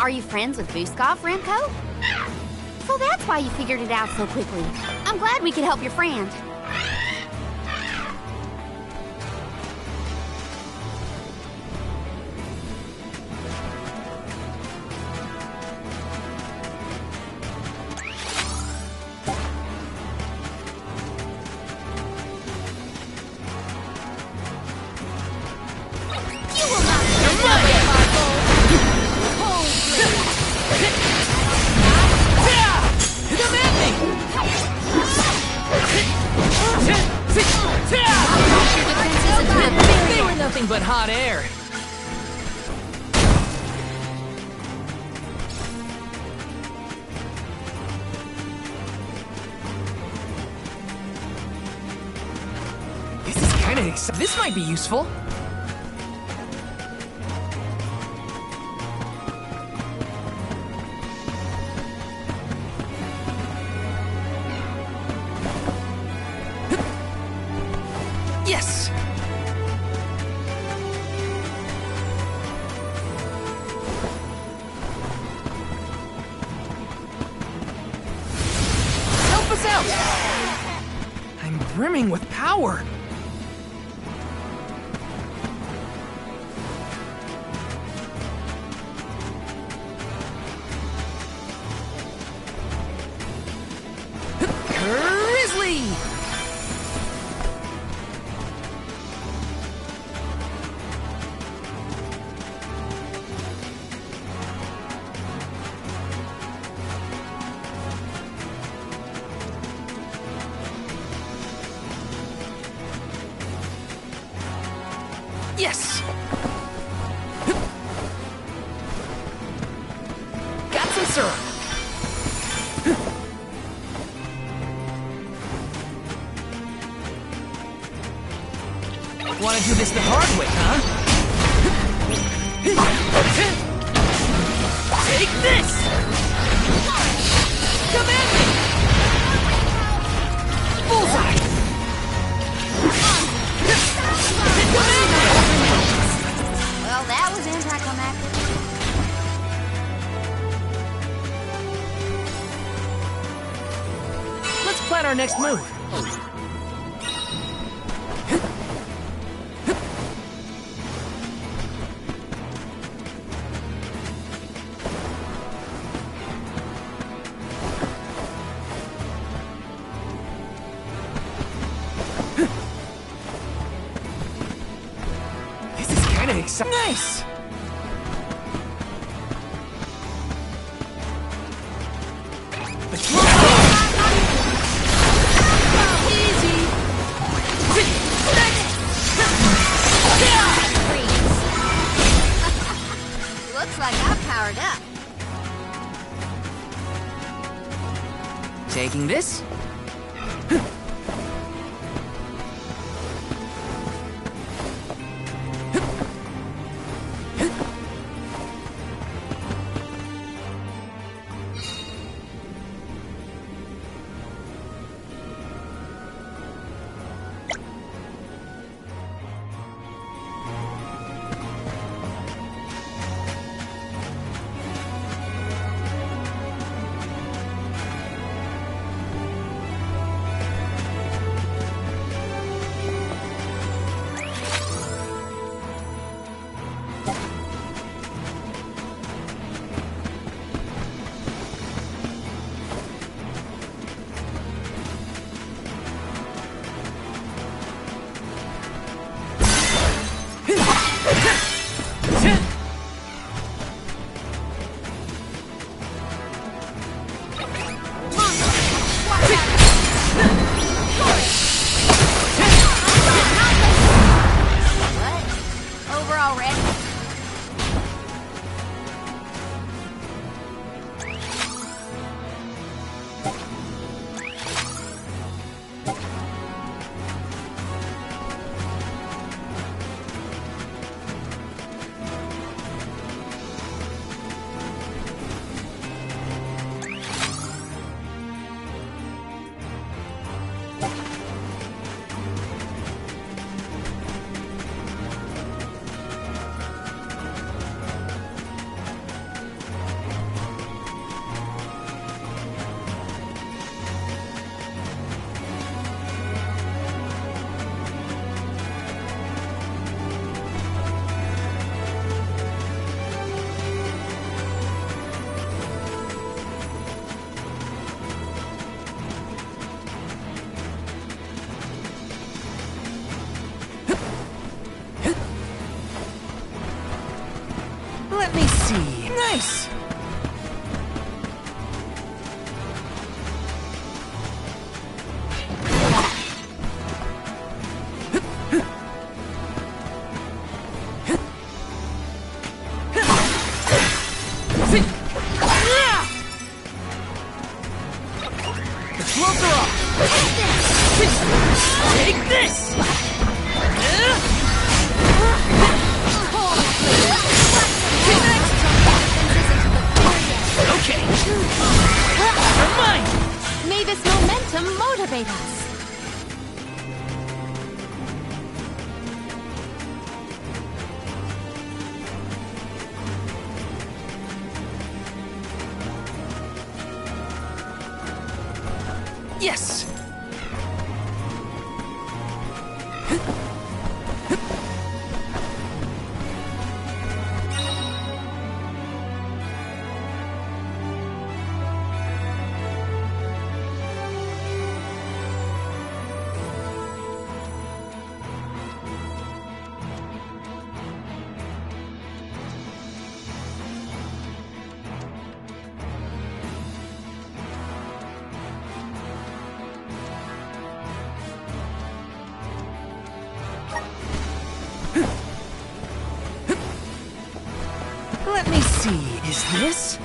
Are you friends with Booskov, Remco? So that's why you figured it out so quickly. I'm glad we could help your friend. Nothing but hot air. This is kind of exciting. This might be useful. Yes! Help us out! I'm brimming with power. Grizzly! Yes! Got some syrup. Wanna do this the hard way, huh? Take this! Come at me! Bullseye! Well, that was anticlimactic. Let's plan our next move. This is kind of exciting. Nice! Let's roll! Easy! Looks like I'm powered up. Taking this? Take this! Okay. You're mine! May this momentum motivate us. Yes! Let me see, is this?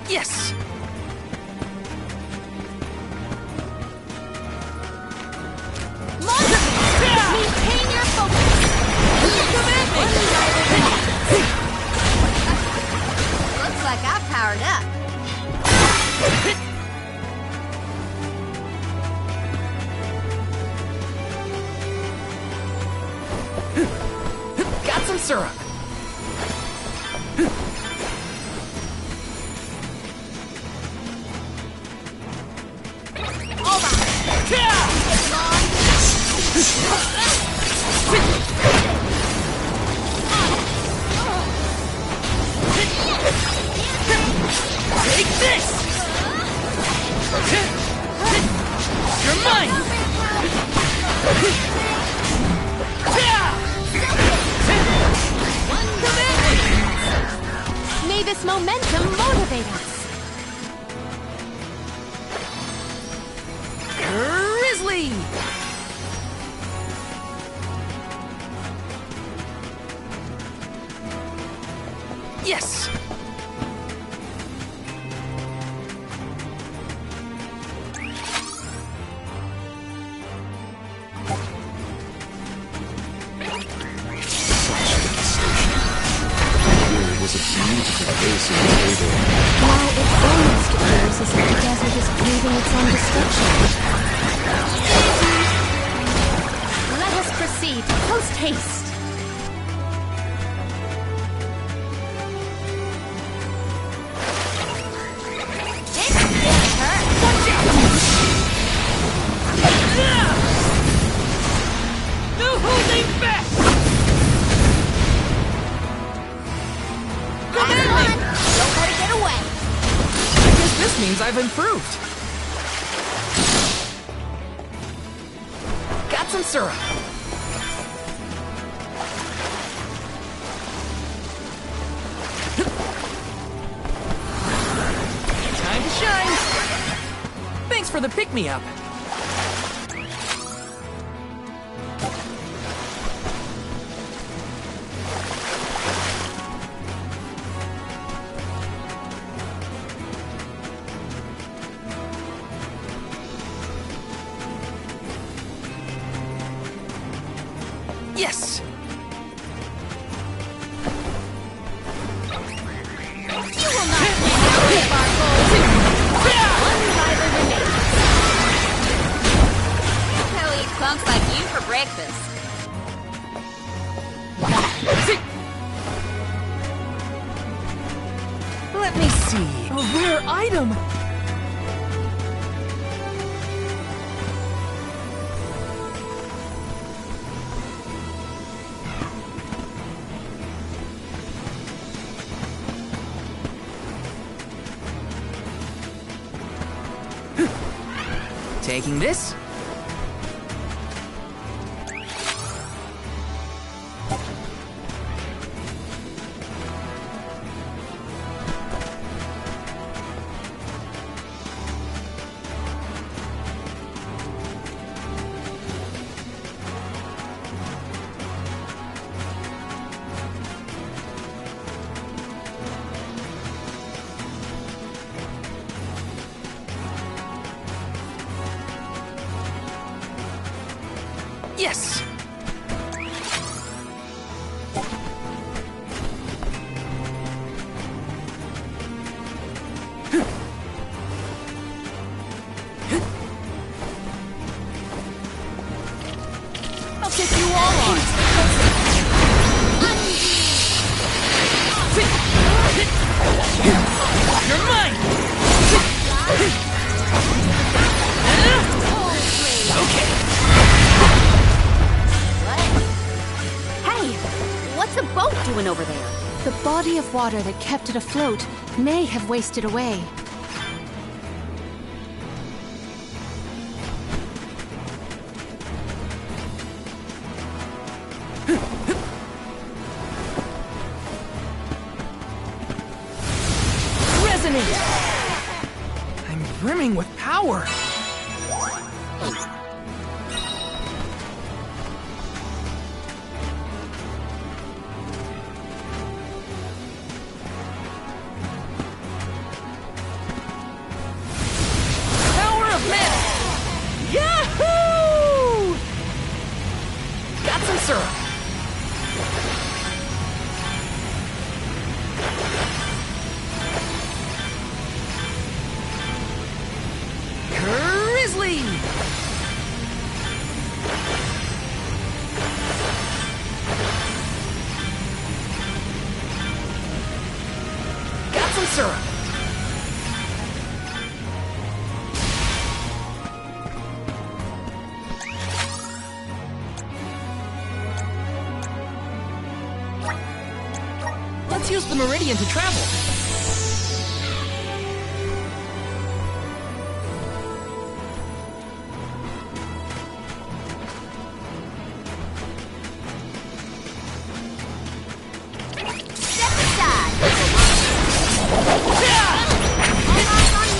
Yes! Maintain your focus. Looks like I've powered up. Got some syrup! Take this! You're mine! May this momentum motivate us. Grizzly! Yes! Was a beautiful place in the table. Now it almost appears as if the desert is breathing its own destruction. Let us proceed post haste. This can't hurt. No holding back! Last one. Don't let it get away. I guess this means I've improved. Got some syrup. Time to shine. Thanks for the pick-me-up. Yes! You will not achieve our goals. One rival remains. I'll eat punks like you for breakfast. Let me see. A rare item! Taking this. Yes! I'll take you all on! You're mine! Okay. Hey, what's a boat doing over there? The body of water that kept it afloat may have wasted away. Resonate! I'm brimming with power. Power of man! Yahoo! Got some syrup. Grizzly! Got some syrup. Let's use the meridian to travel. Step aside.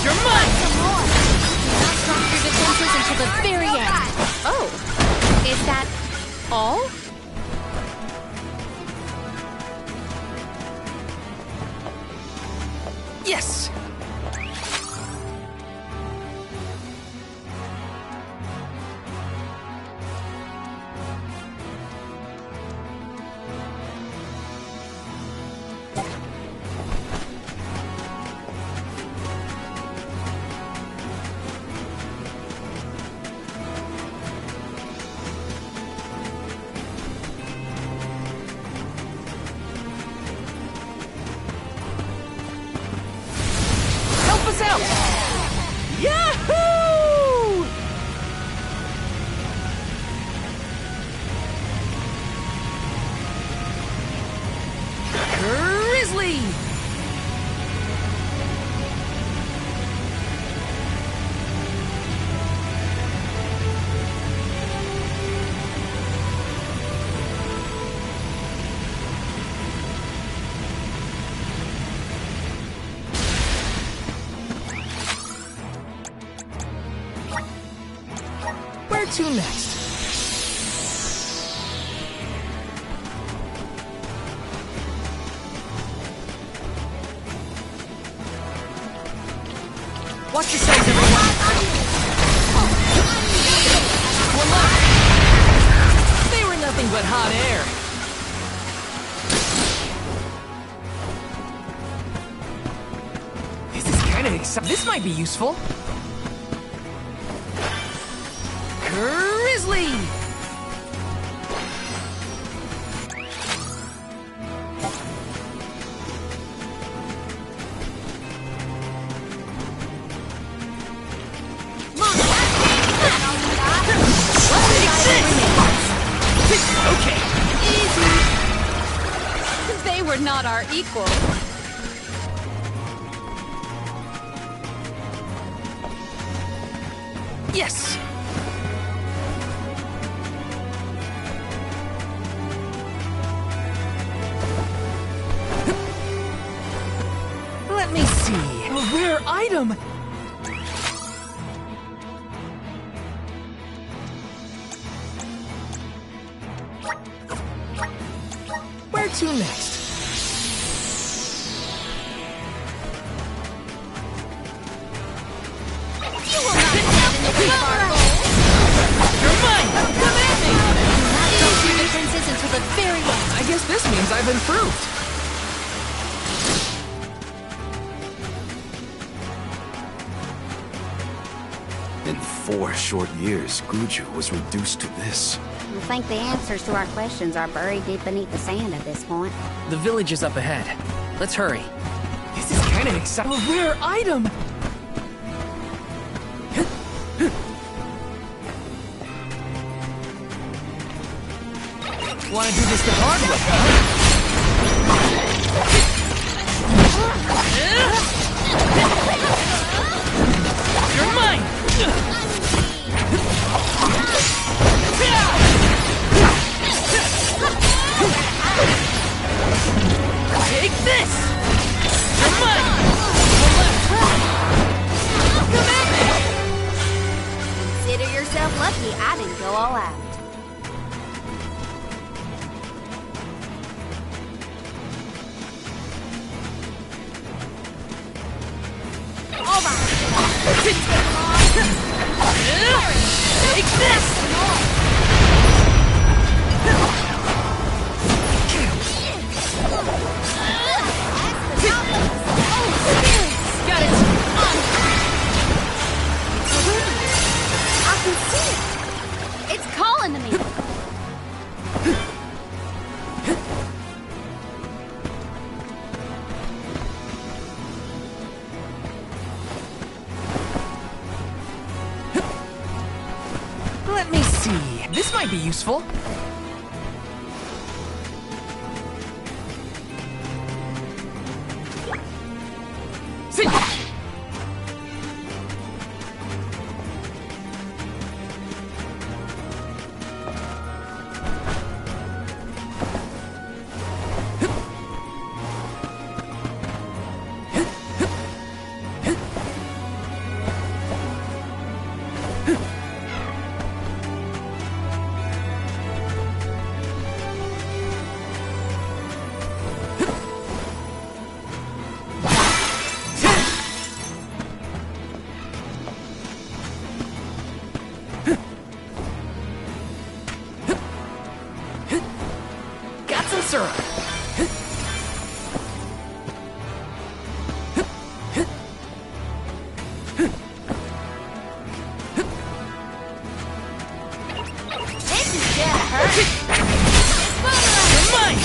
You're mine! Some more. Not stop your defenses until the very end. Oh, Is that all? Yes! Help us out! Yahoo! Grizzly! Where to next? Watch yourselves, everyone! Well, look! They were nothing but hot air. This is kind of exciting. This might be useful. Grizzly! Okay. They were not our equal. Yes! Let me see. A rare item! Where to next? You will not stand in the way of our goal. You're mine! Come at me! Not use your defenses until the very end. I guess this means I've improved. In 4 short years, Guju was reduced to this. I think the answers to our questions are buried deep beneath the sand at this point. The village is up ahead. Let's hurry. This is kind of exciting. A rare item! Wanna do this the hard way, huh? You're mine! Take this! You're mine! Come at me! Consider yourself lucky I didn't go all out. All right. Take this! Got it! I can see it. It's calling to me. Let me see. This might be useful. Sit! Got some syrup. This is gonna hurt. You're mine!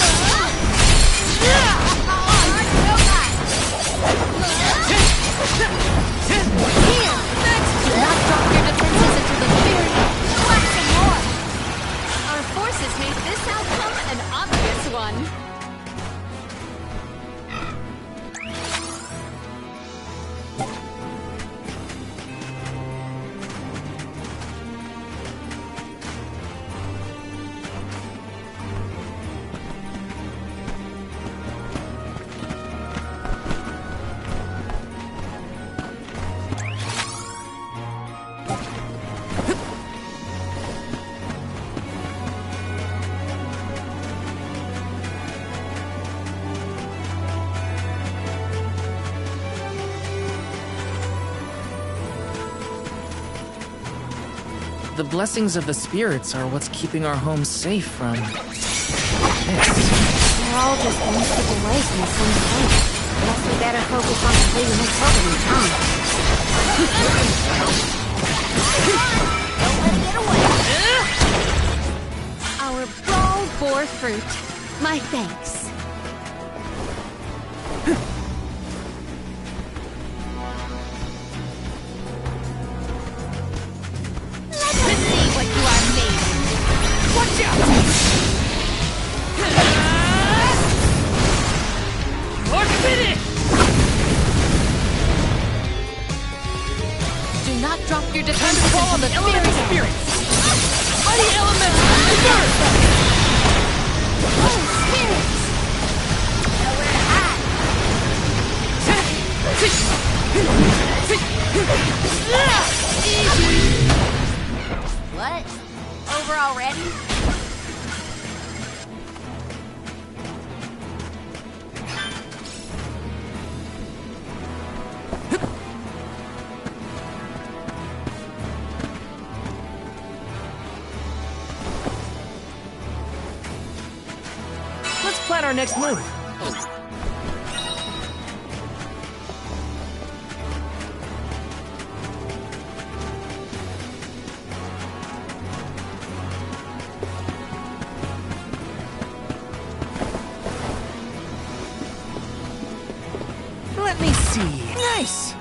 Do not drop your defenses until the very end. Want some more? Our forces made this outcome an obvious one. The blessings of the spirits are what's keeping our home safe from this. We're all just one step away from the same place. Guess we better focus on completing this program, huh? Don't let it get away. Our brawl bore fruit. My thanks. Let's see what you are made of. Watch out! You're finished! Do not drop your Time to defenses fall call on the elemental spirits! Mighty elemental! Burst! Oh, spirits! Nowhere to hide. What? Over already? Let's plan our next move. Let me see. Nice!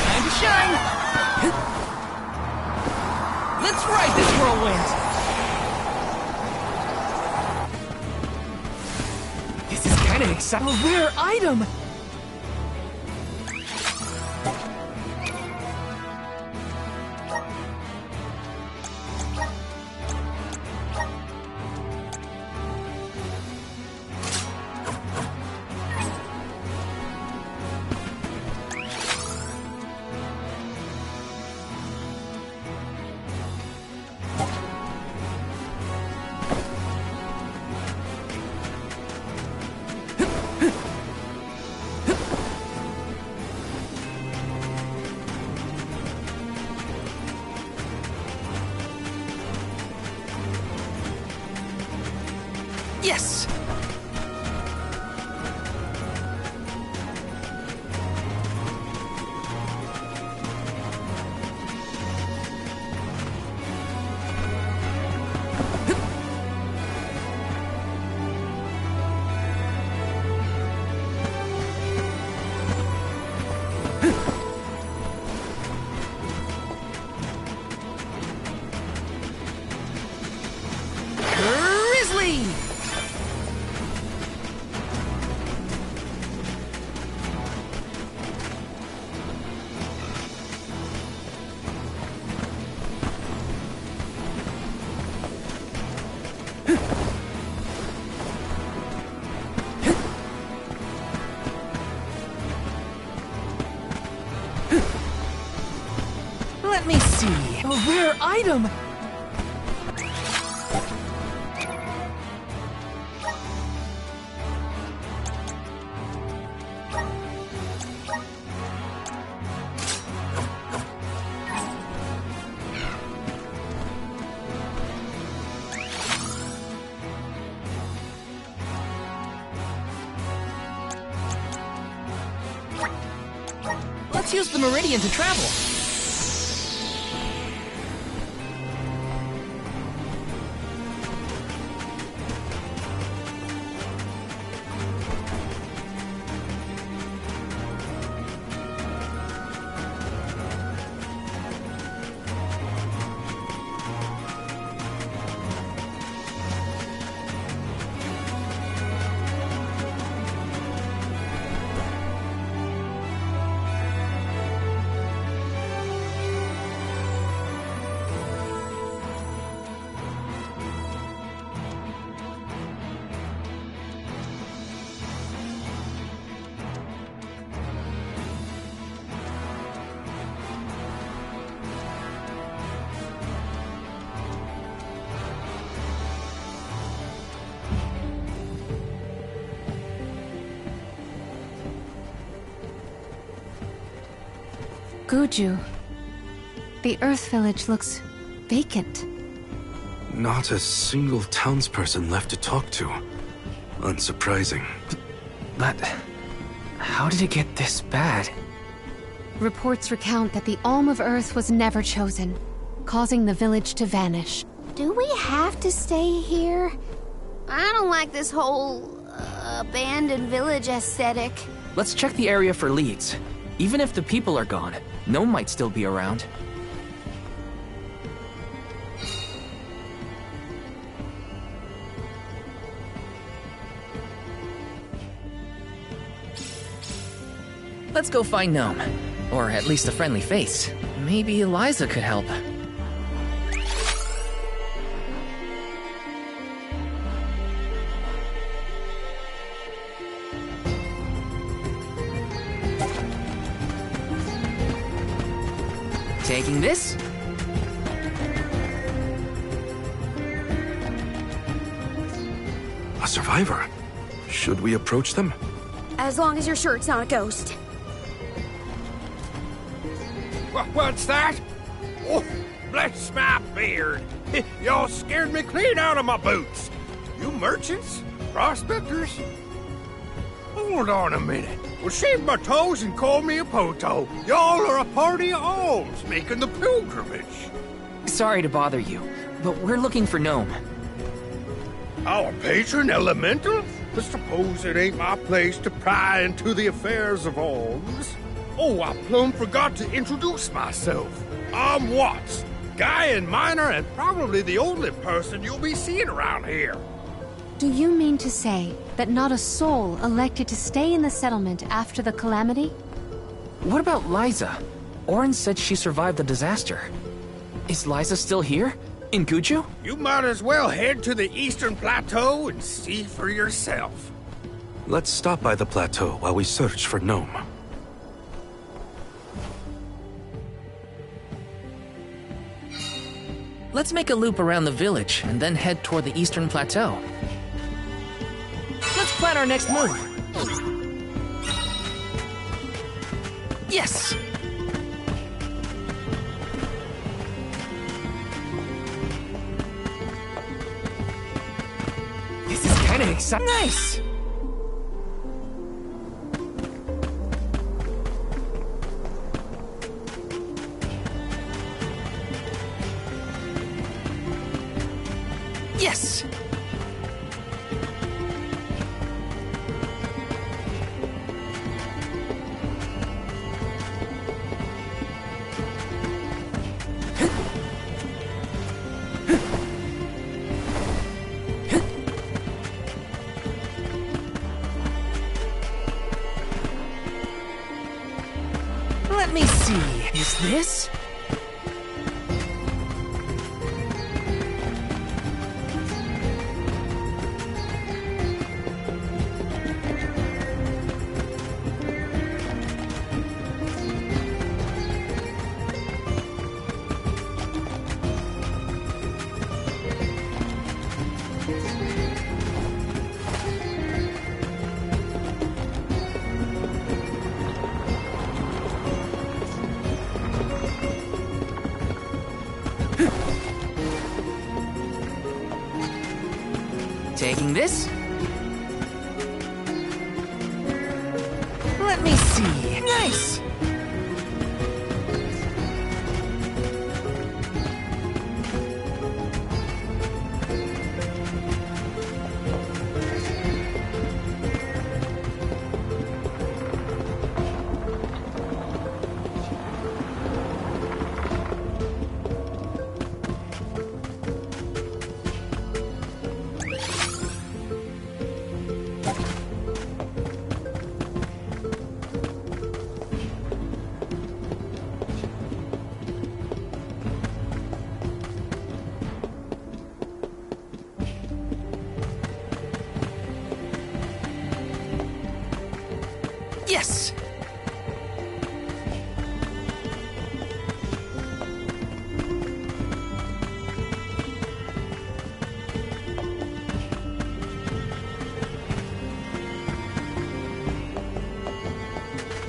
Time to shine! Let's ride this whirlwind! This is kind of exciting. A rare item! Yes! Grizzly! Let me see. A rare item! Let's use the Meridian to travel. Guju, The Earth Village looks vacant. Not a single townsperson left to talk to. Unsurprising. But how did it get this bad? Reports recount that the Alm of Earth was never chosen, causing the village to vanish. Do we have to stay here? I don't like this whole abandoned village aesthetic. Let's check the area for leads. Even if the people are gone, Gnome might still be around. Let's go find Gnome. Or at least a friendly face. Maybe Eliza could help. Taking this? A survivor. Should we approach them? As long as you're sure it's not a ghost. What's that? Oh, bless my beard. Y'all scared me clean out of my boots. You merchants? Prospectors? Hold on a minute. Well, shave my toes and call me a poto. Y'all are a party of alms making the pilgrimage. Sorry to bother you, but we're looking for Gnome. Our patron elemental? I suppose it ain't my place to pry into the affairs of alms. Oh, I plumb forgot to introduce myself. I'm Watts, Gaian miner, and probably the only person you'll be seeing around here. Do you mean to say that not a soul elected to stay in the settlement after the calamity? What about Liza? Orin said she survived the disaster. Is Liza still here? In Guju? You might as well head to the Eastern Plateau and see for yourself. Let's stop by the plateau while we search for Gnome. Let's make a loop around the village and then head toward the Eastern Plateau. Let's plan our next move. Yes! This is kind of exciting. Nice! Yes! Let me see. Is this? Taking this? Let me see. Nice! Yes!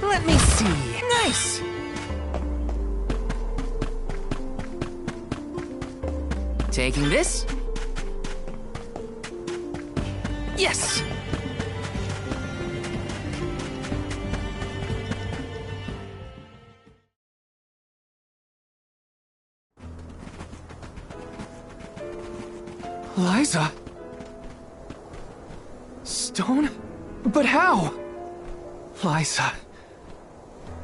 Let me see. Nice! Taking this. Yes! Liza? Stone? But how? Liza,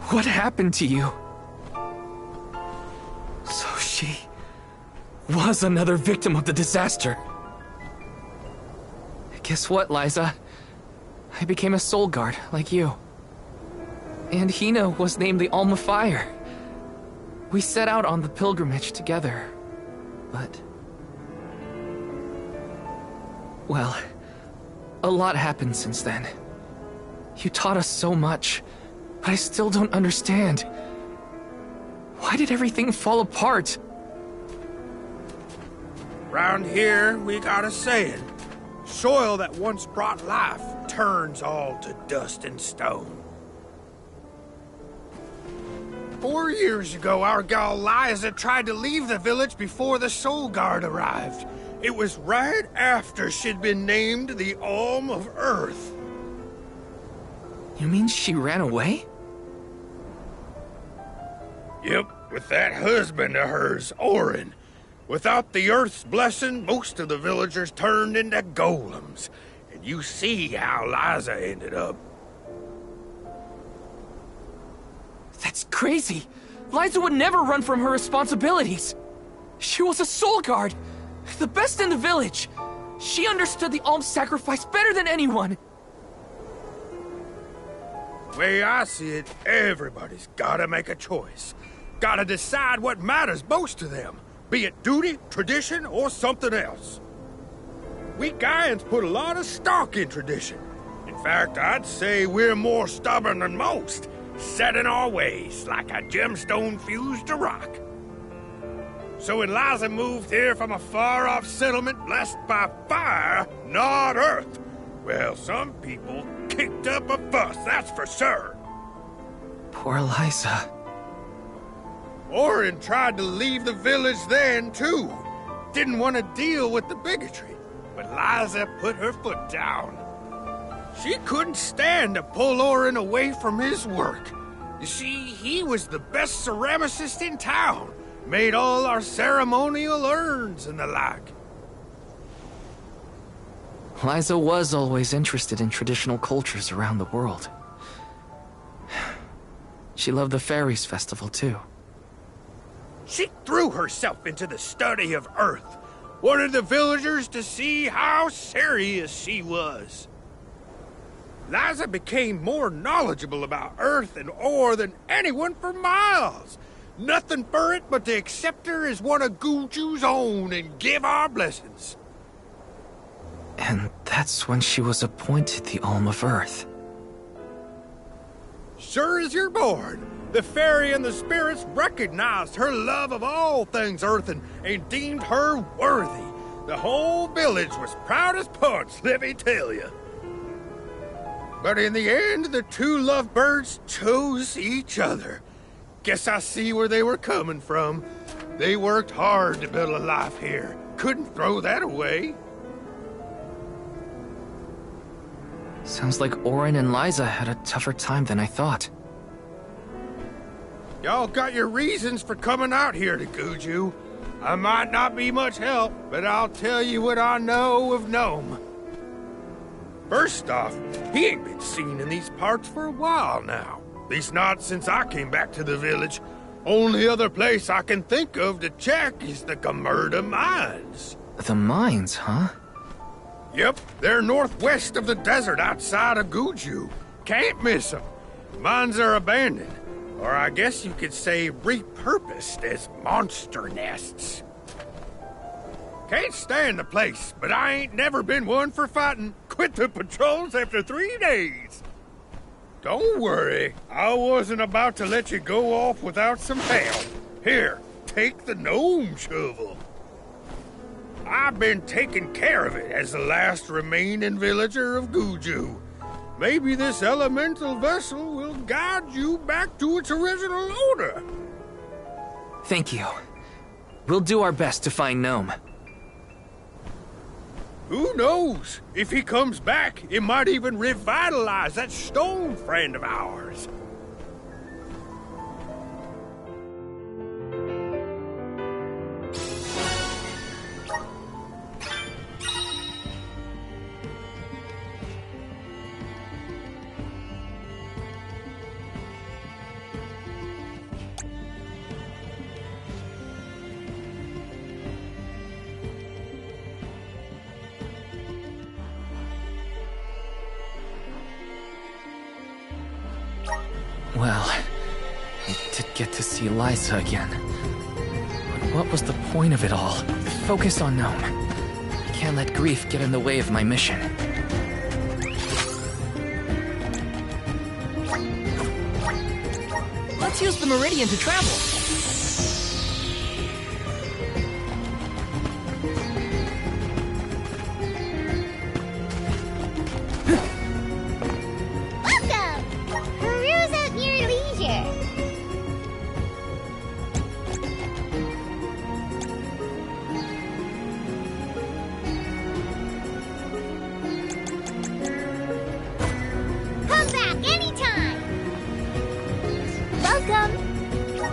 what happened to you? So she was another victim of the disaster. Guess what, Liza? I became a soul guard, like you. And Hina was named the Alma Fire. We set out on the pilgrimage together, but... well, a lot happened since then. You taught us so much, but I still don't understand. Why did everything fall apart? Round here, we got a saying. Soil that once brought life turns all to dust and stone. 4 years ago, our gal Liza tried to leave the village before the Soul Guard arrived. It was right after she'd been named the Alm of Earth. You mean she ran away? Yep, with that husband of hers, Orin. Without the Earth's blessing, most of the villagers turned into golems. And you see how Liza ended up. That's crazy! Liza would never run from her responsibilities! She was a soul guard! The best in the village! She understood the alms sacrifice better than anyone! Way I see it, everybody's gotta make a choice. Gotta decide what matters most to them. Be it duty, tradition, or something else. We Gaians put a lot of stock in tradition. In fact, I'd say we're more stubborn than most, set in our ways like a gemstone fused to rock. So when Liza moved here from a far-off settlement blessed by fire, not earth, well, some people kicked up a fuss, that's for sure. Poor Liza. Orin tried to leave the village then, too. Didn't want to deal with the bigotry, but Liza put her foot down. She couldn't stand to pull Orin away from his work. You see, he was the best ceramicist in town. Made all our ceremonial urns and the like. Liza was always interested in traditional cultures around the world. She loved the Fairies Festival, too. She threw herself into the study of Earth. Wanted the villagers to see how serious she was. Liza became more knowledgeable about Earth and ore than anyone for miles. Nothing for it but to accept her as one of Guju's own and give our blessings. And that's when she was appointed the Alm of Earth. Sure as you're born, the fairy and the spirits recognized her love of all things earthen and deemed her worthy. The whole village was proud as punch, let me tell you. But in the end, the two lovebirds chose each other. Guess I see where they were coming from. They worked hard to build a life here. Couldn't throw that away. Sounds like Orin and Liza had a tougher time than I thought. Y'all got your reasons for coming out here to Guju. I might not be much help, but I'll tell you what I know of Gnome. First off, he ain't been seen in these parts for a while now. At least not since I came back to the village. Only other place I can think of to check is the Gamerda Mines. The mines, huh? Yep, they're northwest of the desert outside of Guju. Can't miss them. Mines are abandoned, or I guess you could say repurposed as monster nests. Can't stand the place, but I ain't never been one for fighting. Quit the patrols after 3 days. Don't worry, I wasn't about to let you go off without some help. Here, take the gnome shovel. I've been taking care of it as the last remaining villager of Guju. Maybe this elemental vessel will guide you back to its original owner. Thank you. We'll do our best to find Gnome. Who knows? If he comes back, it might even revitalize that stone friend of ours. Well, I did get to see Liza again. But what was the point of it all? Focus on Gnome. I can't let grief get in the way of my mission. Let's use the Meridian to travel.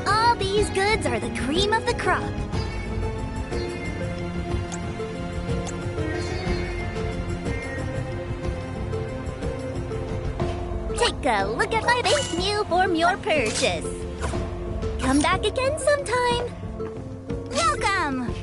All these goods are the cream of the crop. Take a look at my base meal for your purchase. Come back again sometime. Welcome!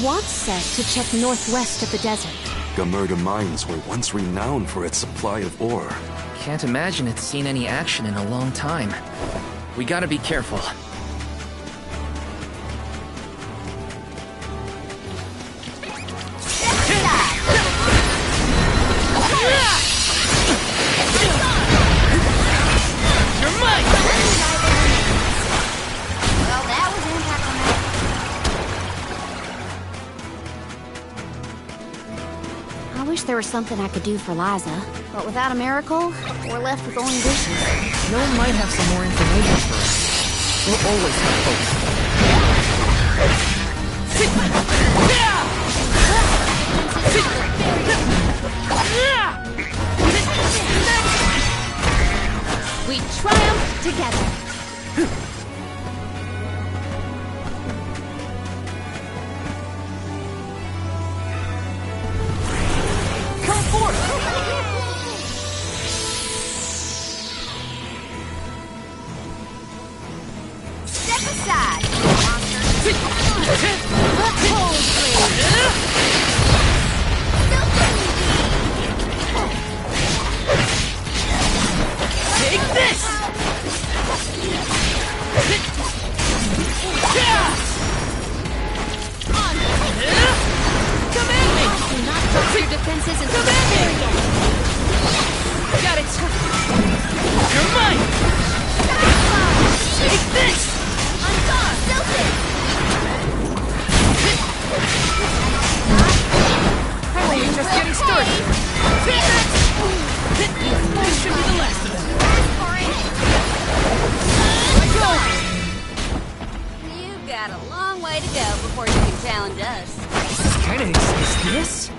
Watts said to check northwest of the desert. Gamerda Mines were once renowned for its supply of ore. Can't imagine it's seen any action in a long time. We gotta be careful. I wish there was something I could do for Liza, but without a miracle, we're left with only wishes. Gnome might have some more information for us. We'll always have hope. We triumph together. Come forth! defenses and there you go. Got it! You're mine! Take this! We're just getting started. This should be the last of them. You've got a long way to go before you can challenge us. Is this?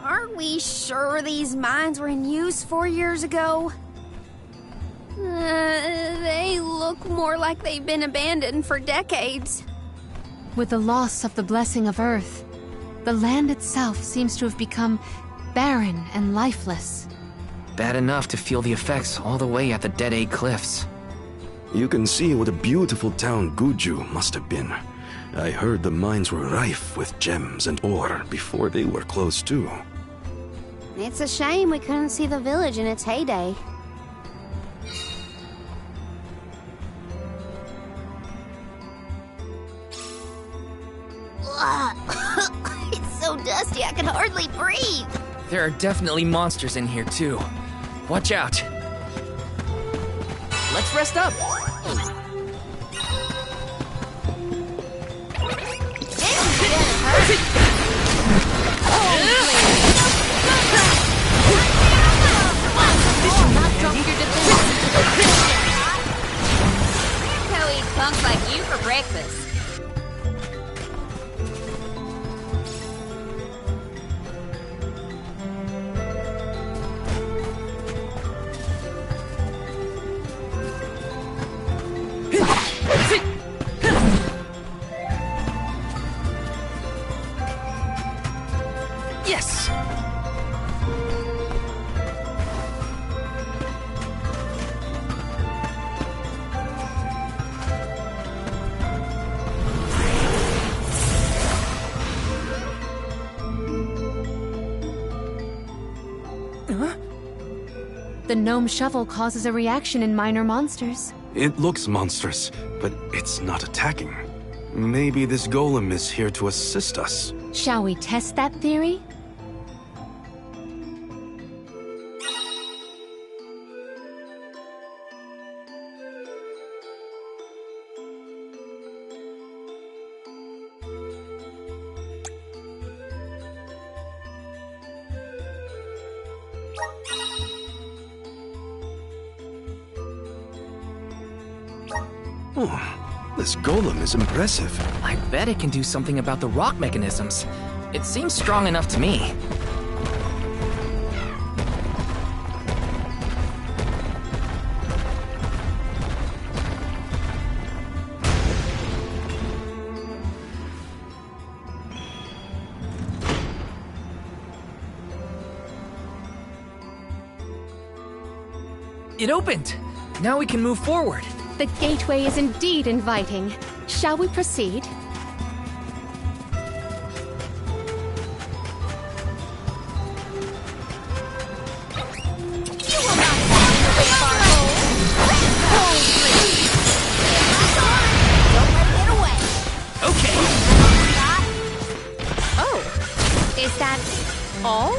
Are we sure these mines were in use 4 years ago? They look more like they've been abandoned for decades. With the loss of the blessing of Earth, the land itself seems to have become barren and lifeless. Bad enough to feel the effects all the way at the Dead Egg Cliffs. You can see what a beautiful town Guju must have been. I heard the mines were rife with gems and ore before they were closed too. It's a shame we couldn't see the village in its heyday. It's so dusty I can hardly breathe. There are definitely monsters in here too. Watch out. Let's rest up. Go eat punks like you for breakfast. Yes! The gnome shovel causes a reaction in minor monsters. It looks monstrous, but it's not attacking. Maybe this golem is here to assist us. Shall we test that theory? Oh, this golem is impressive. I bet it can do something about the rock mechanisms. It seems strong enough to me. It opened! Now we can move forward. The gateway is indeed inviting. Shall we proceed? Okay! Oh, is that all?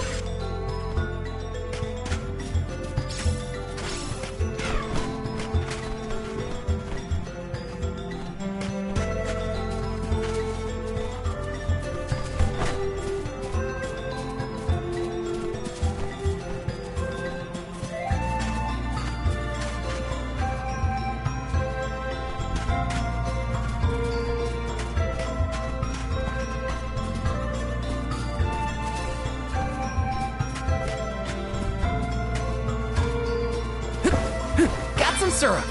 frozen syrup.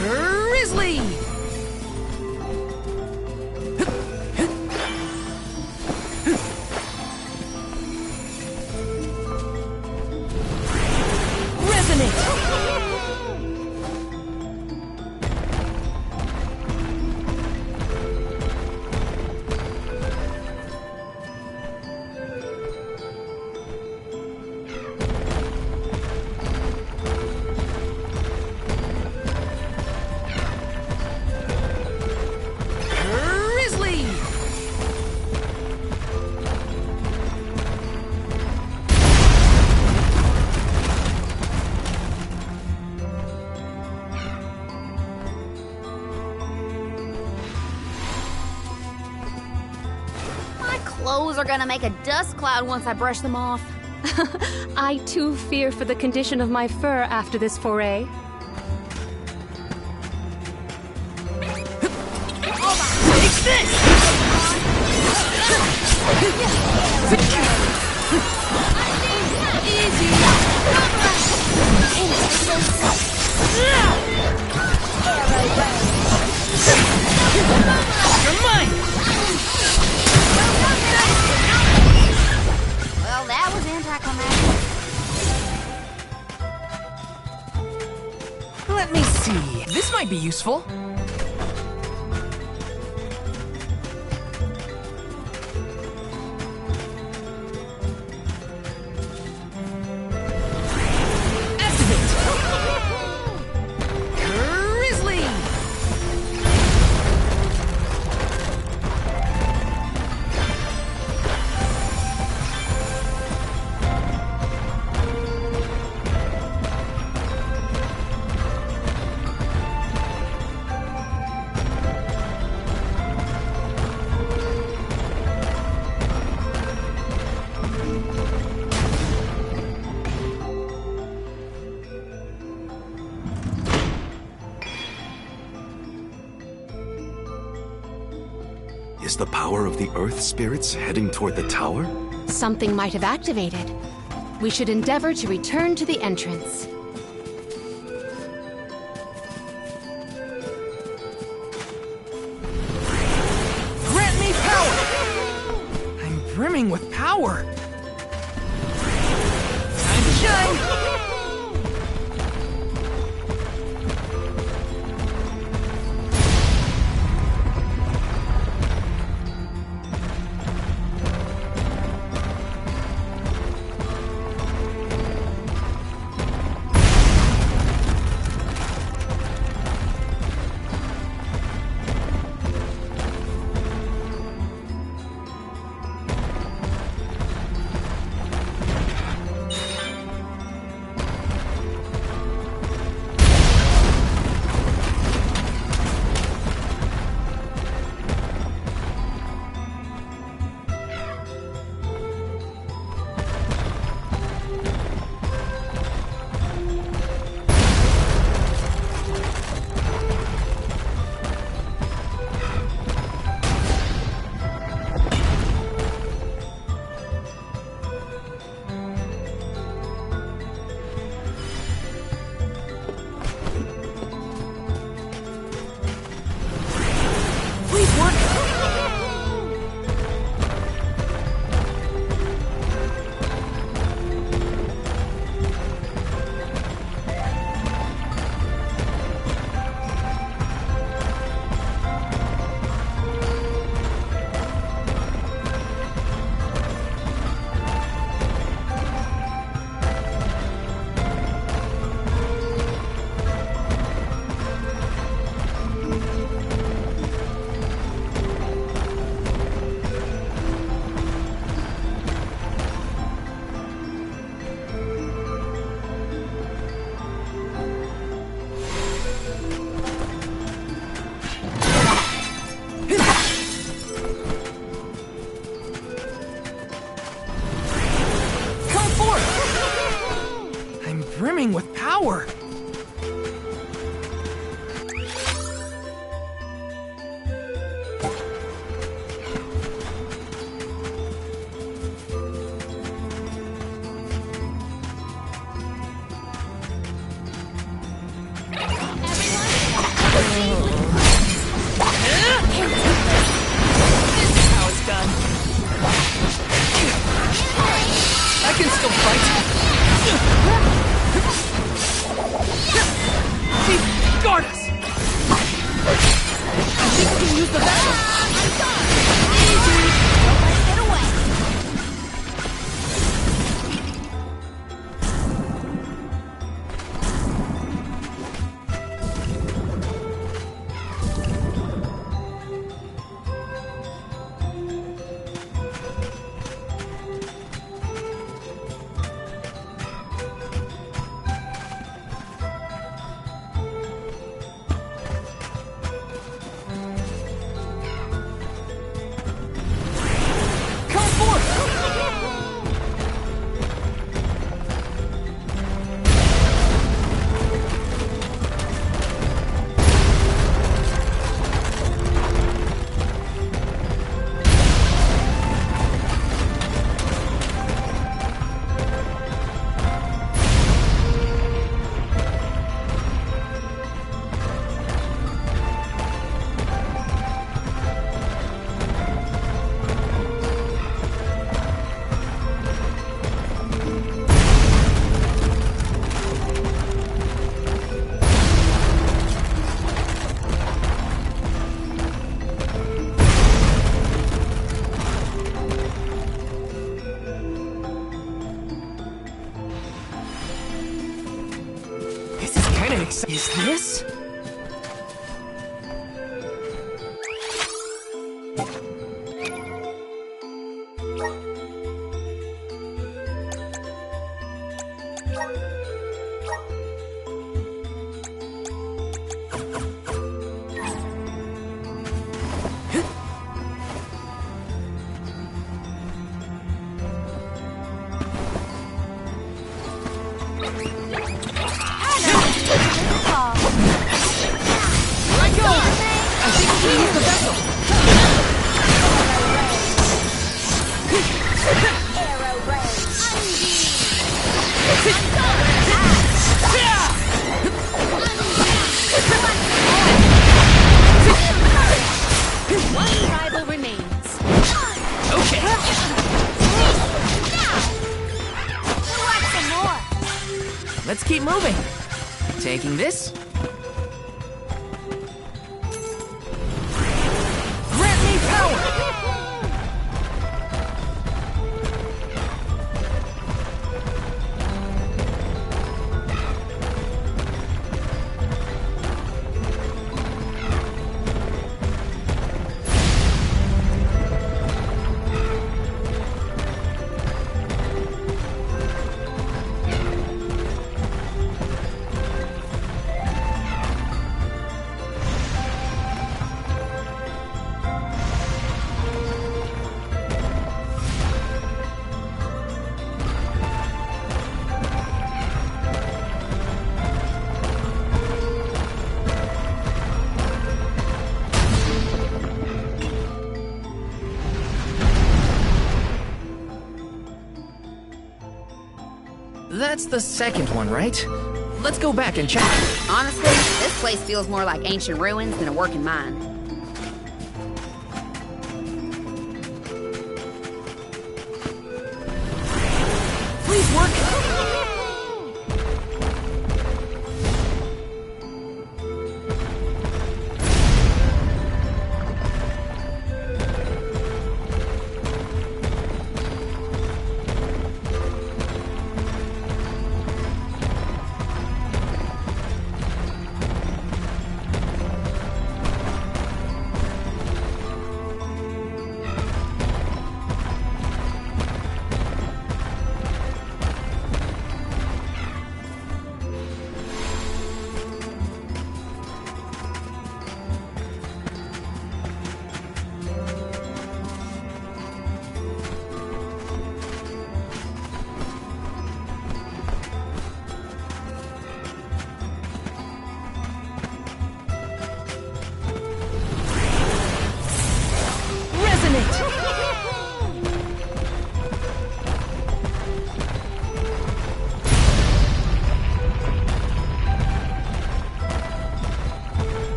Grizzly! Clothes are gonna make a dust cloud once I brush them off. I too fear for the condition of my fur after this foray. Take this! Easy! You're mine! Well, that was anticlimactic. Let me see. This might be useful. Activate! Grizzly! Is the power of the Earth spirits heading toward the tower? Something might have activated. We should endeavor to return to the entrance. Grant me power! I'm brimming with power. Time to shine! Brimming with power. Is this? One rival remains. Okay. Let's keep moving. Taking this. Grant me power! That's the second one, right? Let's go back and check. Honestly, this place feels more like ancient ruins than a working mine. Please work.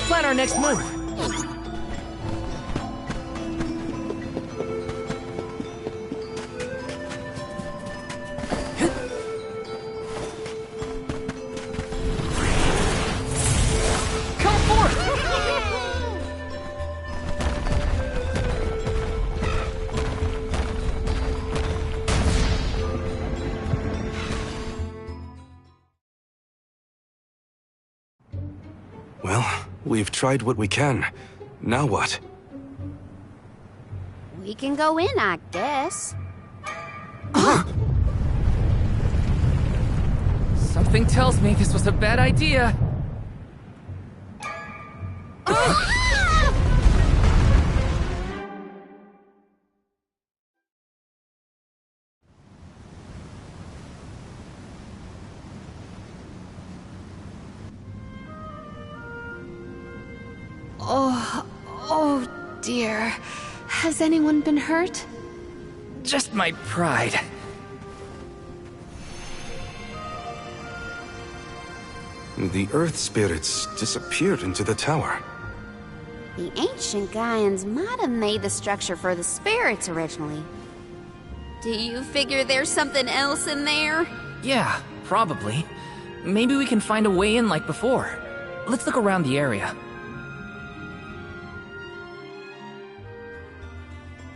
Plan our next move. Come forth! Well, we've tried what we can. Now what? We can go in, I guess. Something tells me this was a bad idea. Oh dear. Has anyone been hurt? Just my pride. The Earth spirits disappeared into the tower. The ancient Gaians might have made the structure for the spirits originally. Do you figure there's something else in there? Yeah, probably. Maybe we can find a way in like before. Let's look around the area.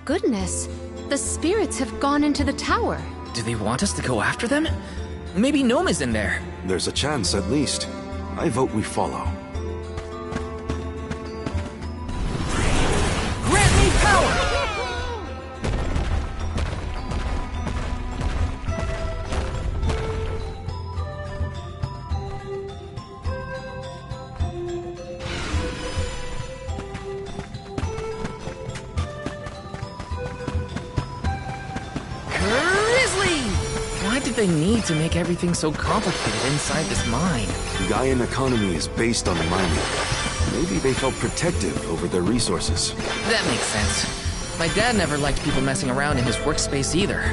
Goodness, the spirits have gone into the tower. Do they want us to go after them? Maybe Gnome is in there. There's a chance, at least. I vote we follow. Grant me power! Why did they need to make everything so complicated inside this mine? The Gaian economy is based on mining. Maybe they felt protective over their resources. That makes sense. My dad never liked people messing around in his workspace either.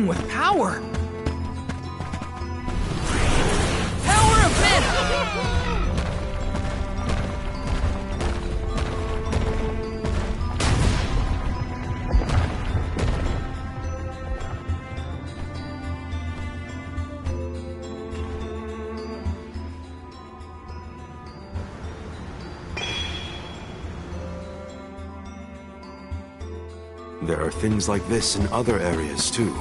With power! Power of mana! There are things like this in other areas, too.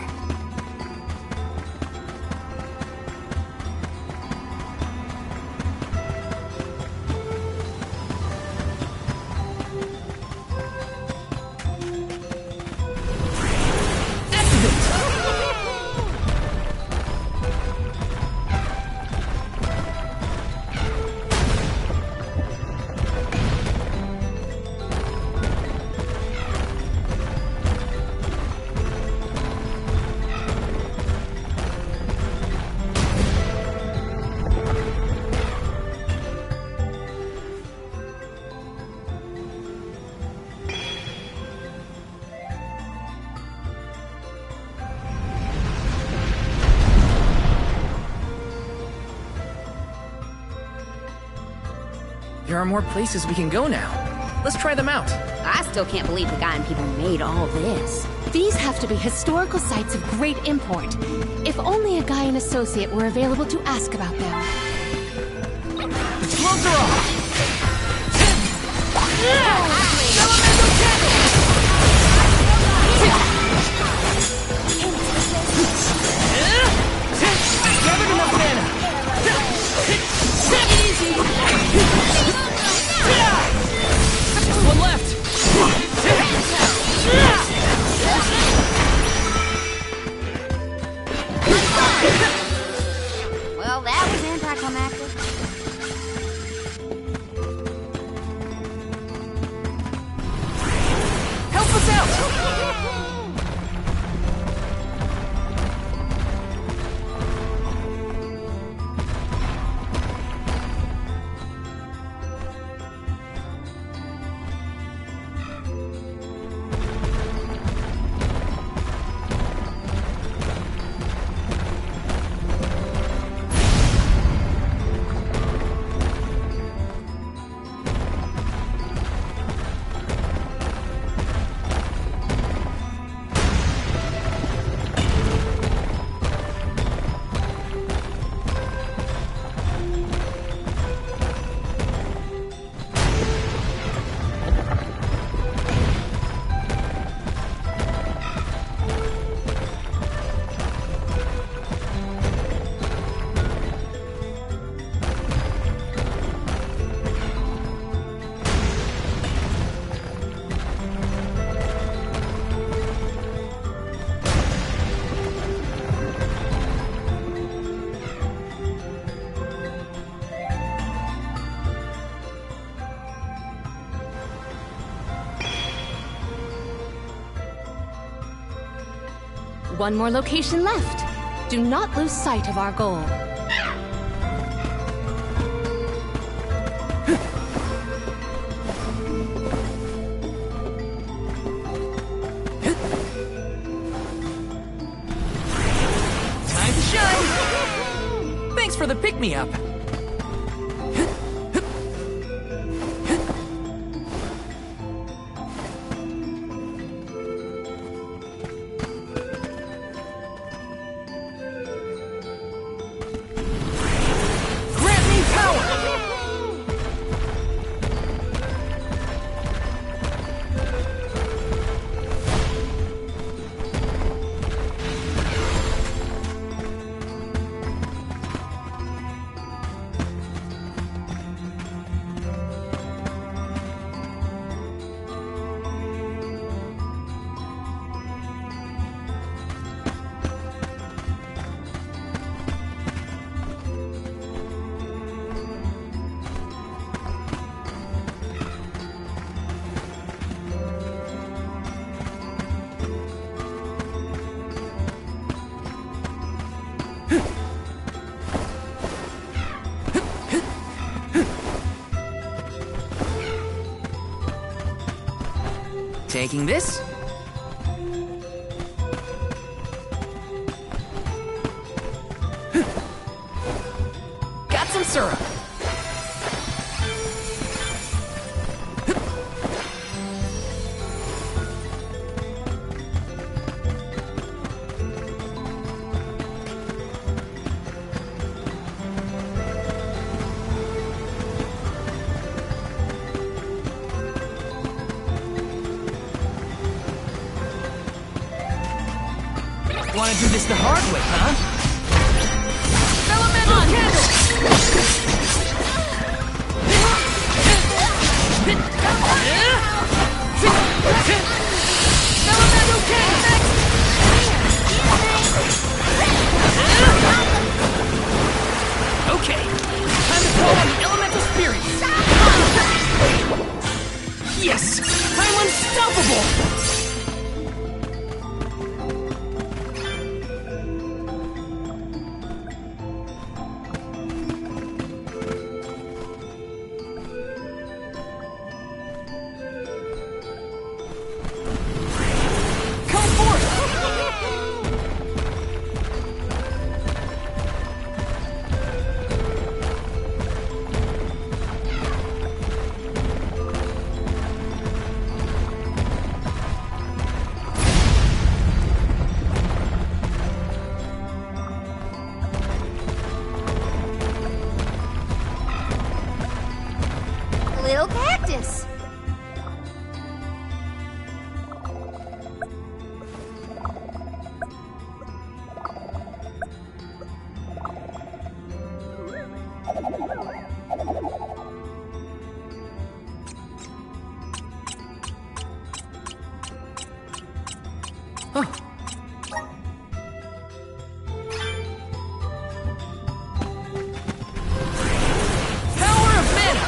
There are more places we can go now. Let's try them out. I still can't believe the Gaian people made all this. These have to be historical sites of great import. If only a Gaian associate were available to ask about them. The gloves are off! Gathered enough mana! Easy! Just one left! Well, that was anticlimactic. Help us out! One more location left. Do not lose sight of our goal. Time to shine! Thanks for the pick-me-up. Taking this. Got some syrup. Want to do this the hard way, huh? Elemental candle! Elemental candle! Okay, time to call on the elemental spirits. Yes, I'm unstoppable. Little cactus. Power of mana!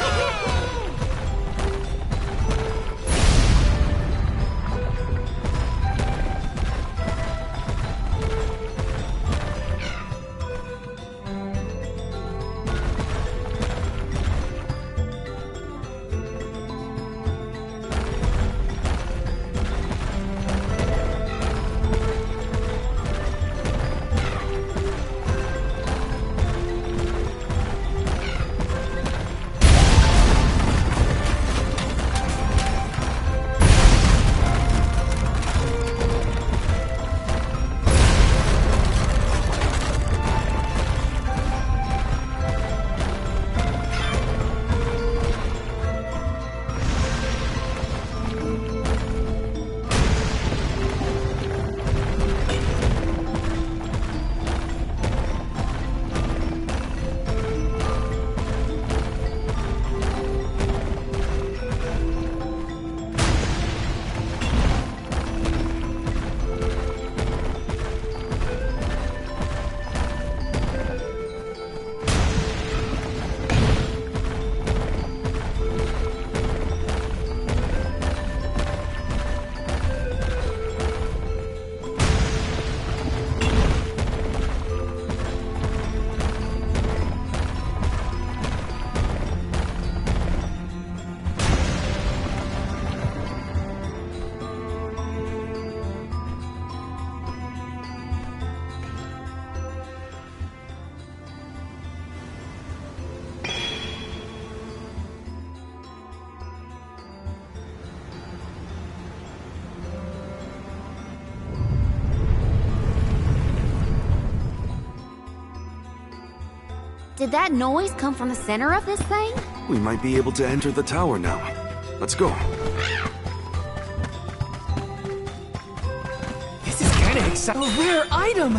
Did that noise come from the center of this thing? We might be able to enter the tower now. Let's go. This is kinda exciting. A rare item!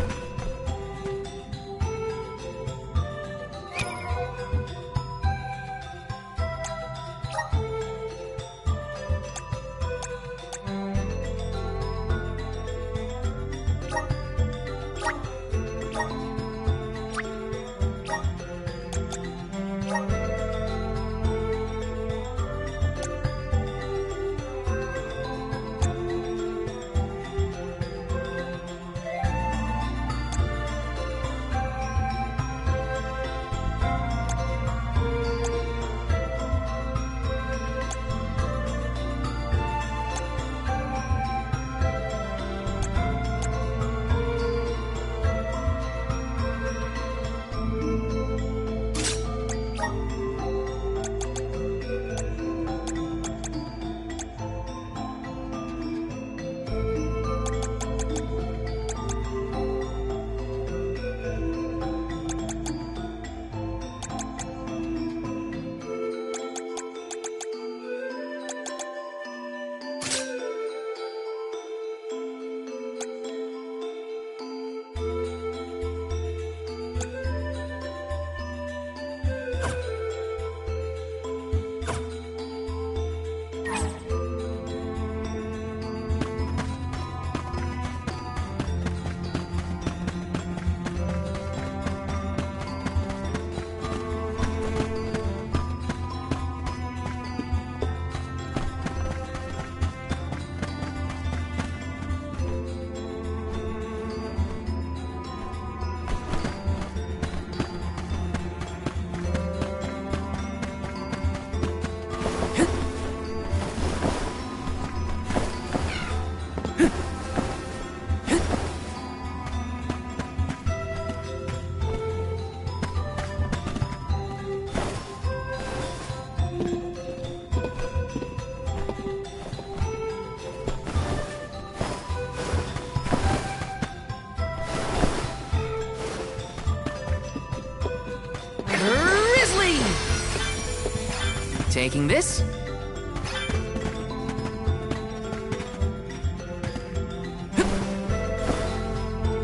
Taking this.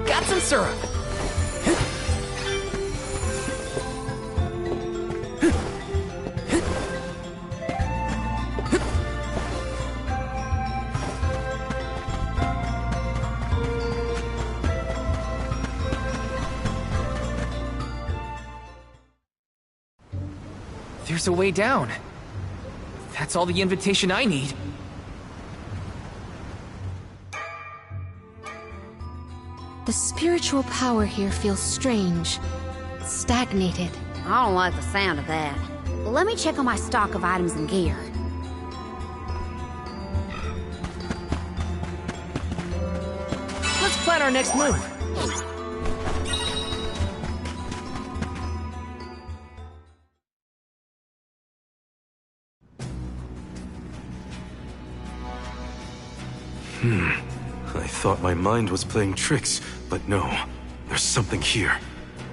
Got some syrup. There's a way down. That's all the invitation I need. The spiritual power here feels strange, stagnated. I don't like the sound of that. Let me check on my stock of items and gear. Let's plan our next move. I thought my mind was playing tricks, but no. There's something here.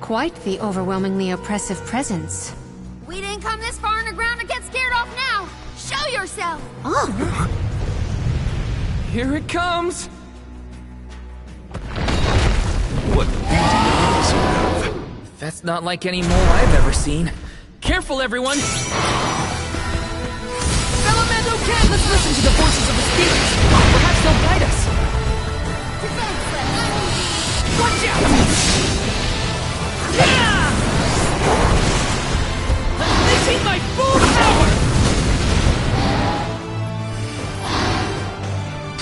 Quite the overwhelmingly oppressive presence. We didn't come this far underground to get scared off now! Show yourself! Here it comes! What beauty eyes you have. That's not like any mole I've ever seen. Careful, everyone! Salamando Cat, let's listen to the voices of the spirits! Perhaps they'll guide us! Watch out! Yeah! Unleashing my full power!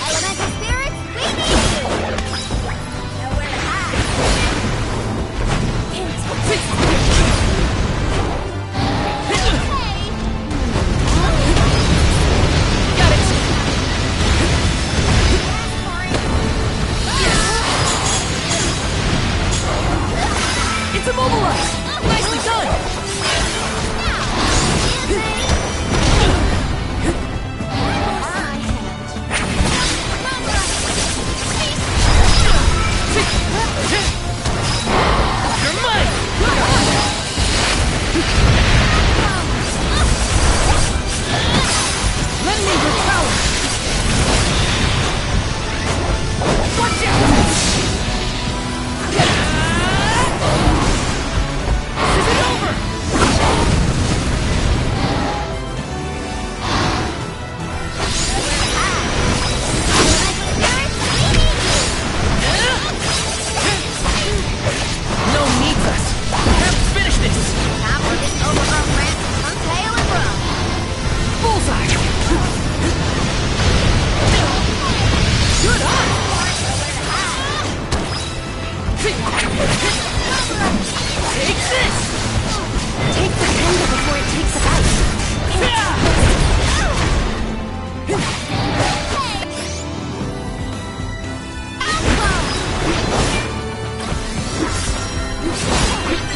Elemental spirits, we need you! Nowhere to hide. Got it! Take this! Take the tender before it takes a bite.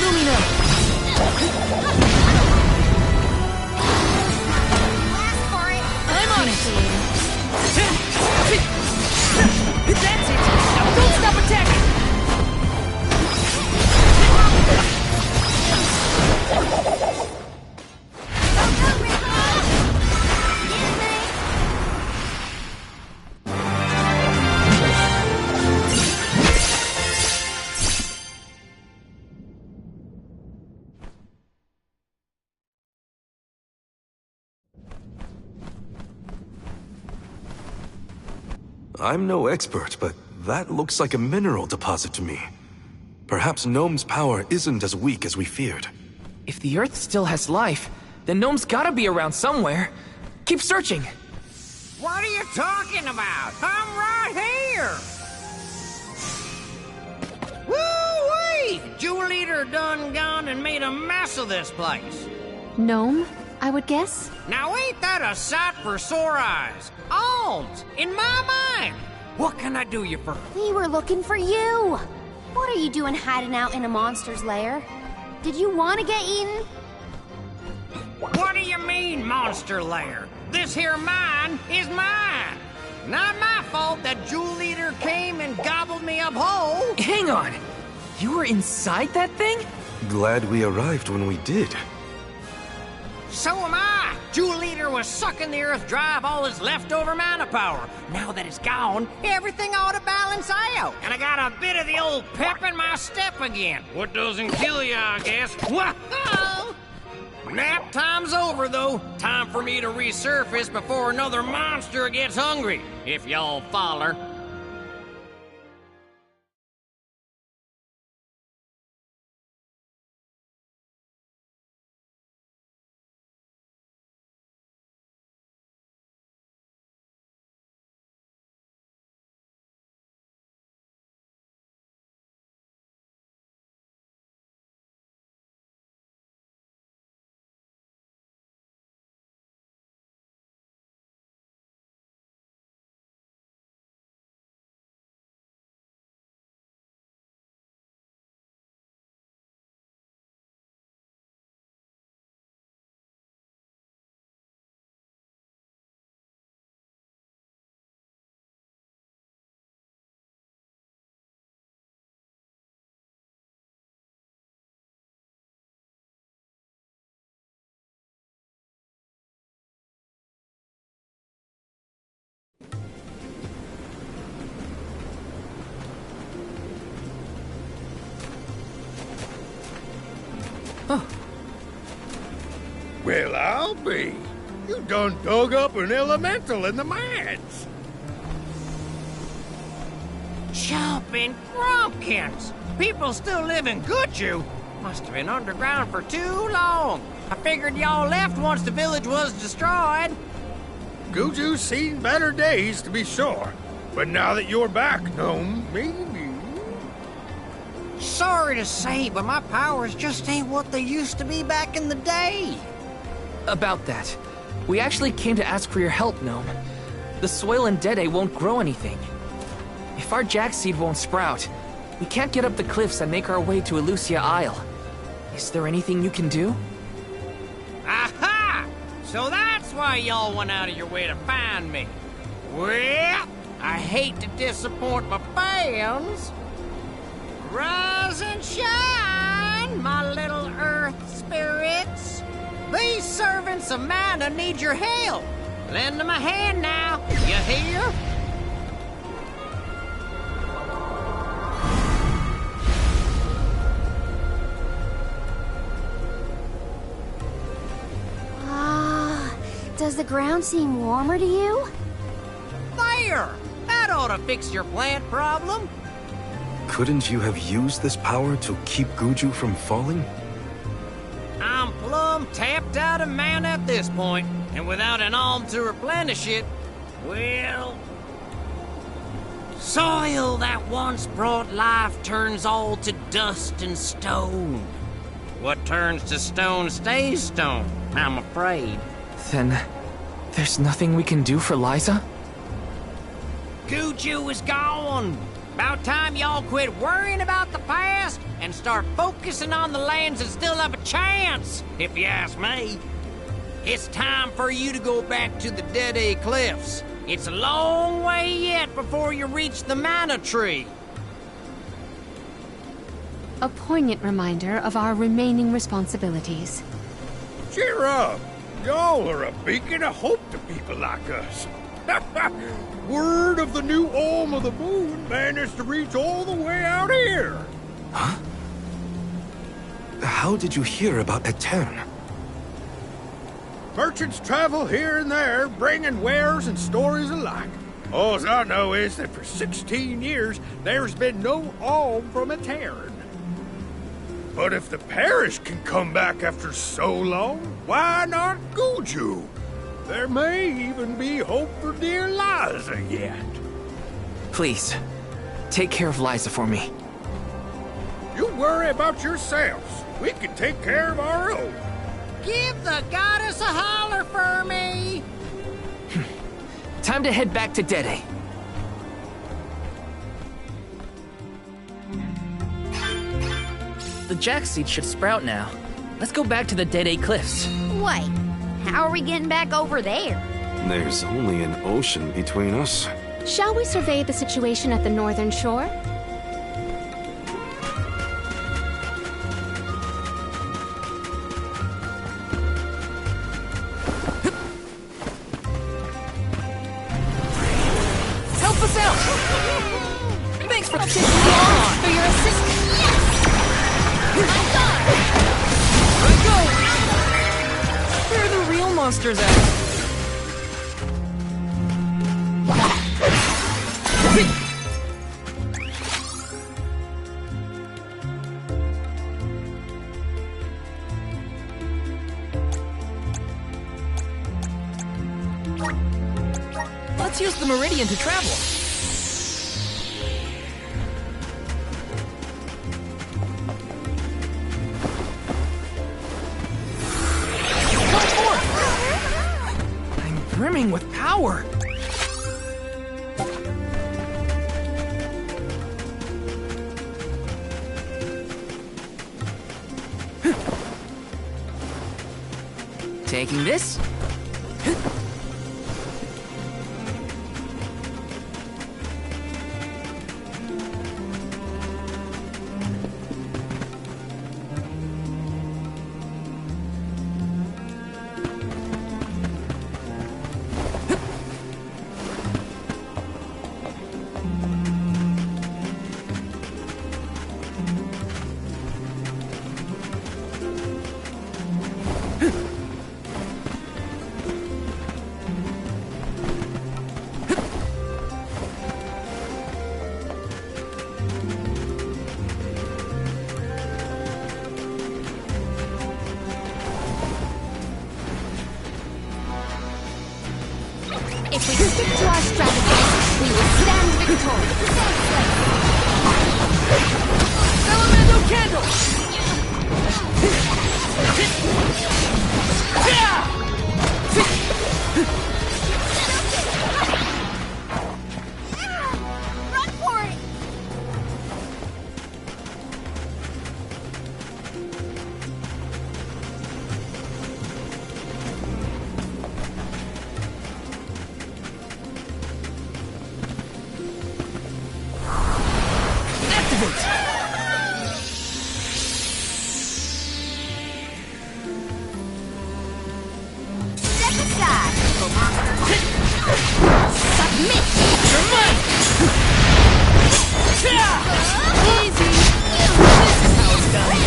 Lumina! I'm on it! That's it! Now don't stop attacking! I'm no expert, but that looks like a mineral deposit to me. Perhaps Gnome's power isn't as weak as we feared. If the Earth still has life, then Gnome's gotta be around somewhere. Keep searching. What are you talking about? I'm right here! Woo-wee! Jewel Eater done gone and made a mess of this place. Gnome, I would guess? Now ain't that a sight for sore eyes? Alms, in my mind! What can I do you for? We were looking for you. What are you doing hiding out in a monster's lair? Did you want to get eaten? What do you mean, monster lair? This here mine is mine. Not my fault that Jewel Eater came and gobbled me up whole. Hang on! You were inside that thing? Glad we arrived when we did. So am I. Jewel Eater was sucking the earth dry of all its leftover mana power. Now that it's gone, everything ought to balance out. And I got a bit of the old pep in my step again. What doesn't kill you, I guess. Whoa! Nap time's over, though. Time for me to resurface before another monster gets hungry. If y'all follow. Well, I'll be. You done dug up an elemental in the mines. Jumping Grumpkins! People still live in Guju. Must have been underground for too long. I figured y'all left once the village was destroyed. Guju's seen better days, to be sure. But now that you're back, Gnome, maybe... Sorry to say, but my powers just ain't what they used to be back in the day. About that, we actually came to ask for your help, Gnome. The soil in Dede won't grow anything. If our jack seed won't sprout, we can't get up the cliffs and make our way to Elusia Isle. Is there anything you can do? Aha! So that's why y'all went out of your way to find me. Well, I hate to disappoint my fans. Rise and shine, my little earth spirits. These servants of mana need your help. Lend them a hand now, you hear? Does the ground seem warmer to you? There! That ought to fix your plant problem. Couldn't you have used this power to keep Guju from falling? I'm plumb tapped out of mana at this point, and without an alm to replenish it, well... Soil that once brought life turns all to dust and stone. What turns to stone stays stone, I'm afraid. Then, there's nothing we can do for Liza? Guju is gone. About time y'all quit worrying about the past and start focusing on the lands that still have a chance, if you ask me. It's time for you to go back to the Dead Cliffs. It's a long way yet before you reach the Mana Tree. A poignant reminder of our remaining responsibilities. Cheer up! Y'all are a beacon of hope to people like us. Word of the new Olm of the Moon managed to reach all the way out here. Huh? How did you hear about Etern? Merchants travel here and there, bringing wares and stories alike. All I know is that for 16 years, there's been no Olm from Etern. But if the parish can come back after so long, why not Guju? There may even be hope for dear Liza yet. Please, take care of Liza for me. You worry about yourselves. We can take care of our own. Give the goddess a holler for me! Time to head back to Dede. The jackseed should sprout now. Let's go back to the Dede Cliffs. Wait, how are we getting back over there? There's only an ocean between us. Shall we survey the situation at the northern shore? Help us out! Thanks for taking me on! For your assistance. Let go! Where are the real monsters at? Let's use the Meridian to travel. Come forth! I'm brimming with power. Taking this. If we stick to our strategy, we will stand victorious. Elemental candle! Run for it! Step aside, little monster. Submit! You're mine! Easy! This is how it's done.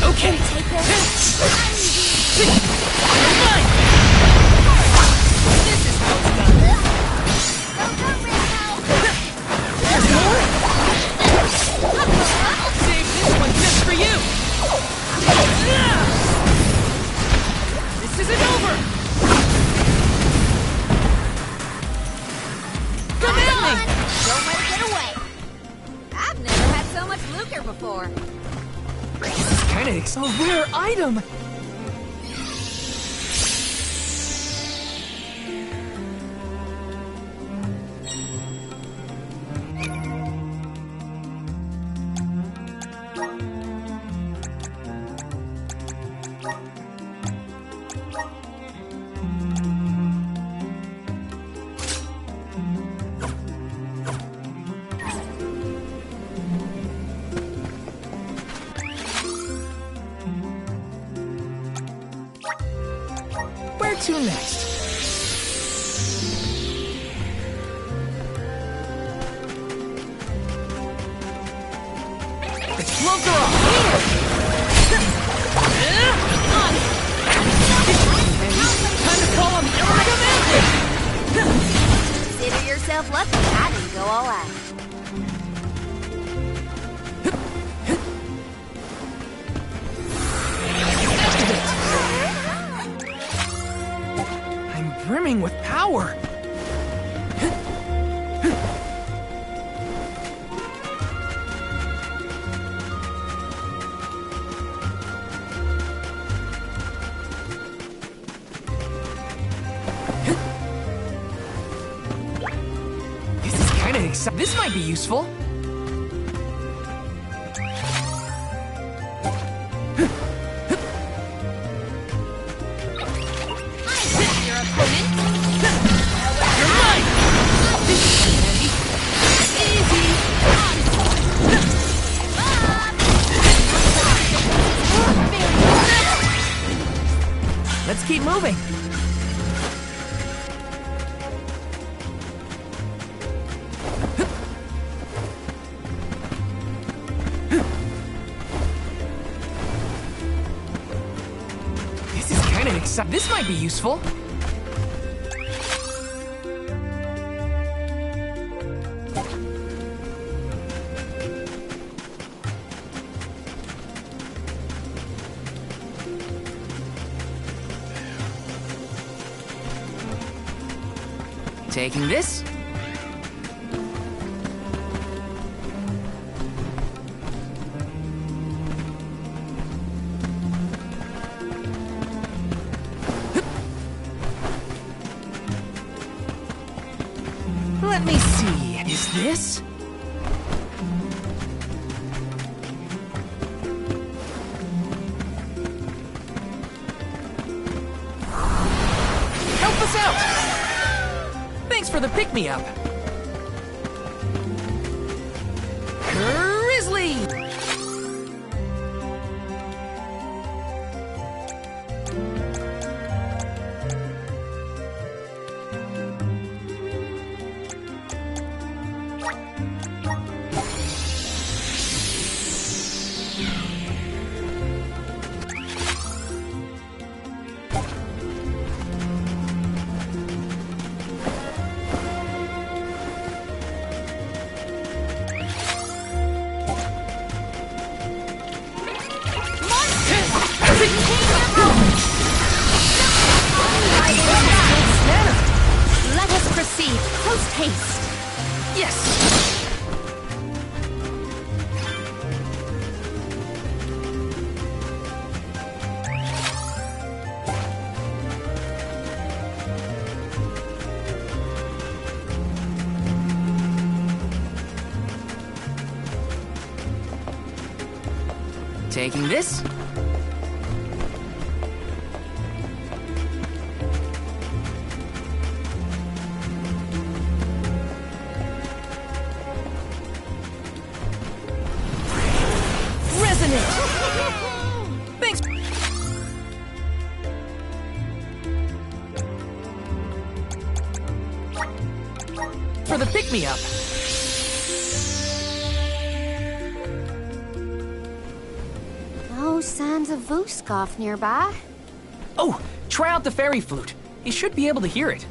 Okay. You're mine! This is how it's done. much lucre before. This is kinda a rare item! Where to next? Explode her off! Time to call on the Eureka Magic! Consider yourself lucky I didn't go all out. I'm brimming with power! This is kinda exciting. This might be useful. Your opponent. You're mine! This is handy. Let's keep moving. This is kinda exciting. This might be useful. Taking this. Let me see. Is this? Help us out! Thanks for the pick-me-up. Grizzly! Let us proceed post-haste. Yes! Taking this. Resonate! Thanks! For the pick-me-up. No signs of Vuskov nearby. Oh, try out the fairy flute. You should be able to hear it.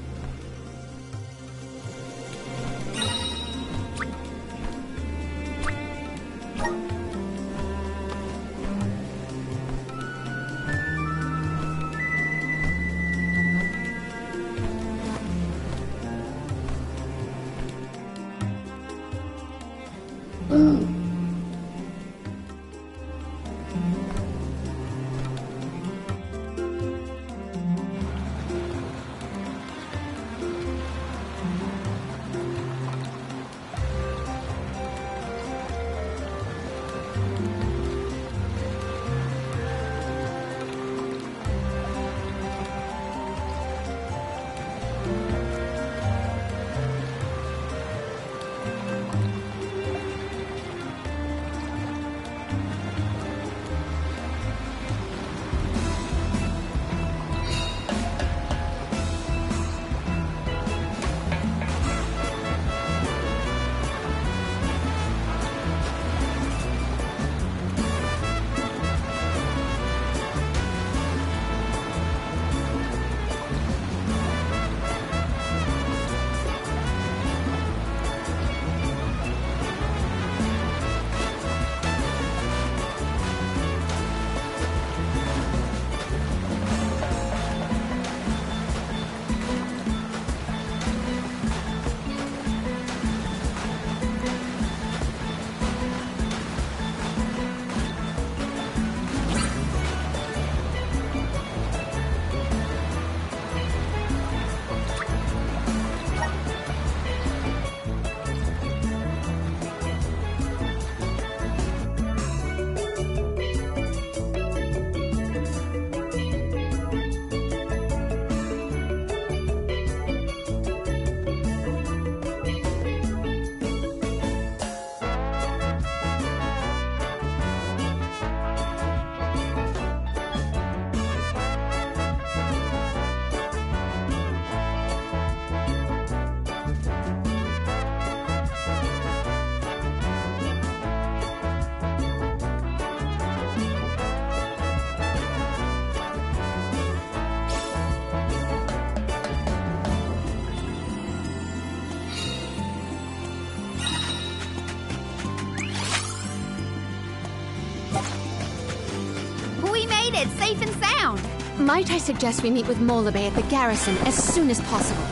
made it safe and sound. Might I suggest we meet with Molybay at the garrison as soon as possible?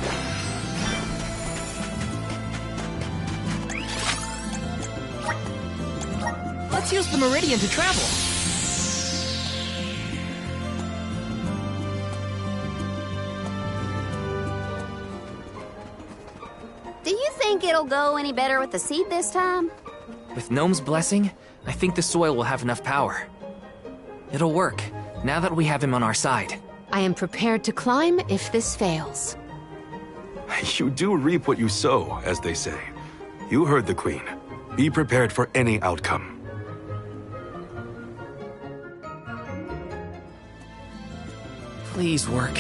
Let's use the Meridian to travel. Do you think it'll go any better with the seed this time? With Gnome's blessing, I think the soil will have enough power. It'll work, now that we have him on our side. I am prepared to climb if this fails. You do reap what you sow, as they say. You heard the Queen. Be prepared for any outcome. Please work.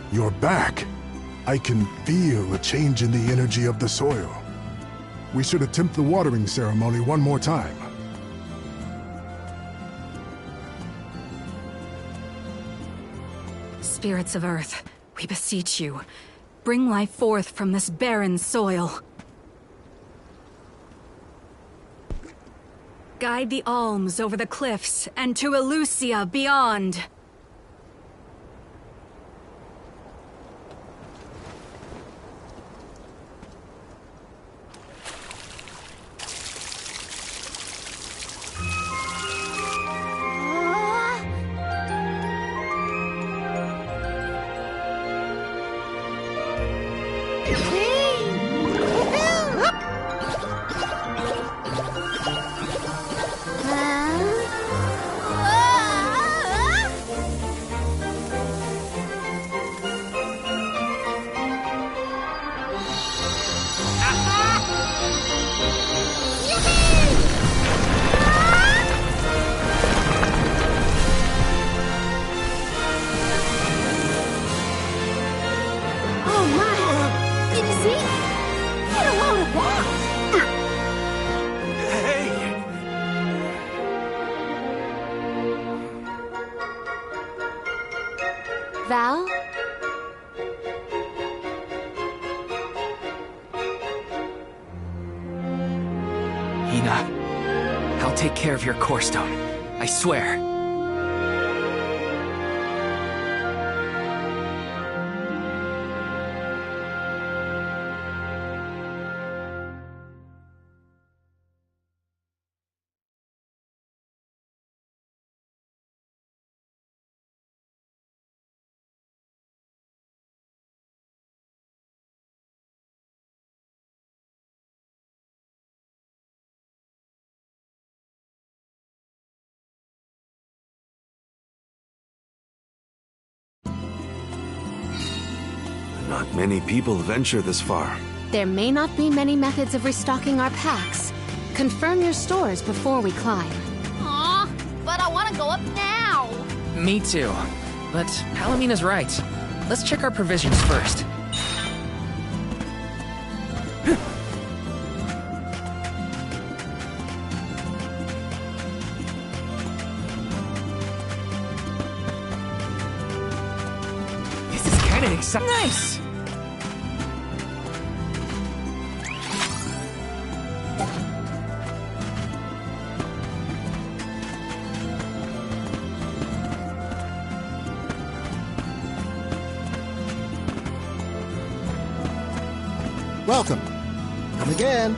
You're back. I can feel a change in the energy of the soil. We should attempt the watering ceremony one more time. Spirits of Earth, we beseech you. Bring life forth from this barren soil. Guide the alms over the cliffs and to Elusia beyond. Val? Hina, I'll take care of your core stone. I swear. Not many people venture this far. There may not be many methods of restocking our packs. Confirm your stores before we climb. Aw, but I want to go up now. Me too. But Palomina's right. Let's check our provisions first. This is kind of exciting. Nice! Welcome. Come again.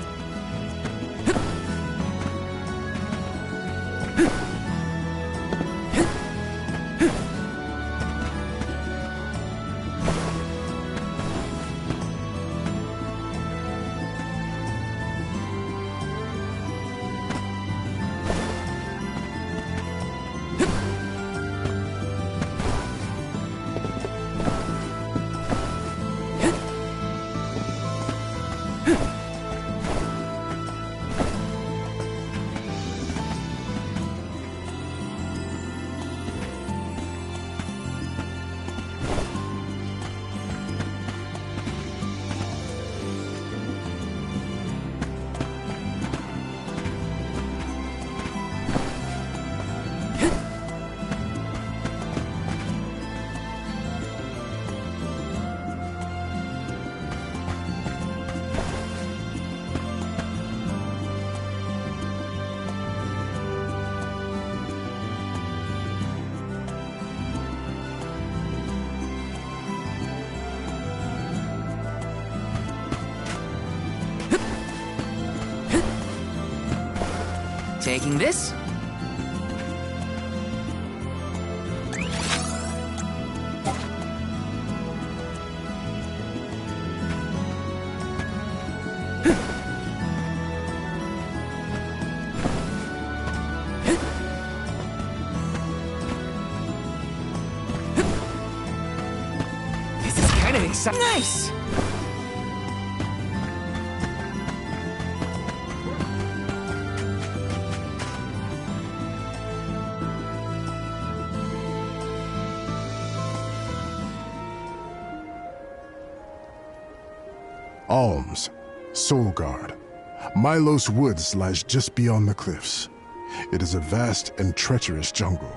Taking this. This is kind of exciting. Nice! Alms, Solgard. Milos Woods lies just beyond the cliffs. It is a vast and treacherous jungle.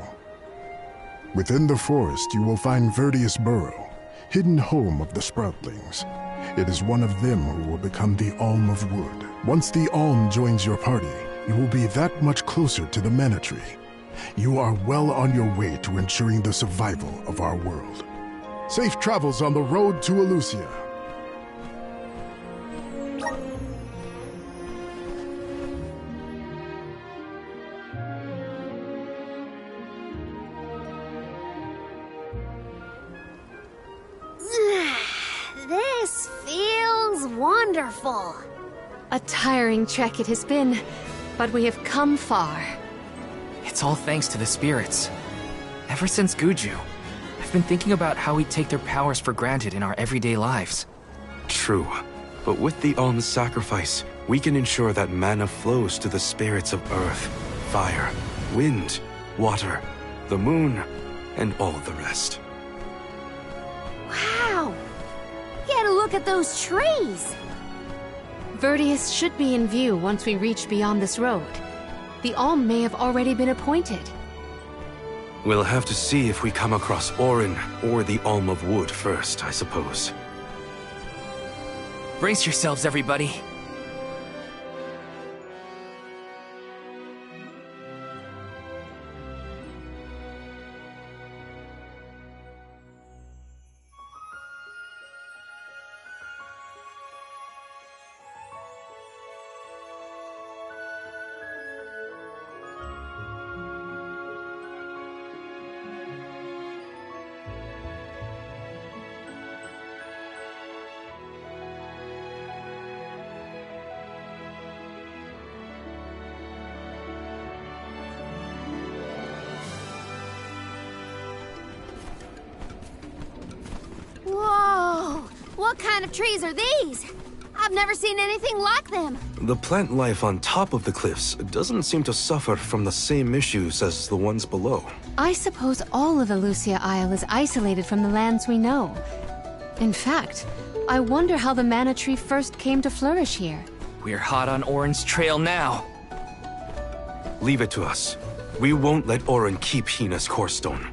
Within the forest, you will find Verdius Burrow, hidden home of the Sproutlings. It is one of them who will become the Alm of Wood. Once the Alm joins your party, you will be that much closer to the Mana Tree. You are well on your way to ensuring the survival of our world. Safe travels on the road to Elusia. This feels wonderful. A tiring trek it has been, but we have come far. It's all thanks to the spirits. Ever since Guju, I've been thinking about how we take their powers for granted in our everyday lives. True, but with the Alm's sacrifice, we can ensure that mana flows to the spirits of earth, fire, wind, water, the moon, and all the rest. Wow! Get a look at those trees! Verdius should be in view once we reach beyond this road. The Alm may have already been appointed. We'll have to see if we come across Orin or the Alm of Wood first, I suppose. Brace yourselves, everybody. Whoa! What kind of trees are these? I've never seen anything like them. The plant life on top of the cliffs doesn't seem to suffer from the same issues as the ones below. I suppose all of Elusia Isle is isolated from the lands we know. In fact, I wonder how the Mana Tree first came to flourish here. We're hot on Orin's trail now. Leave it to us. We won't let Orin keep Hina's core stone.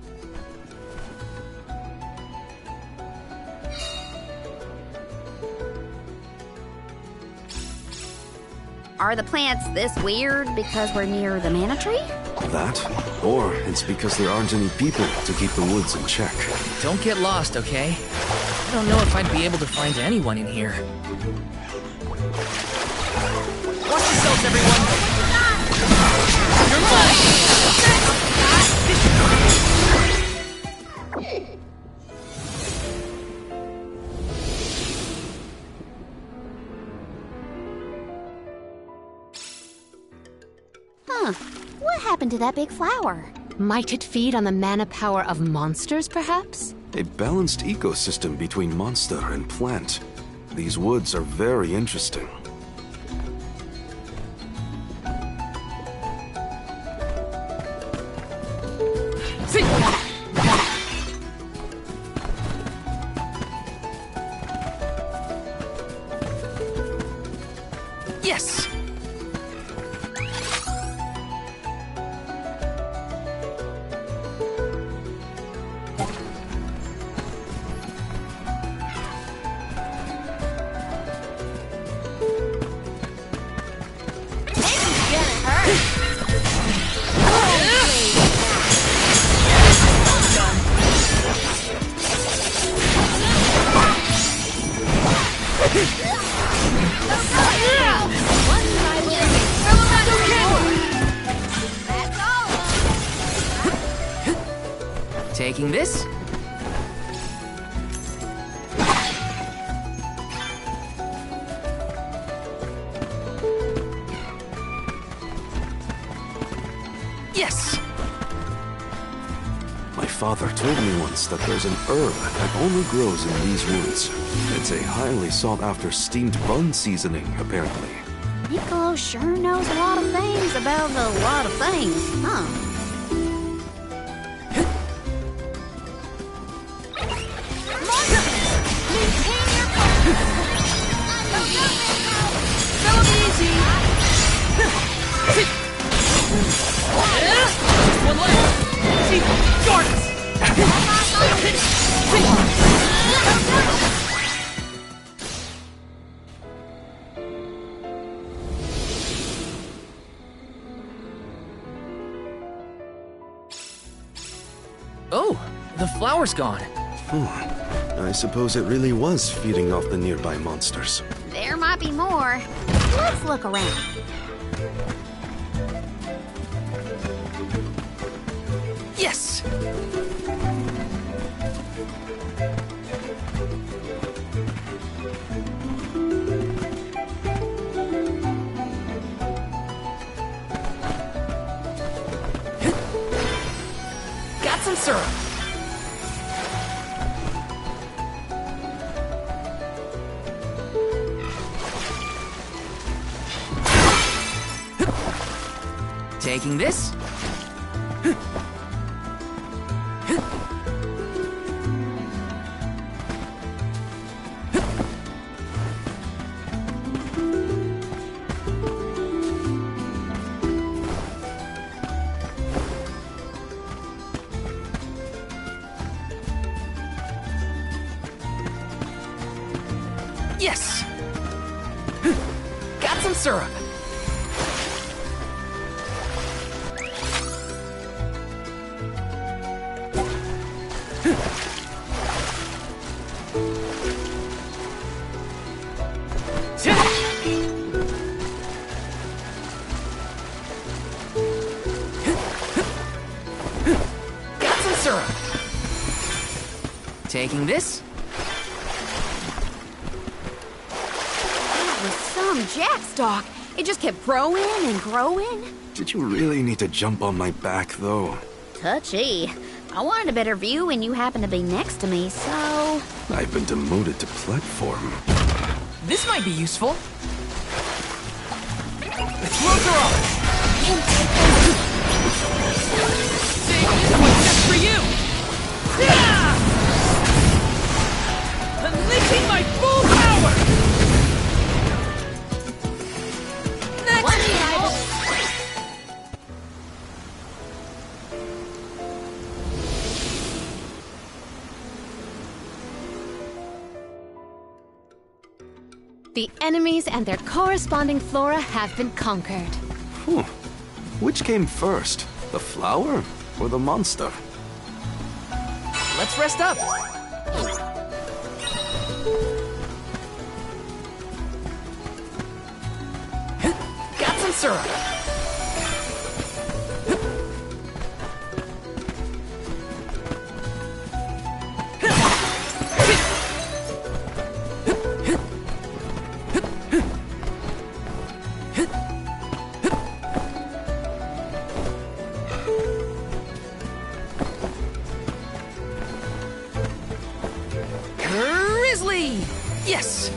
Are the plants this weird because we're near the Mana Tree? That, or it's because there aren't any people to keep the woods in check. Don't get lost, okay? I don't know if I'd be able to find anyone in here. Watch yourselves, everyone! You're Huh. What happened to that big flower? Might it feed on the mana power of monsters, perhaps? A balanced ecosystem between monster and plant. These woods are very interesting. Yes! Taking this? Yes! My father told me once that there's an herb that only grows in these woods. It's a highly sought-after steamed bun seasoning, apparently. Piccolo sure knows a lot of things about a lot of things, huh? One left! See, Gardens! Oh, the flower's gone. I suppose it really was feeding off the nearby monsters. There might be more. Let's look around. Yes! Got some syrup. Taking this? Yes! Got some syrup. Got some syrup. Taking this? That was some jackstock. It just kept growing and growing. Did you really need to jump on my back, though? Touchy. I wanted a better view when you happened to be next to me, so... I've been demoted to platform. This might be useful. Let's roll her off. This one's just for you. Unleashing my full power. The enemies and their corresponding flora have been conquered. Which came first, the flower or the monster? Let's rest up. Got some syrup. Grizzly! Yes!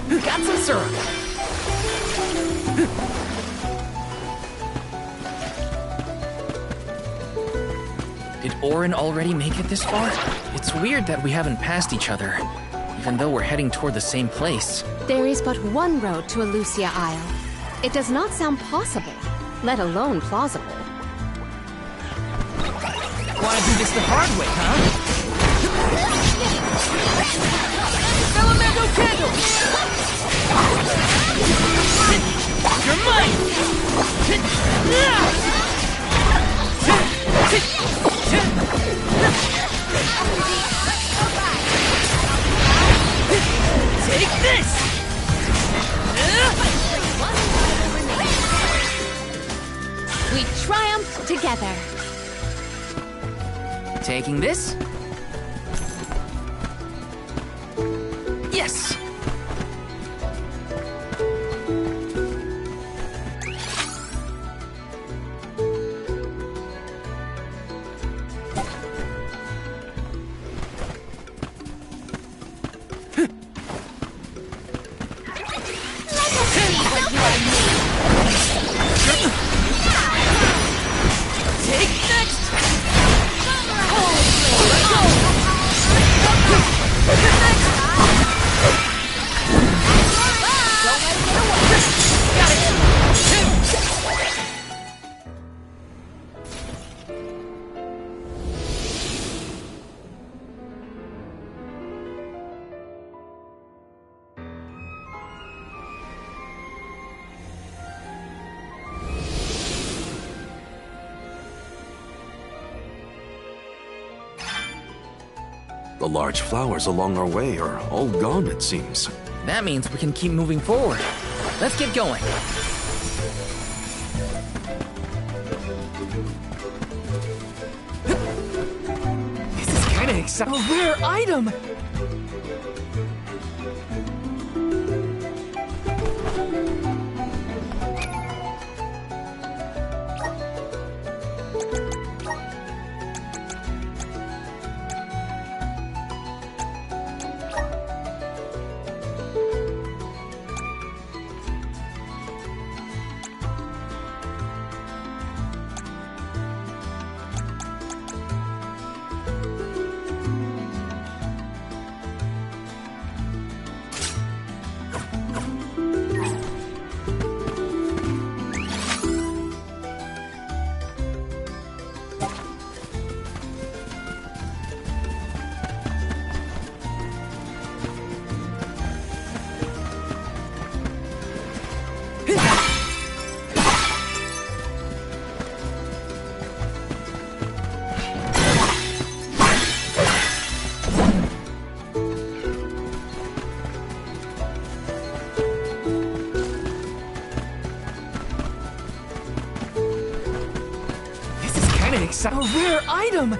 Got some syrup. Did Auron already make it this far? It's weird that we haven't passed each other, even though we're heading toward the same place. There is but one road to Elusia Isle. It does not sound possible, let alone plausible. Wanna do this the hard way, huh? Elemental Candle! You're mine! Take this! together. Taking this. Yes! The large flowers along our way are all gone, it seems. That means we can keep moving forward. Let's get going. This is kind of exciting. A rare item! A rare item!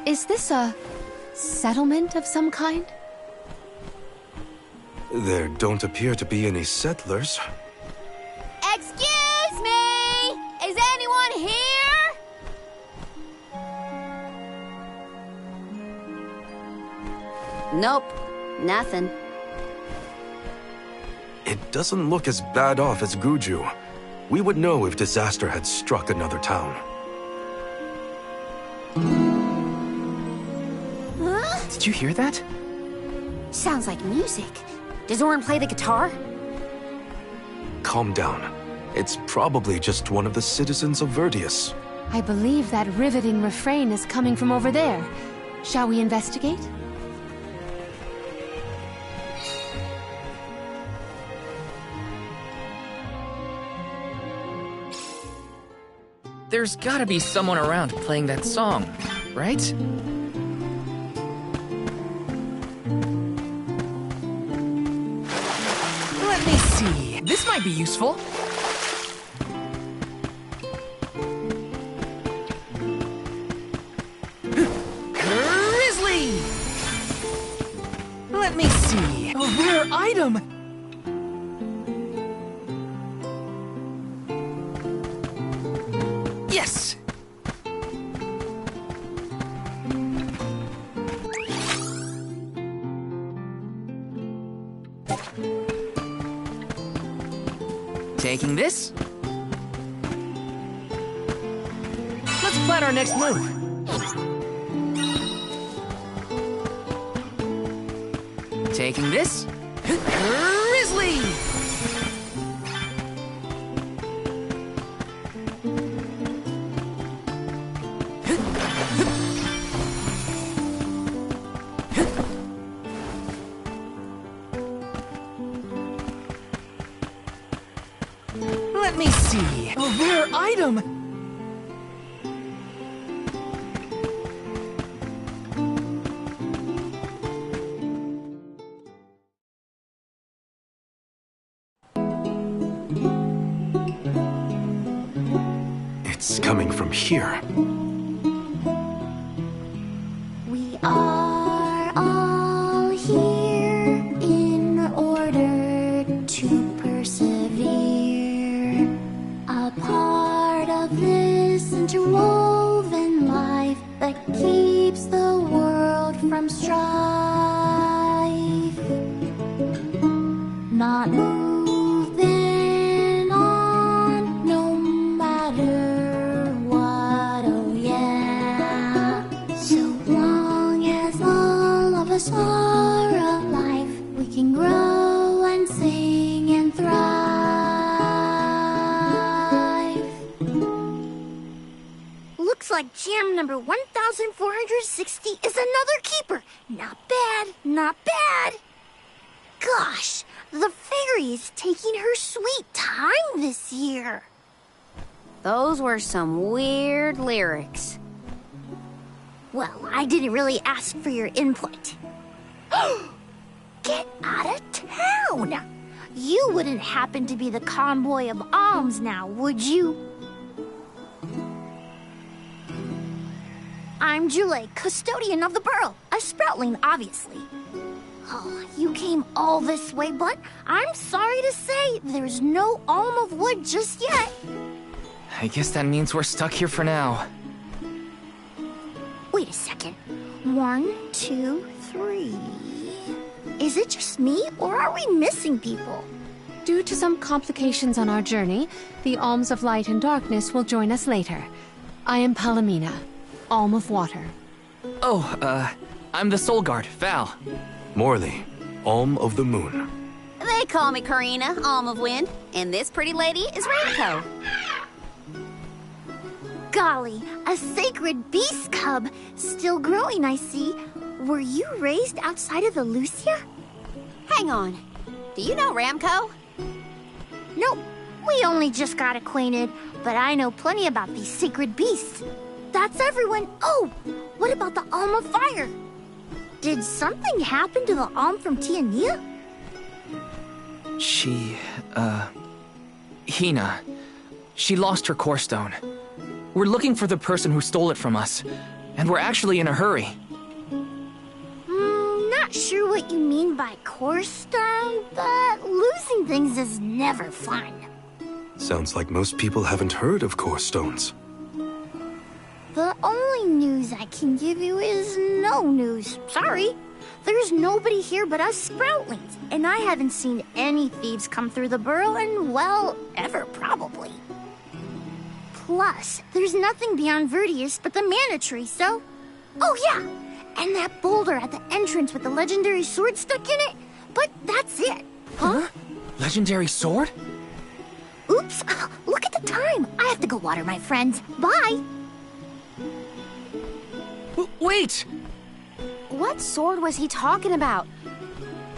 Is this a settlement of some kind? There don't appear to be any settlers. Excuse me! Is anyone here? Nope, nothing. It doesn't look as bad off as Guju. We would know if disaster had struck another town. Did you hear that? Sounds like music. Does Orin play the guitar? Calm down. It's probably just one of the citizens of Verdius. I believe that riveting refrain is coming from over there. Shall we investigate? There's gotta be someone around playing that song, right? Let me see. This might be useful. Grizzly! Let me see. A rare item! Yes! Taking this? plan our next move. Taking this. Grizzly! Let me see. A rare item! It's coming from here. We are all here in order to persevere. A part of this interwoven life that keeps the world from strife. Not moving on, no matter what, oh yeah. So long as all of us are alive, we can grow and sing and thrive. Looks like jam number 1460 is another keeper. Not bad, not bad. Gosh, the fairy is taking her sweet time this year. Those were some weird lyrics. Well, I didn't really ask for your input. Get out of town! You wouldn't happen to be the convoy of alms now, would you? I'm Jule, custodian of the burrow. A sproutling, obviously. Oh, you came all this way, but I'm sorry to say there's no alm of wood just yet. I guess that means we're stuck here for now. Wait a second. 1, 2, 3. Is it just me, or are we missing people? Due to some complications on our journey, the Alms of Light and Darkness will join us later. I am Palomina, Alm of Water. Oh, I'm the Soul Guard, Val. Morley, Alm of the Moon. They call me Karina, Alm of Wind, and this pretty lady is Ramco. Golly, a sacred beast cub. Still growing, I see. Were you raised outside of Elusia? Hang on. Do you know Ramco? Nope. We only just got acquainted, but I know plenty about these sacred beasts. That's everyone. Oh, what about the Alm of Fire? Did something happen to the Alm from Tiania? She, Hina. She lost her core stone. We're looking for the person who stole it from us, and we're actually in a hurry. Not sure what you mean by core stone, but losing things is never fun. Sounds like most people haven't heard of core stones. The only news I can give you is no news. Sorry. There's nobody here but us Sproutlings, and I haven't seen any thieves come through the burrow in, well, ever probably. Plus, there's nothing beyond Vertius but the mana tree, so... Oh yeah, and that boulder at the entrance with the legendary sword stuck in it, but that's it. Huh? Legendary sword? Oops, look at the time. I have to go water my friends. Bye. Wait! What sword was he talking about?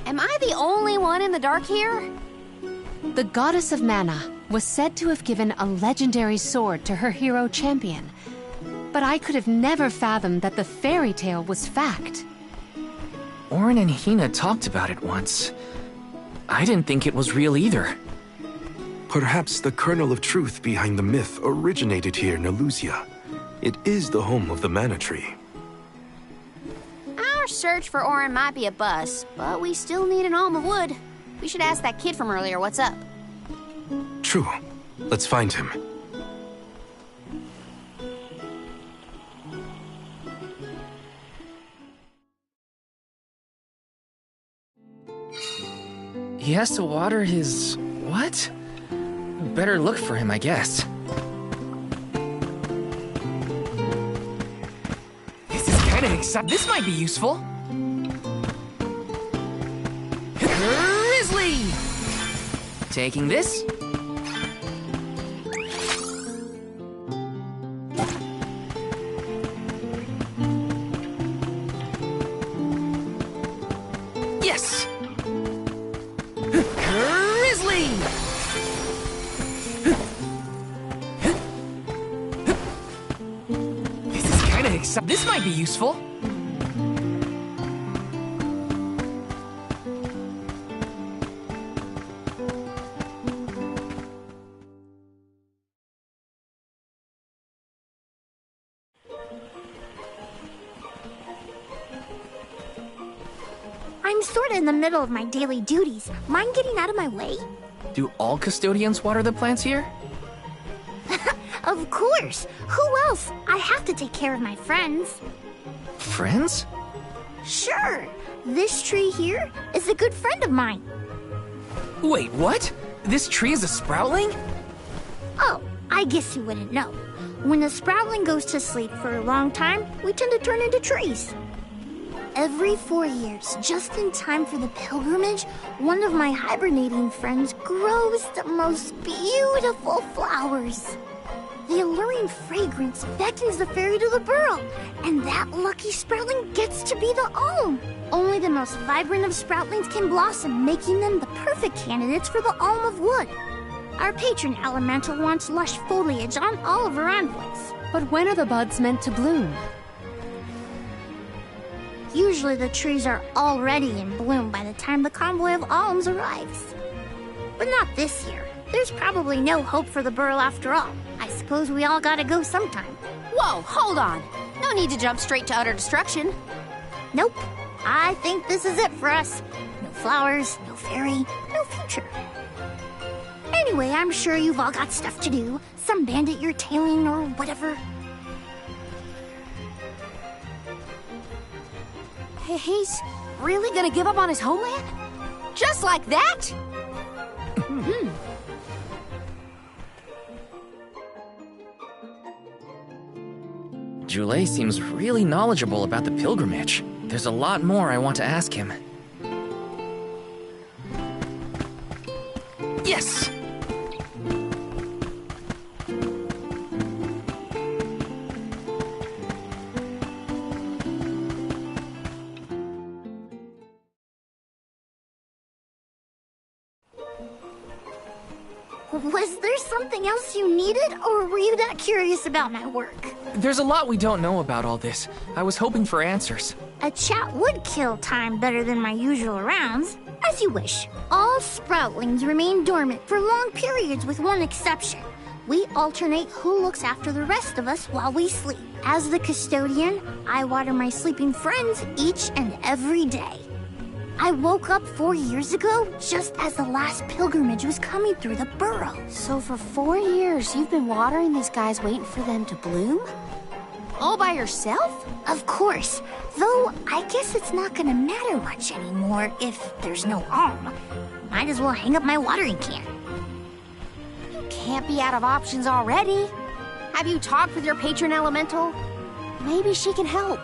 Am I the only one in the dark here? The goddess of mana was said to have given a legendary sword to her hero champion. But I could have never fathomed that the fairy tale was fact. Auron and Hina talked about it once. I didn't think it was real either. Perhaps the kernel of truth behind the myth originated here in Elusia. It is the home of the mana tree. Our search for Auron might be a bust, but we still need an alm of wood. We should ask that kid from earlier what's up. True. Let's find him. He has to water his... what? Better look for him, I guess. exciting. This might be useful. Grizzly! Taking this. Yes! Grizzly! This is kind of exciting. This might be useful. I'm sort of in the middle of my daily duties. Mind getting out of my way? Do all custodians water the plants here? Of course! Who else? I have to take care of my friends. Friends? Sure! This tree here is a good friend of mine. Wait, what? This tree is a sproutling? Oh, I guess you wouldn't know. When a sproutling goes to sleep for a long time, we tend to turn into trees. Every 4 years, just in time for the pilgrimage, one of my hibernating friends grows the most beautiful flowers. The alluring fragrance beckons the fairy to the burrow, and that lucky sproutling gets to be the alm. Only the most vibrant of sproutlings can blossom, making them the perfect candidates for the alm of wood. Our patron elemental wants lush foliage on all of her envoys. But when are the buds meant to bloom? Usually the trees are already in bloom by the time the convoy of alms arrives. But not this year. There's probably no hope for the burrow after all. I suppose we all gotta go sometime. Whoa, hold on. No need to jump straight to utter destruction. Nope. I think this is it for us. No flowers, no fairy, no future. Anyway, I'm sure you've all got stuff to do. Some bandit you're tailing or whatever. He's really gonna give up on his homeland? Just like that? Joulet seems really knowledgeable about the pilgrimage. There's a lot more I want to ask him. Yes! Was there something else you needed, or were you that curious about my work? There's a lot we don't know about all this. I was hoping for answers. A chat would kill time better than my usual rounds. As you wish. All sproutlings remain dormant for long periods with one exception. We alternate who looks after the rest of us while we sleep. As the custodian, I water my sleeping friends each and every day. I woke up 4 years ago, just as the last pilgrimage was coming through the burrow. So for 4 years, you've been watering these guys waiting for them to bloom? All by yourself? Of course. Though, I guess it's not gonna matter much anymore if there's no alm. Might as well hang up my watering can. You can't be out of options already. Have you talked with your patron elemental? Maybe she can help.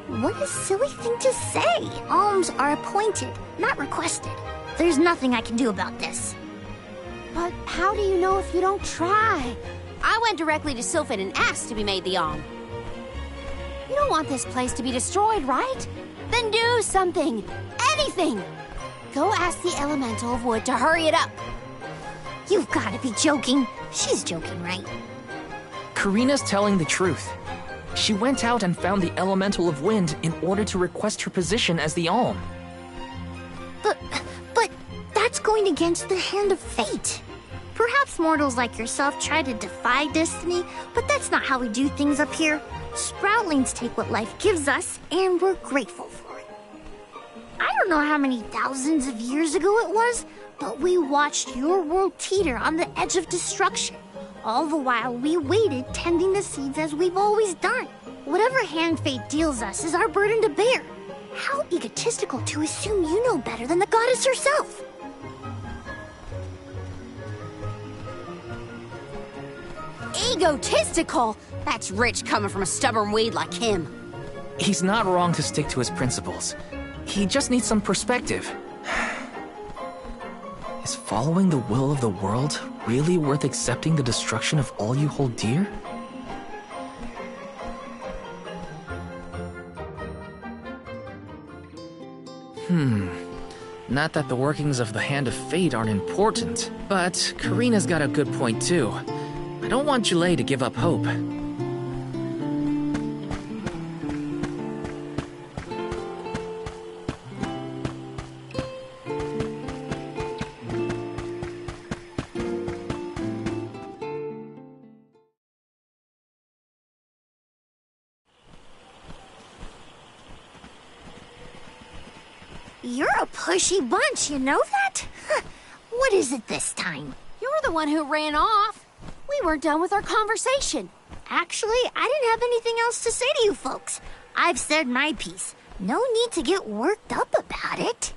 What a silly thing to say! Alms are appointed, not requested. There's nothing I can do about this. But how do you know if you don't try? I went directly to Sylphin and asked to be made the alm. You don't want this place to be destroyed, right? Then do something! Anything! Go ask the Elemental of Wood to hurry it up. You've gotta be joking. She's joking, right? Karina's telling the truth. She went out and found the Elemental of Wind in order to request her position as the Alm. But that's going against the hand of fate. Perhaps mortals like yourself try to defy destiny, but that's not how we do things up here. Sproutlings take what life gives us, and we're grateful for it. I don't know how many thousands of years ago it was, but we watched your world teeter on the edge of destruction. All the while, we waited, tending the seeds as we've always done. Whatever hand fate deals us is our burden to bear. How egotistical to assume you know better than the goddess herself. Egotistical? That's rich coming from a stubborn weed like him. He's not wrong to stick to his principles. He just needs some perspective. Is following the will of the world really worth accepting the destruction of all you hold dear? Not that the workings of the Hand of Fate aren't important, but Karina's got a good point too. I don't want Julei to give up hope. You're a pushy bunch, you know that? What is it this time? You're the one who ran off. We weren't done with our conversation. Actually, I didn't have anything else to say to you folks. I've said my piece. No need to get worked up about it.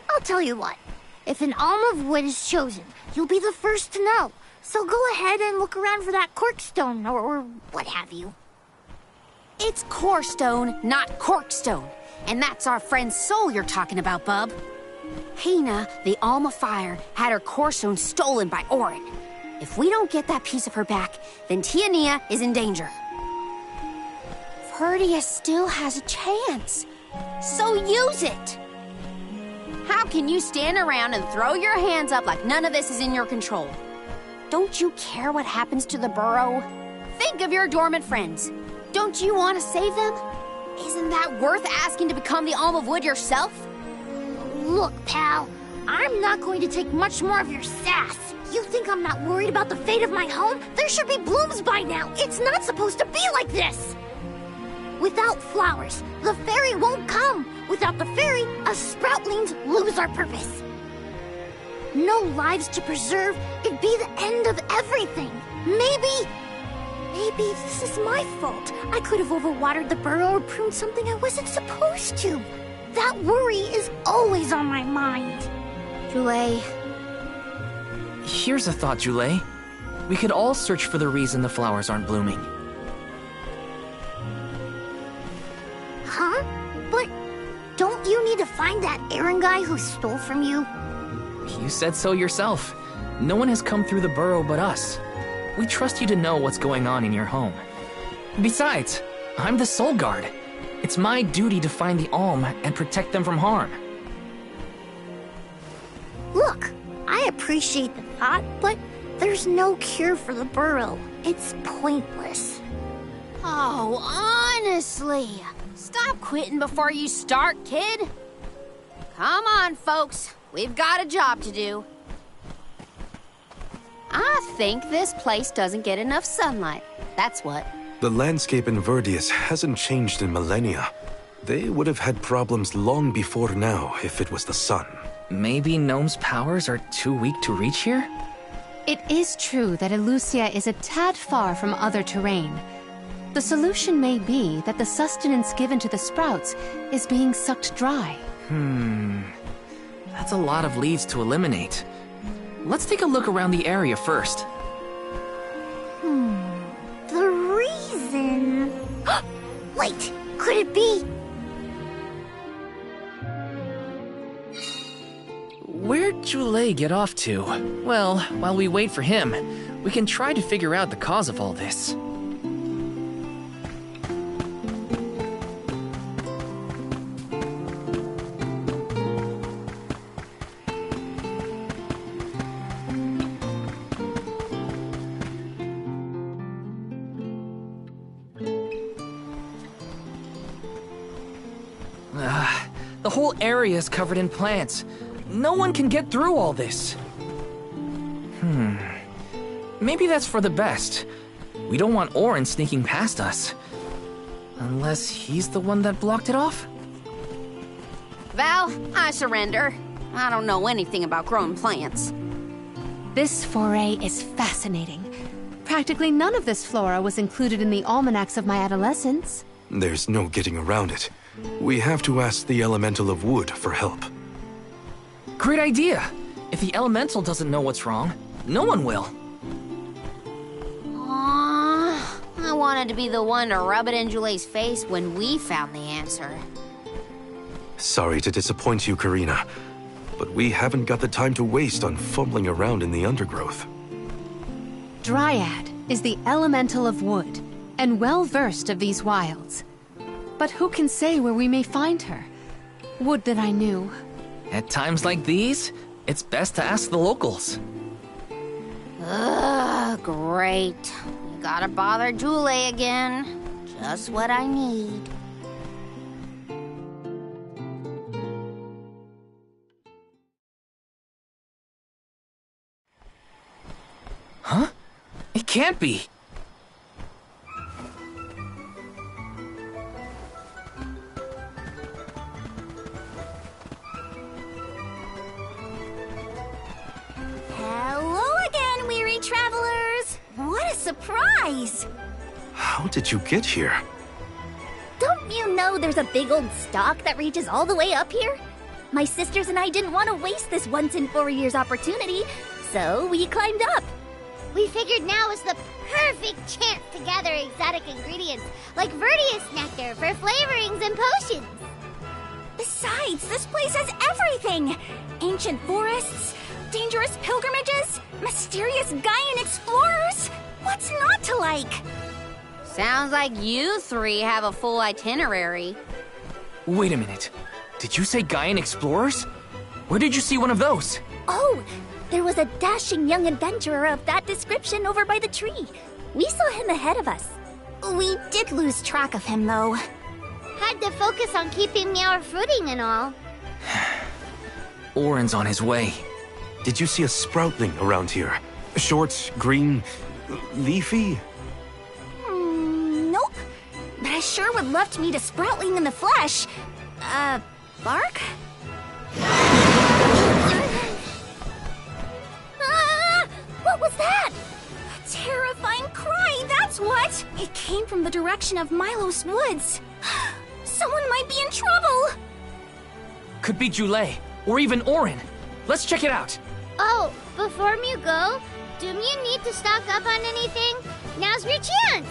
I'll tell you what. If an alm of wood is chosen, you'll be the first to know. So go ahead and look around for that corkstone or what have you. It's corestone, not corkstone. And that's our friend's soul you're talking about, bub. Hina, the Alm of Fire, had her corestone stolen by Auron. If we don't get that piece of her back, then Tiania is in danger. Vertius still has a chance. So use it! How can you stand around and throw your hands up like none of this is in your control? Don't you care what happens to the burrow? Think of your dormant friends. Don't you want to save them? Isn't that worth asking to become the Alm of Wood yourself? Look, pal, I'm not going to take much more of your sass. You think I'm not worried about the fate of my home? There should be blooms by now. It's not supposed to be like this. Without flowers, the fairy won't come. Without the fairy, us sproutlings lose our purpose. No lives to preserve, it'd be the end of everything. Maybe this is my fault. I could have overwatered the burrow or pruned something I wasn't supposed to. That worry is always on my mind. Julei. Here's a thought, Julei. We could all search for the reason the flowers aren't blooming. Huh? But don't you need to find that Aaron guy who stole from you? You said so yourself. No one has come through the burrow but us. We trust you to know what's going on in your home. Besides, I'm the Soul Guard. It's my duty to find the Alm and protect them from harm. Look, I appreciate the thought, but there's no cure for the burrow. It's pointless. Oh, honestly. Stop quitting before you start, kid. Come on, folks. We've got a job to do. I think this place doesn't get enough sunlight. That's what. The landscape in Verdius hasn't changed in millennia. They would have had problems long before now if it was the sun. Maybe Gnome's powers are too weak to reach here? It is true that Elucia is a tad far from other terrain. The solution may be that the sustenance given to the sprouts is being sucked dry. That's a lot of leads to eliminate. Let's take a look around the area first. The reason... Wait, could it be... Where'd Julei get off to? Well, while we wait for him, we can try to figure out the cause of all this. The whole area is covered in plants. No one can get through all this. Maybe that's for the best. We don't want Auron sneaking past us. Unless he's the one that blocked it off? Val, I surrender. I don't know anything about growing plants. This foray is fascinating. Practically none of this flora was included in the almanacs of my adolescence. There's no getting around it. We have to ask the Elemental of Wood for help. Great idea! If the Elemental doesn't know what's wrong, no one will. wanted to be the one to rub it in Jule's face when we found the answer. Sorry to disappoint you, Karina, but we haven't got the time to waste on fumbling around in the undergrowth. Dryad is the elemental of wood, and well-versed of these wilds. But who can say where we may find her? Would that I knew. At times like these, it's best to ask the locals. Ugh, great. You gotta bother Jule again. Just what I need. Huh? It can't be. Hello again, weary travelers! What a surprise! How did you get here? Don't you know there's a big old stalk that reaches all the way up here? My sisters and I didn't want to waste this once in 4 years opportunity, so we climbed up. We figured now was the perfect chance to gather exotic ingredients like Verdius nectar for flavorings and potions. Besides, this place has everything! Ancient forests, dangerous pilgrimages, mysterious Gaian explorers! What's not to like? Sounds like you three have a full itinerary. Wait a minute. Did you say Gaian explorers? Where did you see one of those? Oh, there was a dashing young adventurer of that description over by the tree. We saw him ahead of us. We did lose track of him, though. Had to focus on keeping our footing and all. Orin's on his way. Did you see a sproutling around here? Short, green, leafy? Nope. But I sure would love to meet a sproutling in the flesh. Bark? What was that? A terrifying cry, that's what! It came from the direction of Milos Woods. Someone might be in trouble! Could be Jule, or even Orin. Let's check it out. Oh, before you go, do you need to stock up on anything? Now's your chance!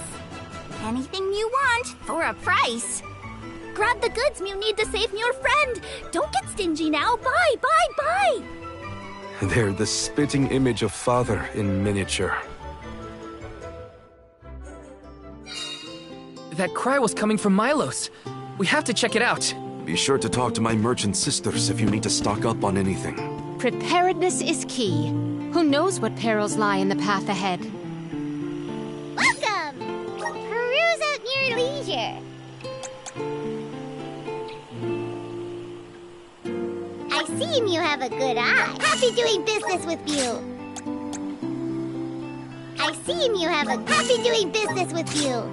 Anything you want, for a price. Grab the goods you need to save your friend. Don't get stingy now. Bye, bye, bye! They're the spitting image of Father in miniature. That cry was coming from Milos. We have to check it out. Be sure to talk to my merchant sisters if you need to stock up on anything. Preparedness is key. Who knows what perils lie in the path ahead? Welcome! Peruse at your leisure. I see you have a good eye. Happy doing business with you. I see you have a happy doing business with you.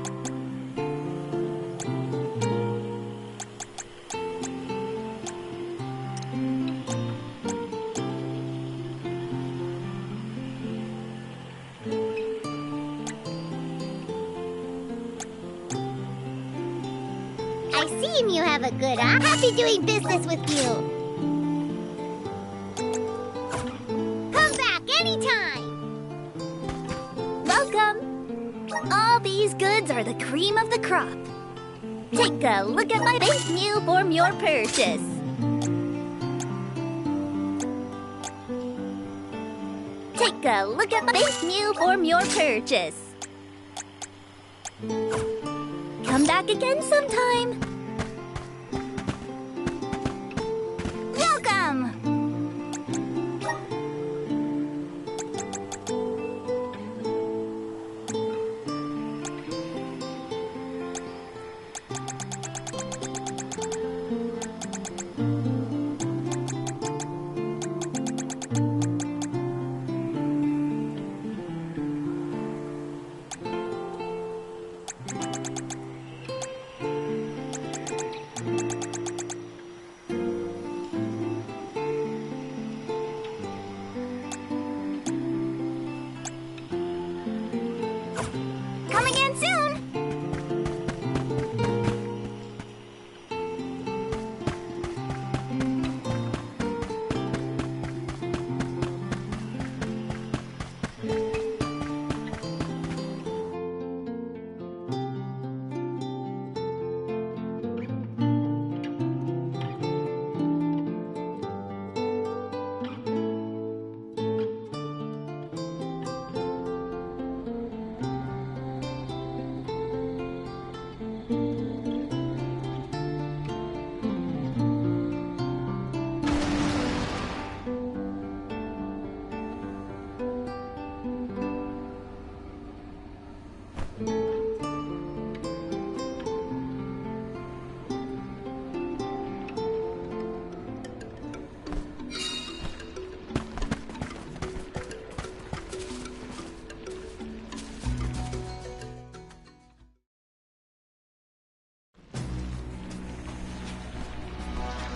I see you have a good eye. Happy doing business with you. Come back anytime. Welcome. All these goods are the cream of the crop. Take a look at my base meal for your purchase. Take a look at my base meal for your purchase. Come back again sometime. Welcome!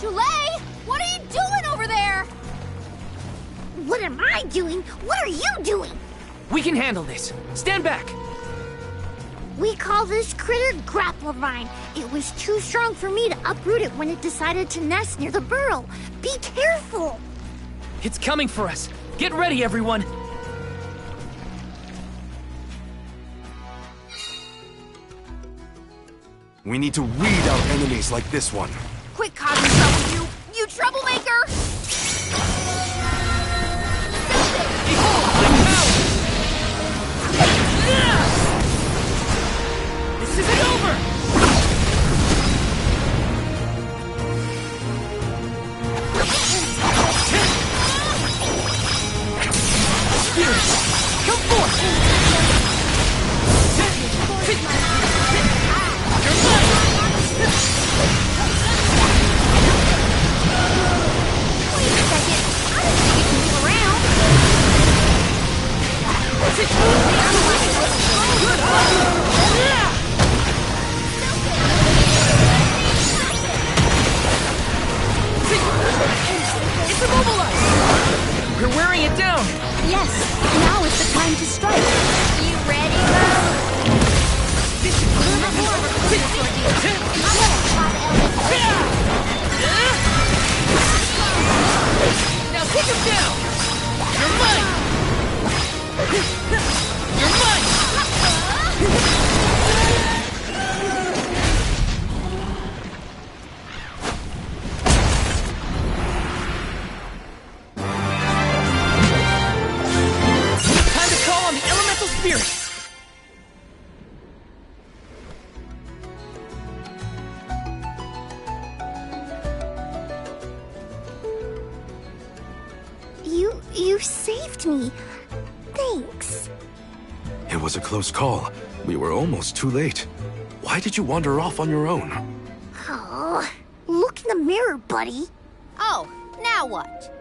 Julay! What are you doing over there? What am I doing? What are you doing? We can handle this. Stand back. We call this critter Grapplevine. It was too strong for me to uproot it when it decided to nest near the burrow. Be careful! It's coming for us. Get ready, everyone. We need to weed out enemies like this one. Quit causing trouble, you troublemaker! This isn't over! Spirit, come forth! You're mine! Wait a second. I don't think you can move around. It's immobilized! We're wearing it down! Yes, now is the time to strike. You ready, Bo? Now take him down! You're mine! You're mine! Time to call on the elemental spirits! You saved me. Thanks. It was a close call. We were almost too late. Why did you wander off on your own? Oh, look in the mirror, buddy. Oh, now what?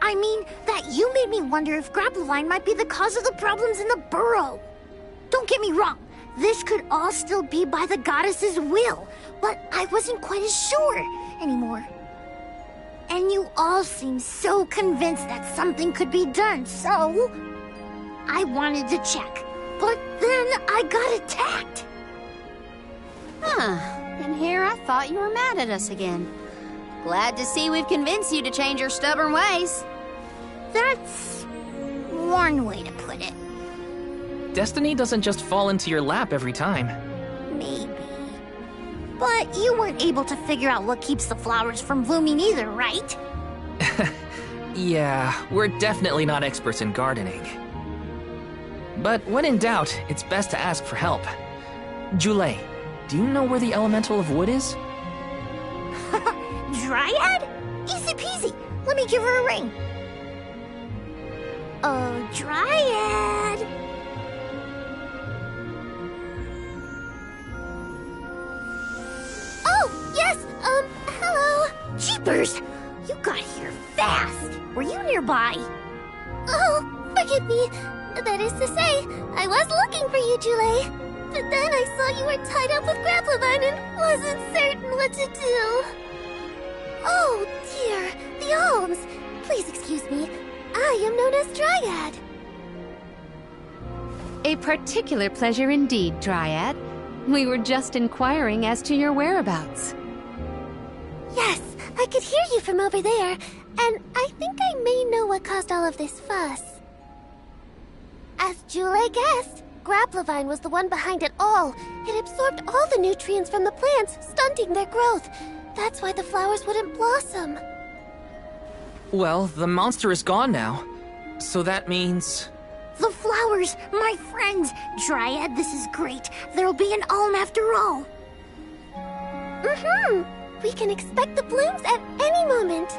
I mean, that you made me wonder if Grapplevine might be the cause of the problems in the burrow. Don't get me wrong. This could all still be by the goddess's will, but I wasn't quite as sure anymore. And you all seem so convinced that something could be done, so I wanted to check. But then I got attacked. Huh. And here I thought you were mad at us again. Glad to see we've convinced you to change your stubborn ways. That's one way to put it. Destiny doesn't just fall into your lap every time. Maybe. But you weren't able to figure out what keeps the flowers from blooming either, right? Yeah, we're definitely not experts in gardening. But when in doubt, it's best to ask for help. Julay, do you know where the elemental of wood is? Dryad? Easy peasy. Let me give her a ring. Oh, Dryad. Oh, yes, hello. Jeepers, you got here fast. Were you nearby? Oh, forgive me. That is to say, I was looking for you, Julay. But then I saw you were tied up with Grapplevine and wasn't certain what to do. Oh, dear, the Alms. Please excuse me. I am known as Dryad. A particular pleasure indeed, Dryad. We were just inquiring as to your whereabouts. Yes, I could hear you from over there, and I think I may know what caused all of this fuss. As Julay guessed, Grapplevine was the one behind it all. It absorbed all the nutrients from the plants, stunting their growth. That's why the flowers wouldn't blossom. Well, the monster is gone now. So that means... The flowers, my friends. Dryad, this is great. There'll be an alm after all. We can expect the blooms at any moment.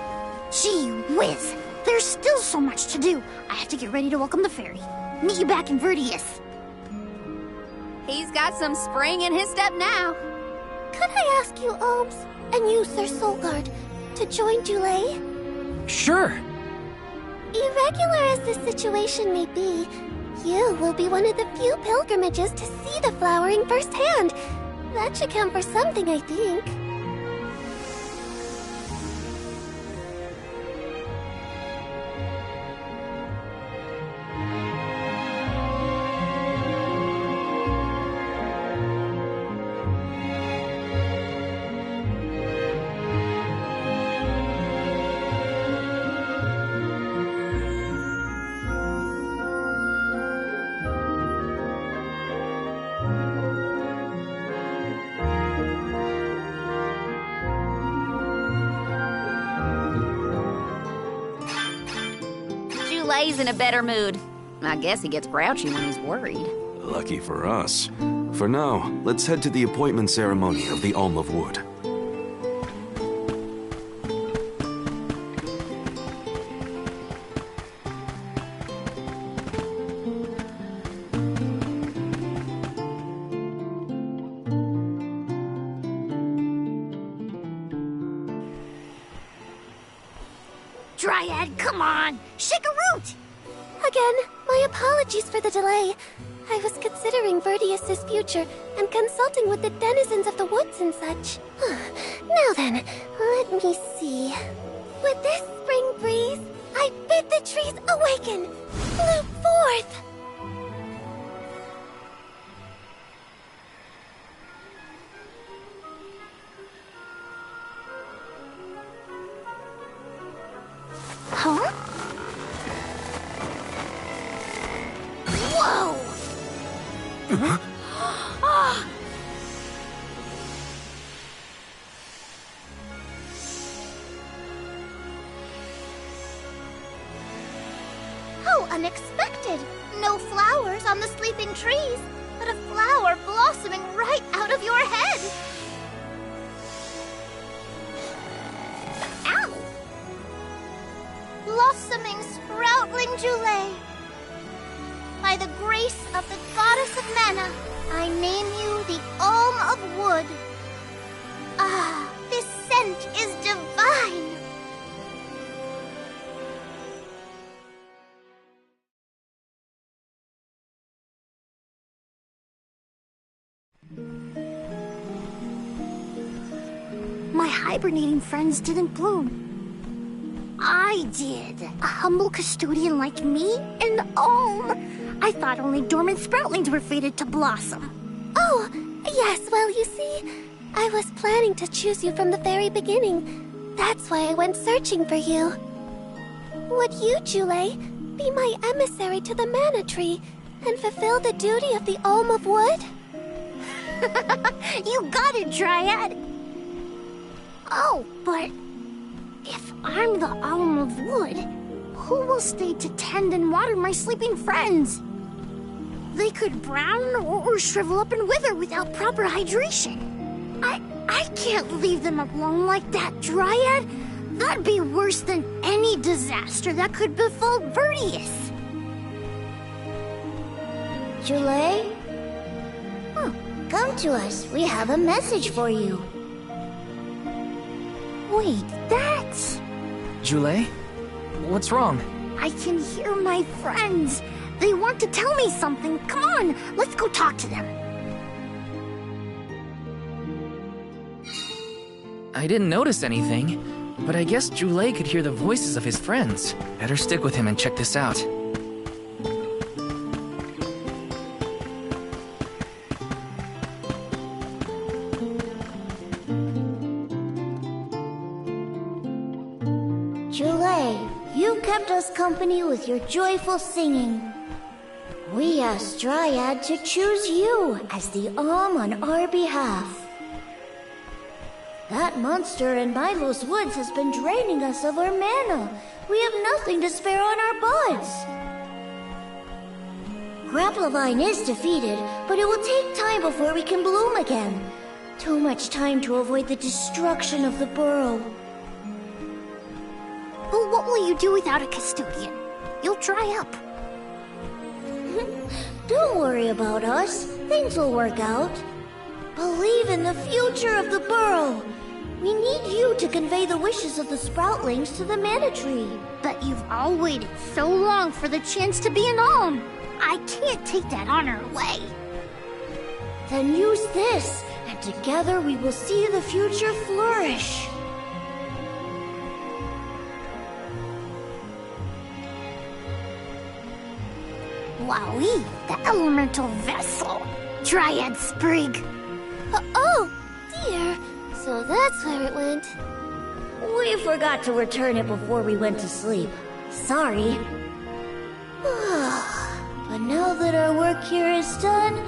Gee whiz. There's still so much to do. I have to get ready to welcome the fairy. Meet you back in Vertius. He's got some spring in his step now. Could I ask you, Alms, and you, Sir Solgard, to join Julay? Sure. Irregular as this situation may be, you will be one of the few pilgrimages to see the flowering firsthand. That should count for something, I think. Julay's in a better mood. I guess he gets grouchy when he's worried. Lucky for us. For now, let's head to the appointment ceremony of the Alm of Wood. Dryad, come on! Shake a root! Again, my apologies for the delay. I was considering Vertius's future and consulting with the denizens of the woods and such. Now then, let me see. With this spring breeze, I bid the trees awaken, bloom forth! Huh? Whoa! Ah! How unexpected! No flowers on the sleeping trees, but a flower blossoming right out of your head! Ow! Blossoming sproutling Julay. By the grace of the goddess of mana, I name you the Alm of Wood. Ah, this scent is divine! My hibernating friends didn't bloom. I did. A humble custodian like me? An Alm? I thought only dormant sproutlings were fated to blossom. Oh, yes, well, you see, I was planning to choose you from the very beginning. That's why I went searching for you. Would you, Julay, be my emissary to the Mana Tree and fulfill the duty of the Alm of Wood? You got it, Dryad! Oh, but if I'm the Alm of Wood, who will stay to tend and water my sleeping friends? They could brown or shrivel up and wither without proper hydration. I can't leave them alone like that, Dryad. That'd be worse than any disaster that could befall Vertius. Julay? Come to us. We have a message for you. Wait, that's... Julay? What's wrong? I can hear my friends. They want to tell me something. Come on, let's go talk to them. I didn't notice anything, but I guess Julay could hear the voices of his friends. Better stick with him and check this out. Julay, you kept us company with your joyful singing. We asked Dryad to choose you as the Alm on our behalf. That monster in Milo's woods has been draining us of our mana. We have nothing to spare on our buds. Grapplovine is defeated, but it will take time before we can bloom again. Too much time to avoid the destruction of the burrow. But what will you do without a custodian? You'll dry up. Don't worry about us. Things will work out. Believe in the future of the burrow. We need you to convey the wishes of the sproutlings to the Mana Tree. But you've all waited so long for the chance to be an Alm. I can't take that honor away. Then use this, and together we will see the future flourish. Wowie, the elemental vessel. Dryad Sprig. Oh, dear. So that's where it went. We forgot to return it before we went to sleep. Sorry. But now that our work here is done,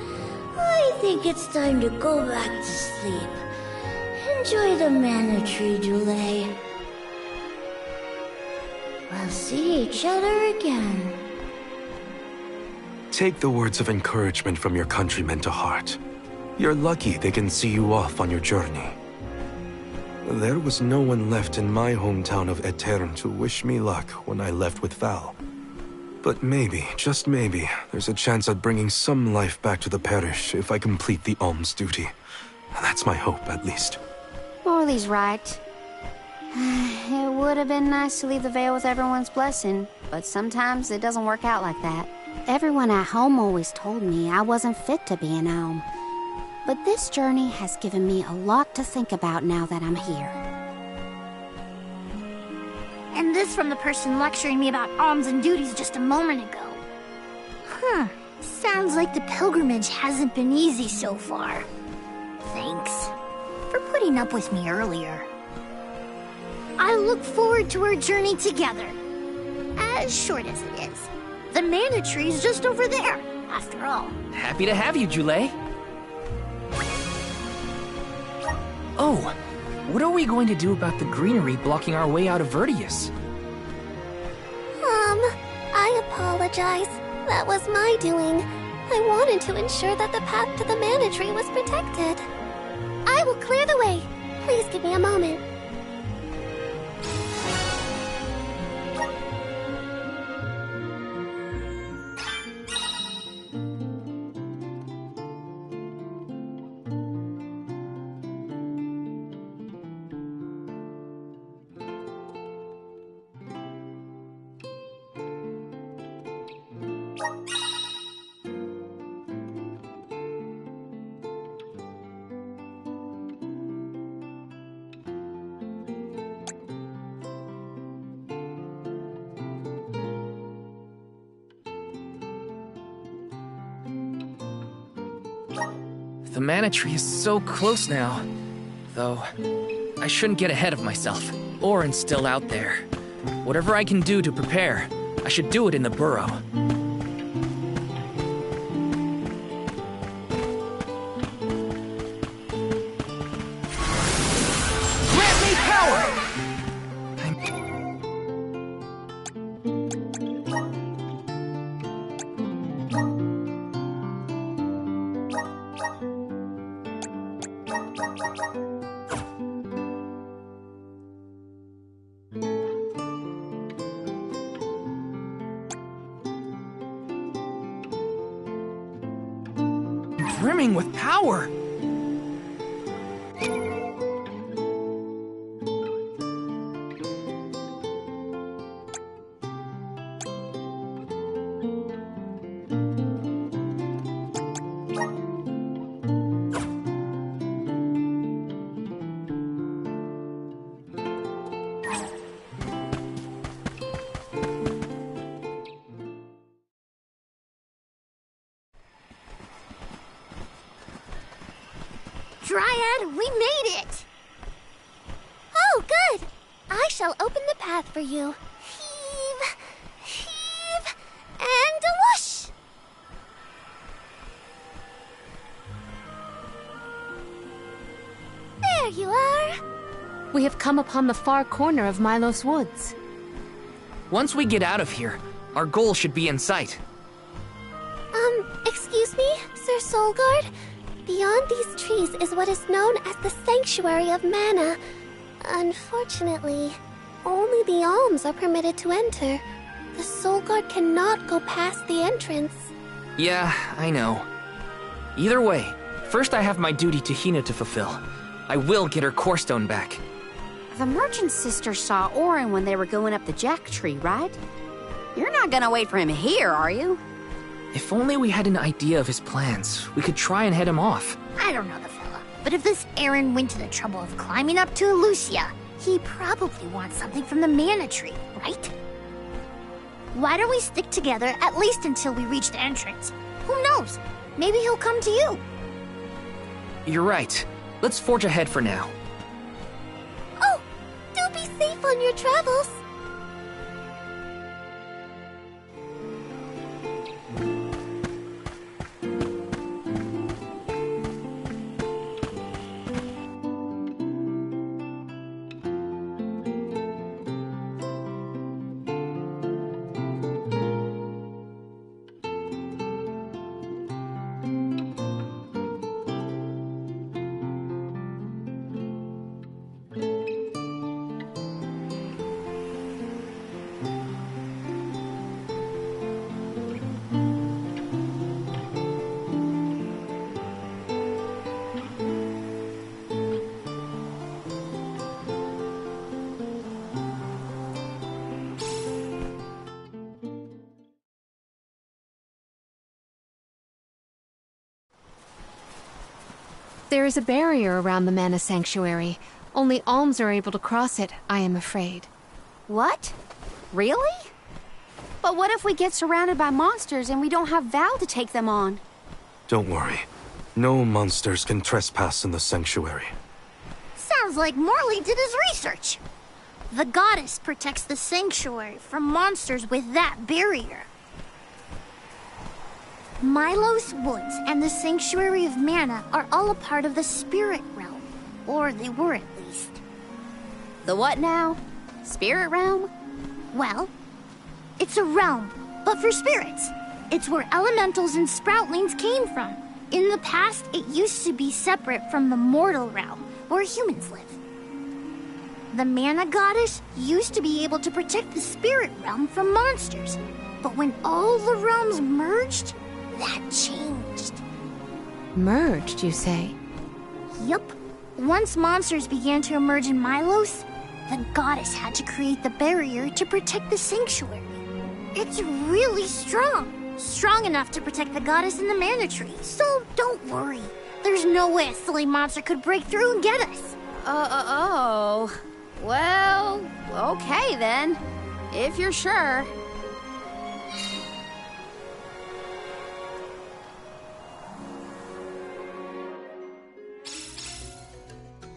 I think it's time to go back to sleep. Enjoy the Mana Tree, Julay. Well, see each other again. Take the words of encouragement from your countrymen to heart. You're lucky they can see you off on your journey. There was no one left in my hometown of Aetern to wish me luck when I left with Val. But maybe, just maybe, there's a chance at bringing some life back to the parish if I complete the alms duty. That's my hope, at least. Morley's right. It would have been nice to leave the Vale with everyone's blessing, but sometimes it doesn't work out like that. Everyone at home always told me I wasn't fit to be an elm. But this journey has given me a lot to think about now that I'm here. And this from the person lecturing me about alms and duties just a moment ago. Sounds like the pilgrimage hasn't been easy so far. Thanks for putting up with me earlier. I look forward to our journey together. As short as it is. The mana tree's just over there, after all. Happy to have you, Jule. Oh, what are we going to do about the greenery blocking our way out of Vertius? I apologize. That was my doing. I wanted to ensure that the path to the mana tree was protected. I will clear the way. Please give me a moment. The mana tree is so close now. Though, I shouldn't get ahead of myself. Orin's still out there. Whatever I can do to prepare, I should do it in the burrow. Grant me power! Brimming with power! Dryad, we made it! Oh, good! I shall open the path for you. Heave, heave, and whoosh! There you are! We have come upon the far corner of Milos Woods. Once we get out of here, our goal should be in sight. Excuse me, Sir Solgard? Beyond these trees is what is known as the Sanctuary of Mana. Unfortunately, only the alms are permitted to enter. The Solgard cannot go past the entrance. Yeah, I know. Either way, first I have my duty to Hina to fulfill. I will get her core stone back. The merchant sisters saw Orin when they were going up the jack tree, right? You're not gonna wait for him here, are you? If only we had an idea of his plans, we could try and head him off. I don't know the fella, but if this Aaron went to the trouble of climbing up to Lucia, he probably wants something from the mana tree, right? Why don't we stick together at least until we reach the entrance? Who knows? Maybe he'll come to you. You're right. Let's forge ahead for now. Oh, do be safe on your travels. There is a barrier around the Mana Sanctuary. Only alms are able to cross it, I am afraid. What? Really? But what if we get surrounded by monsters and we don't have Val to take them on? Don't worry. No monsters can trespass in the sanctuary. Sounds like Morley did his research. The goddess protects the sanctuary from monsters with that barrier. Milos Woods and the Sanctuary of Mana are all a part of the spirit realm. Or they were at least. The what now? Spirit realm? Well, it's a realm, but for spirits. It's where elementals and sproutlings came from. In the past, it used to be separate from the mortal realm, where humans live. The Mana Goddess used to be able to protect the spirit realm from monsters. But when all the realms merged, that changed. Merged, you say? Yup. Once monsters began to emerge in Milos, the goddess had to create the barrier to protect the sanctuary. It's really strong. Strong enough to protect the goddess and the mana tree. So don't worry. There's no way a silly monster could break through and get us. Oh. Well, okay then. If you're sure.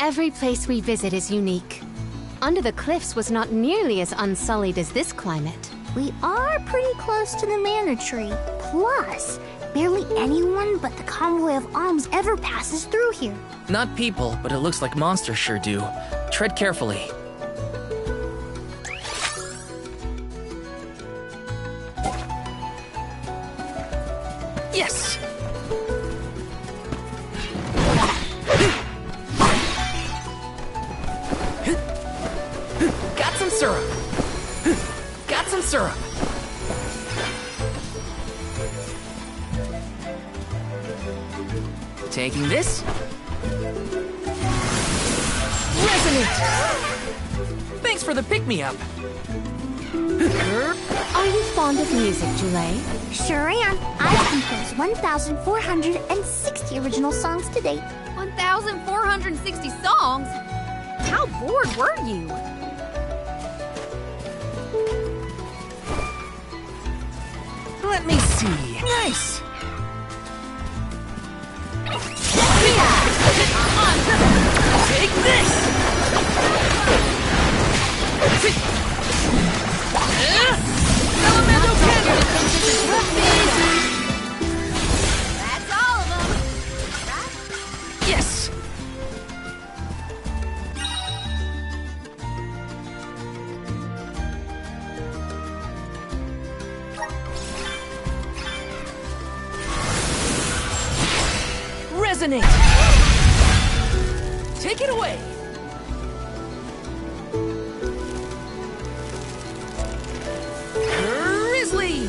Every place we visit is unique. Under the Cliffs was not nearly as unsullied as this climate. We are pretty close to the mana tree. Plus, barely anyone but the convoy of alms ever passes through here. Not people, but it looks like monsters sure do. Tread carefully. Yes! Got some syrup. Got some syrup. Taking this. Resonate! Thanks for the pick-me-up. Are you fond of music, Jule? Sure am. I've composed 1,460 original songs to date. 1,460 songs? How bored were you? Let me see. Nice! Take this! Elemental cannon! That's all of them. Yes! Resonate! Take it away! Grizzly!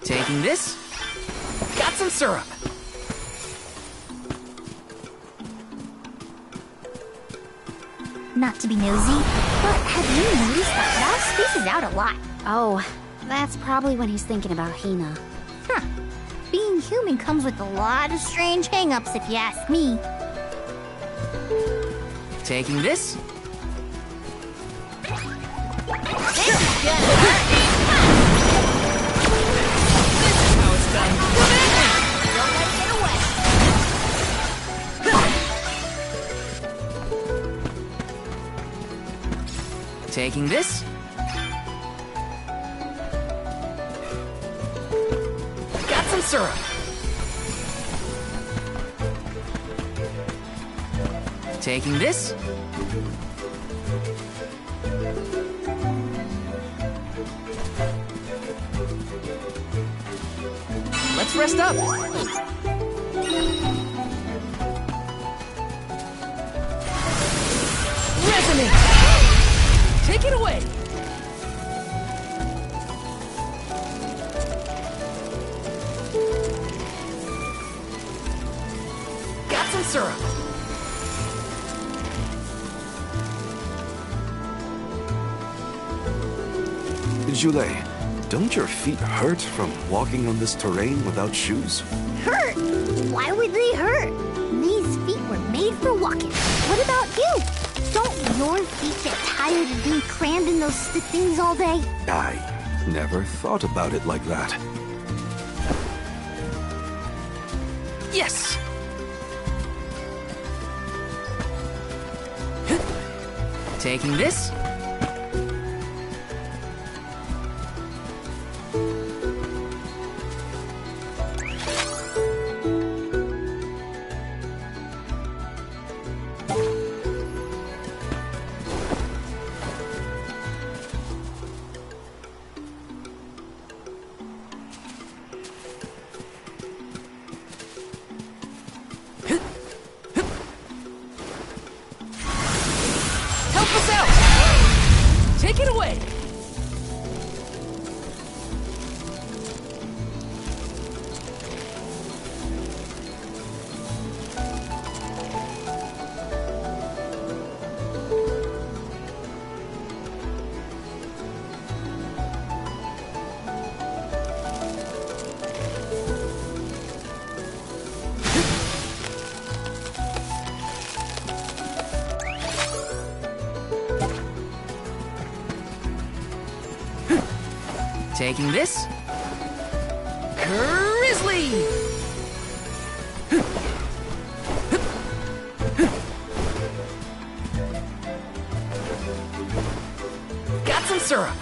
Taking this. Got some syrup. Not to be nosy, but have you noticed that Val spaces out a lot? Oh, that's probably when he's thinking about Hina. Huh. Being human comes with a lot of strange hang-ups, if you ask me. Taking this. Taking this. Got some syrup. Taking this. Let's rest up. Resonate. Take it away! Got some syrup. Julie, don't your feet hurt from walking on this terrain without shoes? Hurt? Why would they hurt? These feet were made for walking. What about you? Don't your feet get tired of being crammed in those things all day? I never thought about it like that. Yes! Taking this. Take it away! Taking this. Grizzly! Got some syrup.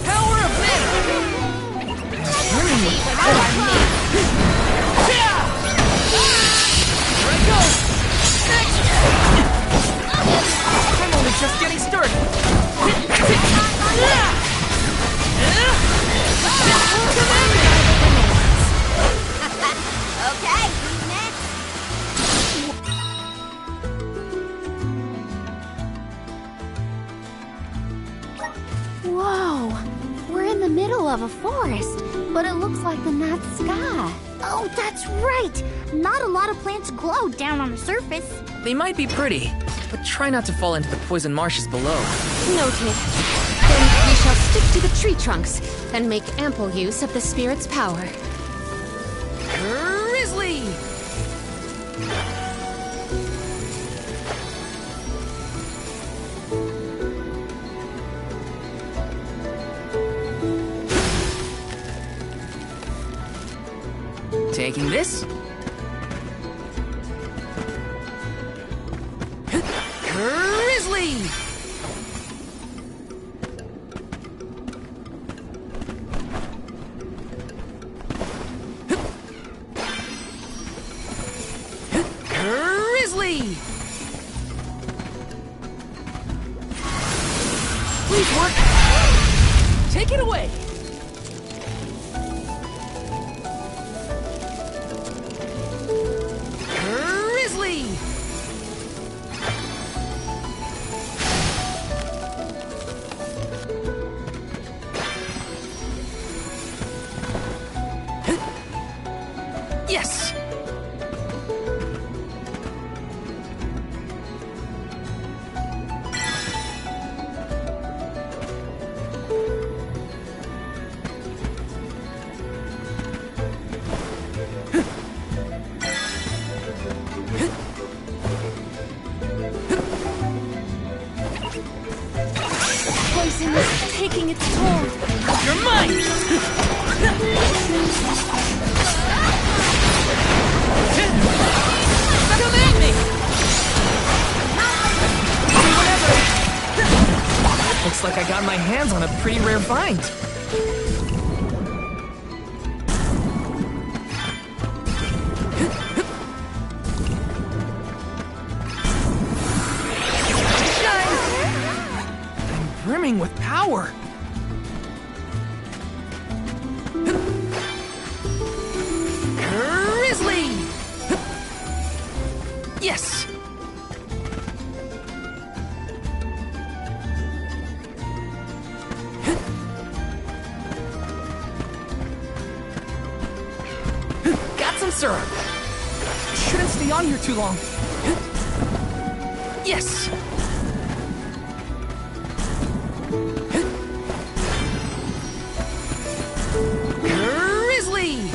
Power of mana! Turning with power of mana! Here I go! I'm only just getting started. Okay, next. Whoa! We're in the middle of a forest, but it looks like the night sky. Oh, that's right! Not a lot of plants glow down on the surface. They might be pretty, but try not to fall into the poison marshes below. Noted. Then we shall stick to the tree trunks and make ample use of the spirit's power. Grizzly! Taking this. Grizzly! Grizzly! Please work. Take it away. Grizzly! Yes! Poison is taking its toll. You're mine! Come at me! Whatever. Looks like I got my hands on a pretty rare find. I'm brimming with power. Grizzly! Yes! Got some syrup. Shouldn't stay on here too long. Yes! Grizzly!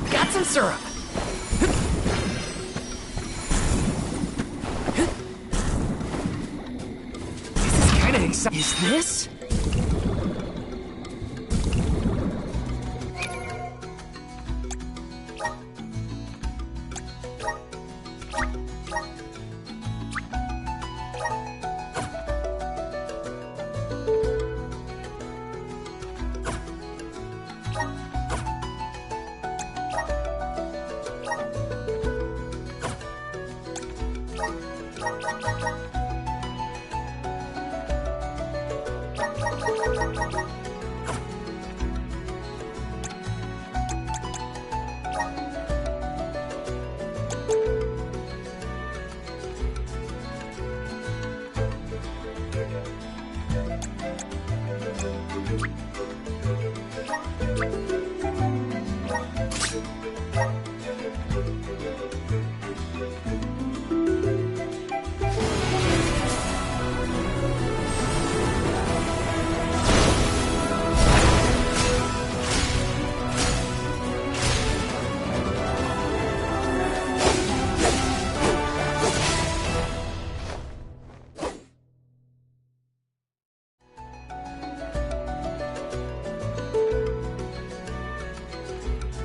Got some syrup. This is kinda exciting. Is this?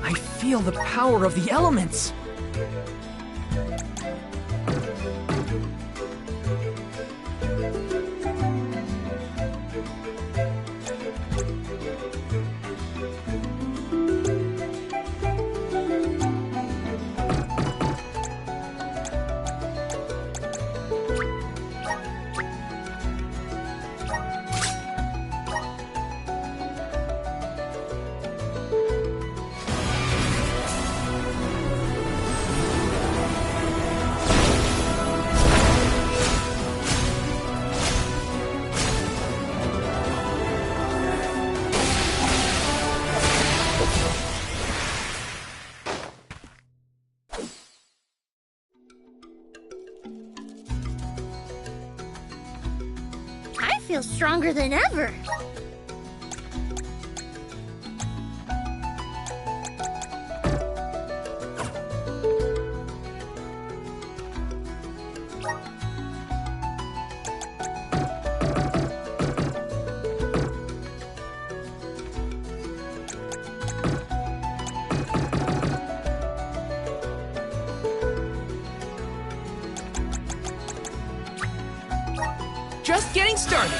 I feel the power of the elements. I feel stronger than ever. Just getting started.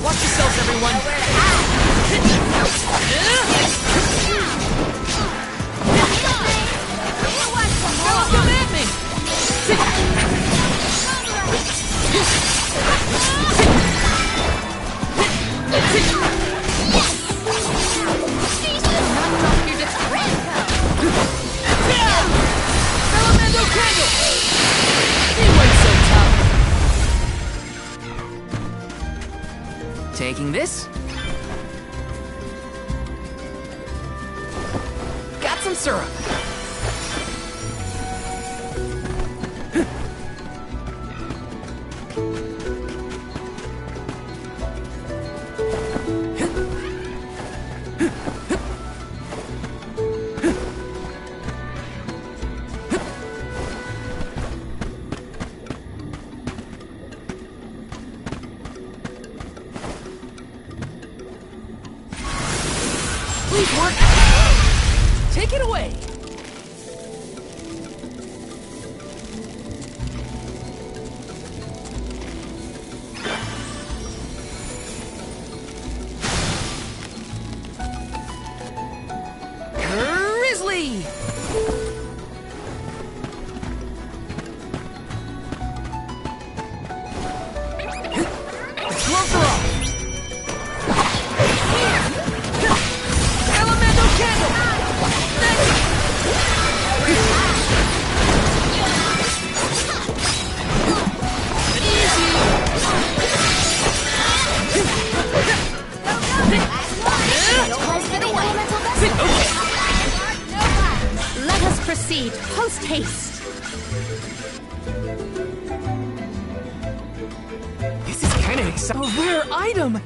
Watch yourselves, everyone! Come at me! Elemento Candle! He went so tough. Taking this. Got some syrup. Please work. Take it away. Proceed, post haste. This is kind of exciting. A rare item!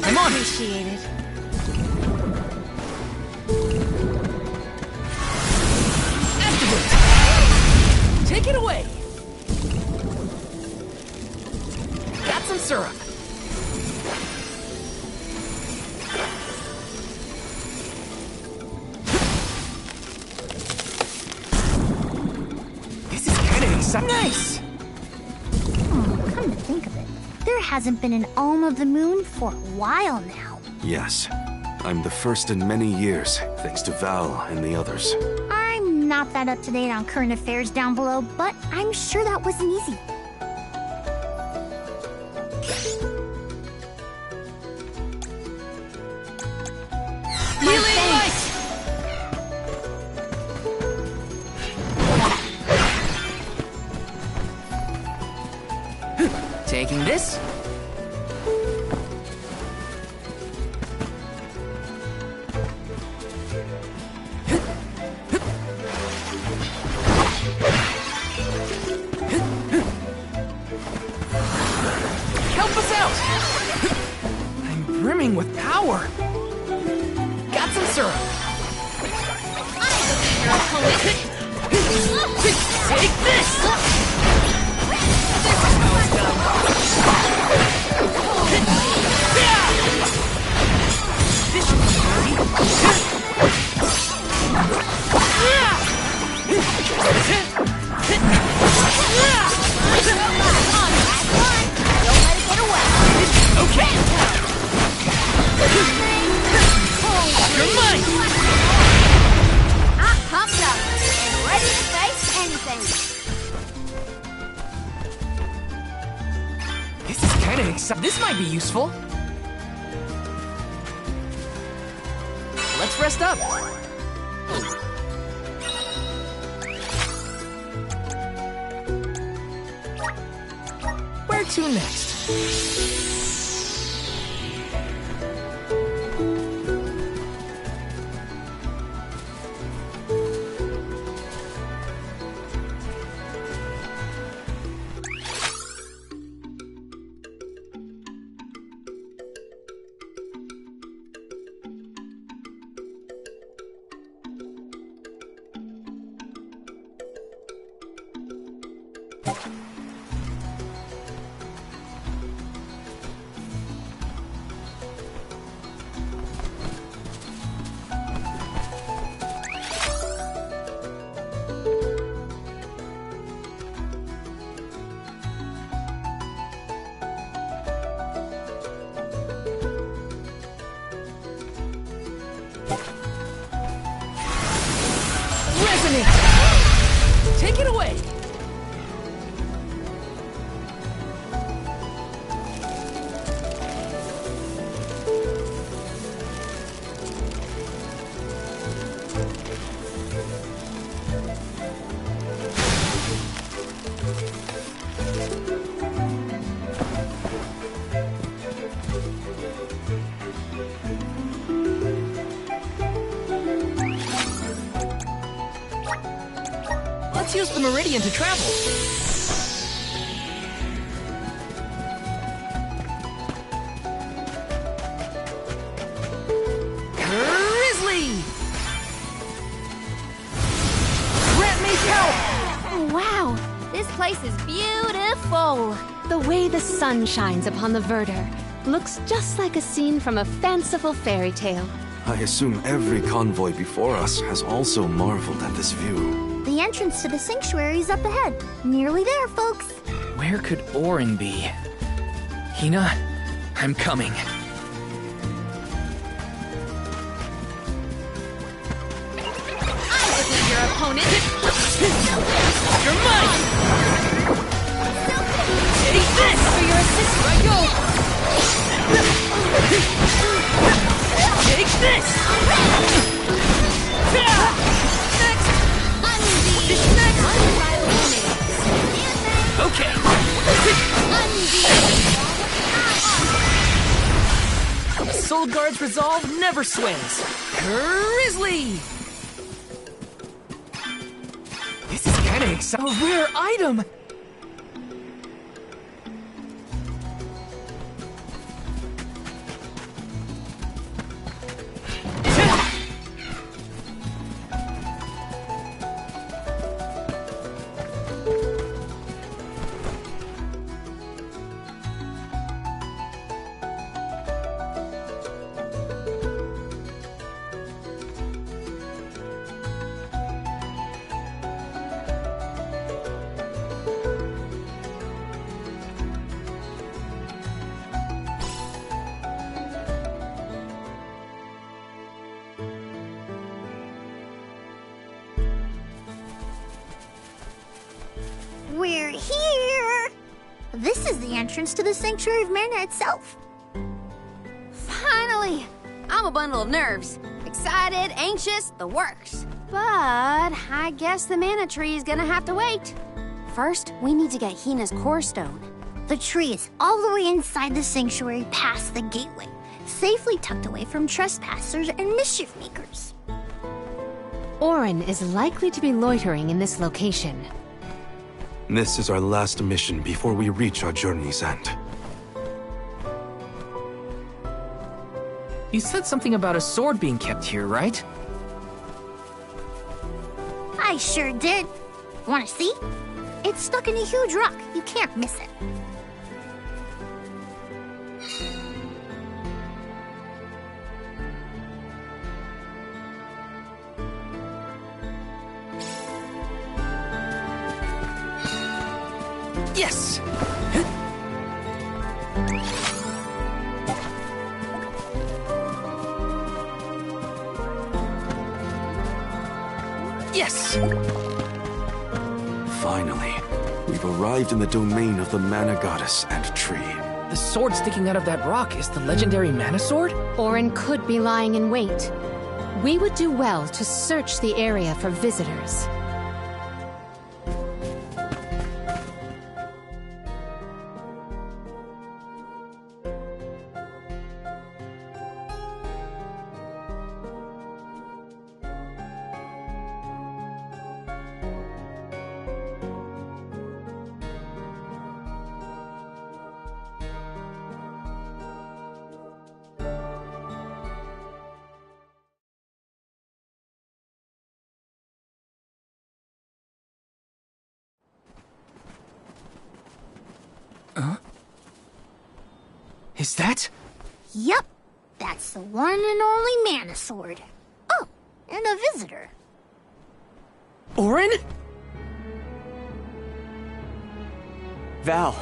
I'm on it. Appreciate it. Activate! Take it away! Got some syrup. This is kind of exciting. Nice! Oh, come to think of it, there hasn't been an Alm of the Moon for a while now. Yes. I'm the first in many years, thanks to Val and the others. I'm not that up to date on current affairs down below, but I'm sure that wasn't easy. Healing light! Taking this. Help us out! I'm brimming with power. Got some syrup. Take this! This should Okay! You're mine! I'm pumped up and ready to face anything. This is kind of exciting. This might be useful. Let's rest up. Where to next? Resonate! Take it away! Let's use the Meridian to travel. Grizzly! Oh, wow! This place is beautiful. The way the sun shines upon the verdure looks just like a scene from a fanciful fairy tale. I assume every convoy before us has also marveled at this view. The entrance to the sanctuary is up ahead. Nearly there, folks. Where could Orin be? Hina, I'm coming. I wasn't your opponent. You're mine! Take this! For your assist, I go! Take this! Next! Okay! Soul Guard's resolve never swings. Grizzly! This is kinda exciting. A rare item! We're here! This is the entrance to the Sanctuary of Mana itself. Finally! I'm a bundle of nerves. Excited, anxious, the works. But I guess the mana tree is gonna have to wait. First, we need to get Hina's core stone. The tree is all the way inside the sanctuary past the gateway, safely tucked away from trespassers and mischief makers. Orin is likely to be loitering in this location. This is our last mission before we reach our journey's end. You said something about a sword being kept here, right? I sure did. Wanna see? It's stuck in a huge rock. You can't miss it. Yes! Yes! Finally, we've arrived in the domain of the Mana Goddess and tree. The sword sticking out of that rock is the legendary Mana Sword? Orin could be lying in wait. We would do well to search the area for visitors. Huh? Is that? Yup. That's the one and only Mana Sword. Oh, and a visitor. Orin? Val,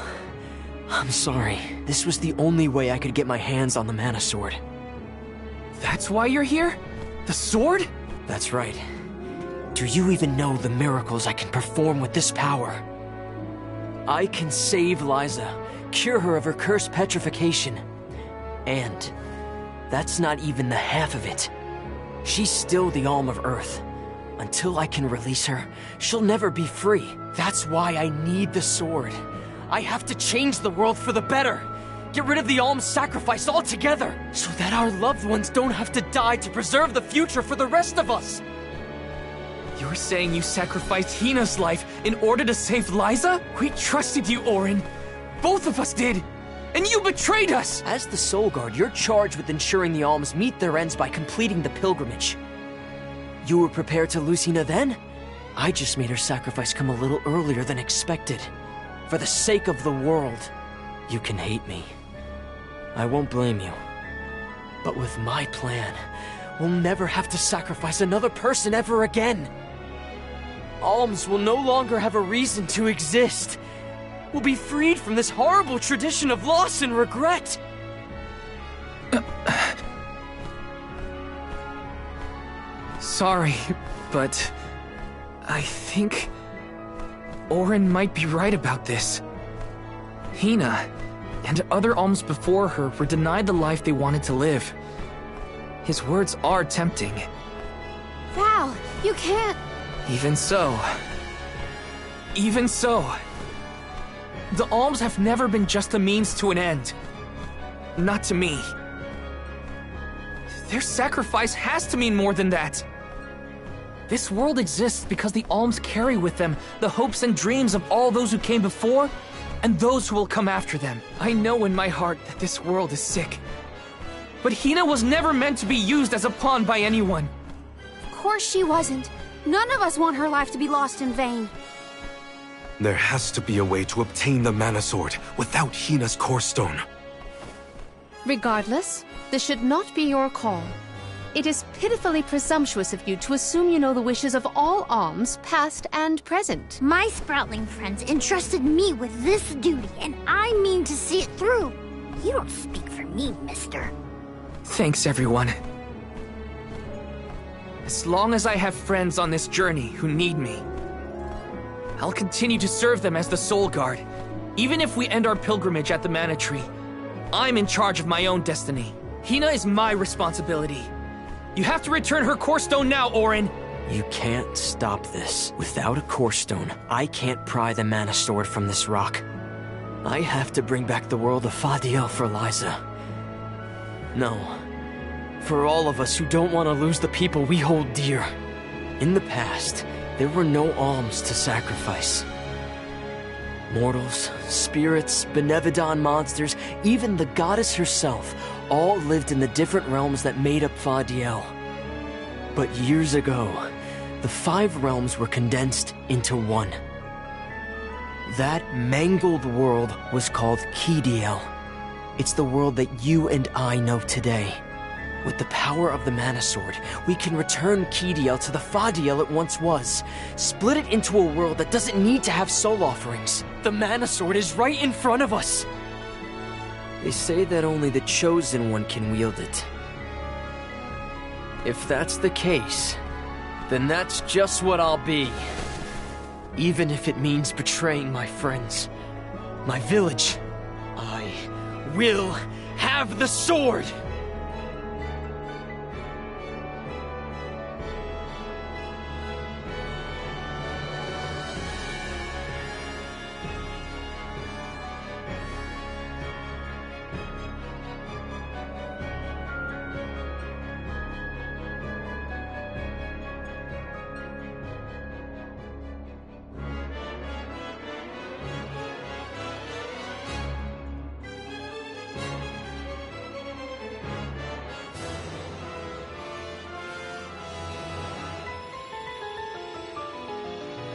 I'm sorry. This was the only way I could get my hands on the Mana Sword. That's why you're here? The sword? That's right. Do you even know the miracles I can perform with this power? I can save Liza, cure her of her cursed petrification. And that's not even the half of it. She's still the Alm of Earth. Until I can release her, she'll never be free. That's why I need the sword. I have to change the world for the better. Get rid of the Alm's sacrifice altogether, so that our loved ones don't have to die to preserve the future for the rest of us. You're saying you sacrificed Hina's life in order to save Liza? We trusted you, Orin. Both of us did. And you betrayed us! As the Soul Guard, you're charged with ensuring the Alms meet their ends by completing the pilgrimage. You were prepared to lose Hina then? I just made her sacrifice come a little earlier than expected. For the sake of the world. You can hate me. I won't blame you. But with my plan, we'll never have to sacrifice another person ever again. Alms will no longer have a reason to exist. We'll be freed from this horrible tradition of loss and regret. Sorry, but I think Auron might be right about this. Hina and other alms before her were denied the life they wanted to live. His words are tempting. Val, you can't... Even so. The alms have never been just a means to an end. Not to me. Their sacrifice has to mean more than that. This world exists because the alms carry with them the hopes and dreams of all those who came before and those who will come after them. I know in my heart that this world is sick. But Hina was never meant to be used as a pawn by anyone. Of course she wasn't. None of us want her life to be lost in vain. There has to be a way to obtain the Mana Sword without Hina's Core Stone. Regardless, this should not be your call. It is pitifully presumptuous of you to assume you know the wishes of all alms, past and present. My Sproutling friends entrusted me with this duty, and I mean to see it through. You don't speak for me, mister. Thanks, everyone. As long as I have friends on this journey who need me, I'll continue to serve them as the Soul Guard. Even if we end our pilgrimage at the Mana Tree, I'm in charge of my own destiny. Hina is my responsibility. You have to return her Core Stone now, Auron! You can't stop this. Without a Core Stone, I can't pry the Mana Sword from this rock. I have to bring back the world of Fadiel for Liza. No. For all of us who don't want to lose the people we hold dear. In the past, there were no alms to sacrifice. Mortals, spirits, Benevodon monsters, even the goddess herself, all lived in the different realms that made up Fadiel. But years ago, the 5 realms were condensed into one. That mangled world was called Kidiel. It's the world that you and I know today. With the power of the Mana Sword, we can return Kidiel to the Fadiel it once was. Split it into a world that doesn't need to have soul offerings. The Mana Sword is right in front of us! They say that only the Chosen One can wield it. If that's the case, then that's just what I'll be. Even if it means betraying my friends, my village, I will have the sword!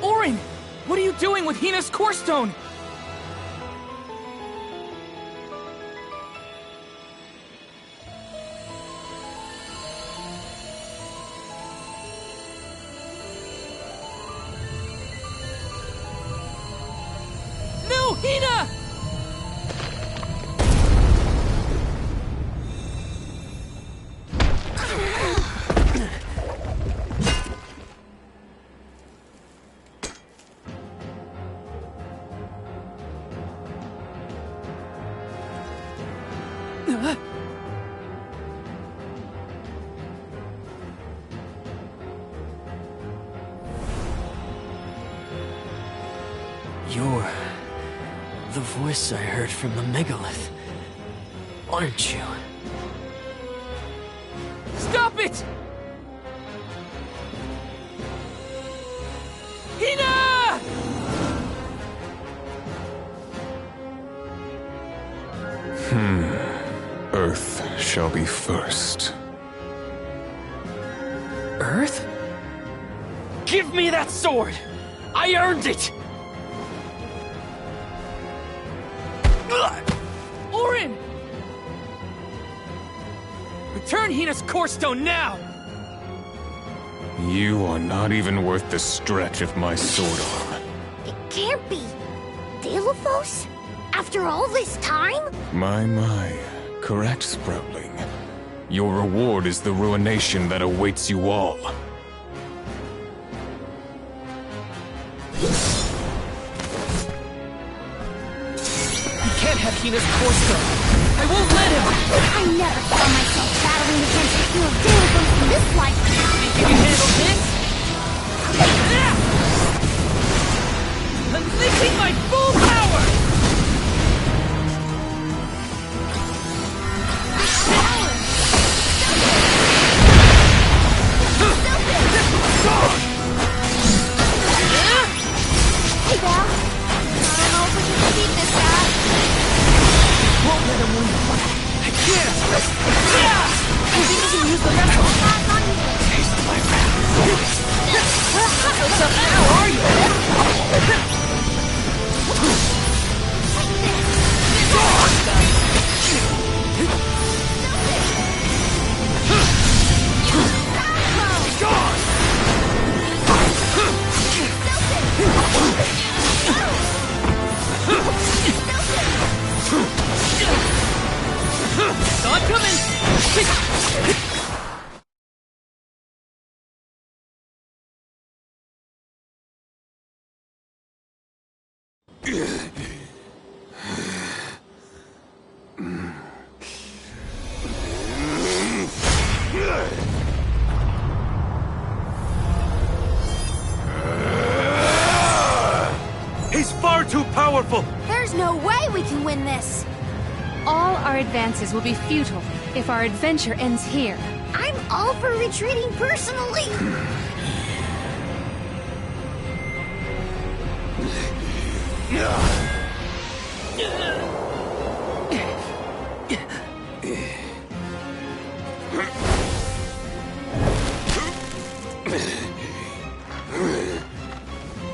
Auron! What are you doing with Hina's Core Stone? No, Hina! You're the voice I heard from the megalith, aren't you? Stop it! Hina! Earth shall be first. Earth? Give Give me that sword! I earned it! Orin! Return Hina's core stone now! You are not even worth the stretch of my sword arm. It can't be. Delophos? After all this time? My. Correct, Sproutling. Your reward is the ruination that awaits you all. He can't have Hina's core stone. I won't let him! I never saw myself battling against the king of Delophos in this lifetime. Think you can handle this? Unleashing my full power! Hey, Val. I don't know if we can defeat this guy. Won't let him win. I can't! I think we can use the vessel. Taste my wrath. What's up now, are you? I'm coming! He's far too powerful! There's no way we can win this! All our advances will be futile if our adventure ends here. I'm all for retreating personally.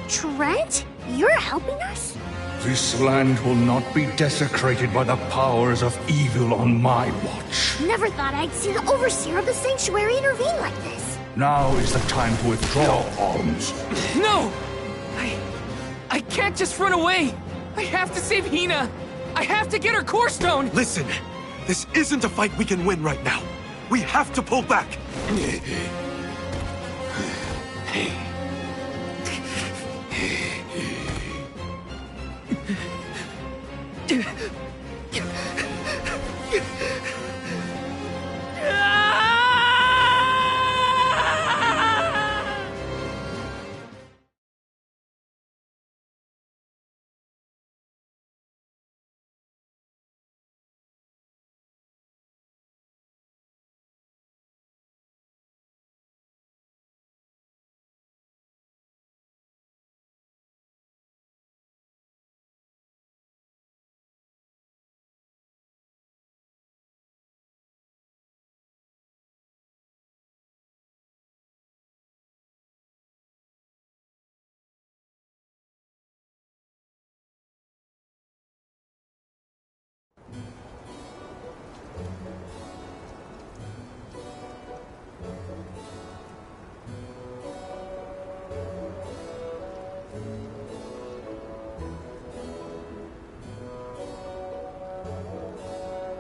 Trent? You're helping us? This land will not be desecrated by the powers of evil on my watch. Never thought I'd see the Overseer of the Sanctuary intervene like this. Now is the time to withdraw arms. No! I can't just run away! I have to save Hina! I have to get her core stone! Listen, this isn't a fight we can win right now. We have to pull back.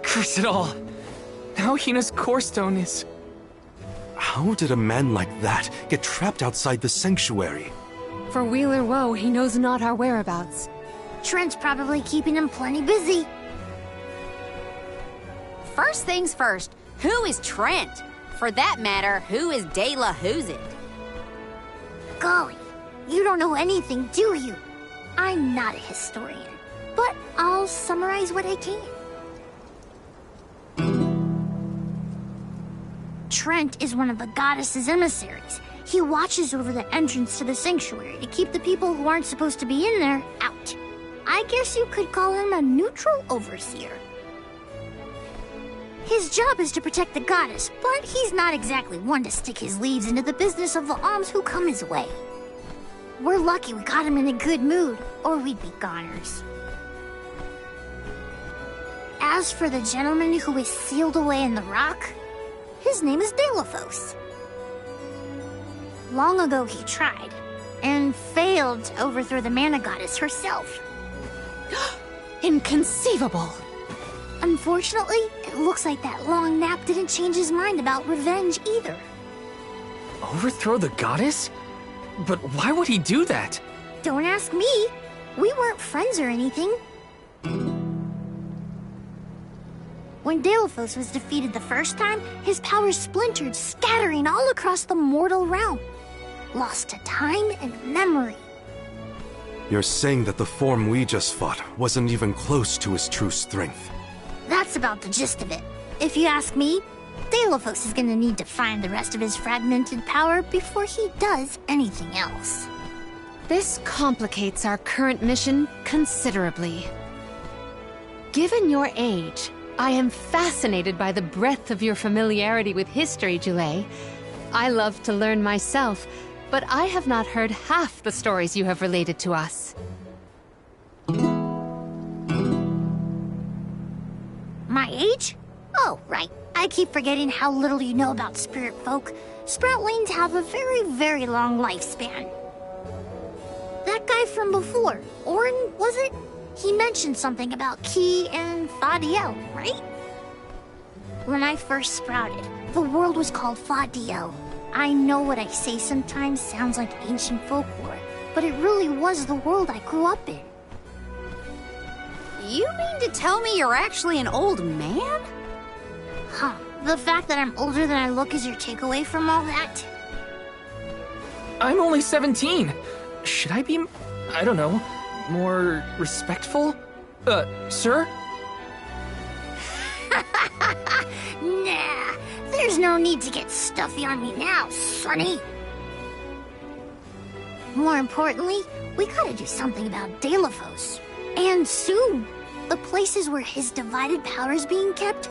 Curse it all! Now Hina's core stone is... How did a man like that get trapped outside the sanctuary? For Wheeler Woe, he knows not our whereabouts. Trent's probably keeping him plenty busy. First things first, who is Trent? For that matter, who is De La Who's It? Golly, you don't know anything, do you? I'm not a historian, but I'll summarize what I can. Trent is one of the goddess's emissaries. He watches over the entrance to the sanctuary to keep the people who aren't supposed to be in there out. I guess you could call him a neutral overseer. His job is to protect the goddess, but he's not exactly one to stick his leaves into the business of the alms who come his way. We're lucky we got him in a good mood, or we'd be goners. As for the gentleman who is sealed away in the rock, his name is Deilophos. Long ago he tried, and failed to overthrow the Mana Goddess herself. Inconceivable! Unfortunately, it looks like that long nap didn't change his mind about revenge either. Overthrow the goddess? But why would he do that? Don't ask me. We weren't friends or anything. When Deilophos was defeated the first time, his powers splintered, scattering all across the mortal realm. Lost to time and memory. You're saying that the form we just fought wasn't even close to his true strength. That's about the gist of it. If you ask me, Deilophos is gonna need to find the rest of his fragmented power before he does anything else. This complicates our current mission considerably. Given your age, I am fascinated by the breadth of your familiarity with history, Jule. I love to learn myself, but I have not heard half the stories you have related to us. My age? Oh, right. I keep forgetting how little you know about spirit folk. Sproutlings have a very, very long lifespan. That guy from before, Orin, was it? He mentioned something about Ki and Fadiel, right? When I first sprouted, the world was called Fadiel. I know what I say sometimes sounds like ancient folklore, but it really was the world I grew up in. You mean to tell me you're actually an old man? Huh. The fact that I'm older than I look is your takeaway from all that? I'm only 17. Should I be, I don't know, more respectful? Sir? Nah, there's no need to get stuffy on me now, sonny. More importantly, we gotta do something about Deilophos. And soon. The places where his divided power is being kept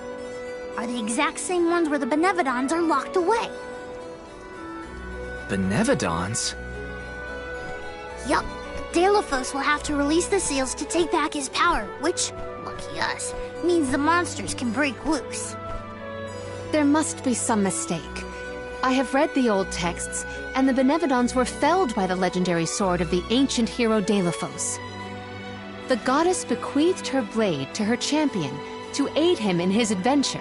are the exact same ones where the Benevodons are locked away. Benevodons? Yup. Deilophos will have to release the seals to take back his power, which, lucky us, means the monsters can break loose. There must be some mistake. I have read the old texts, and the Benevodons were felled by the legendary sword of the ancient hero Deilophos. The goddess bequeathed her blade to her champion to aid him in his adventure.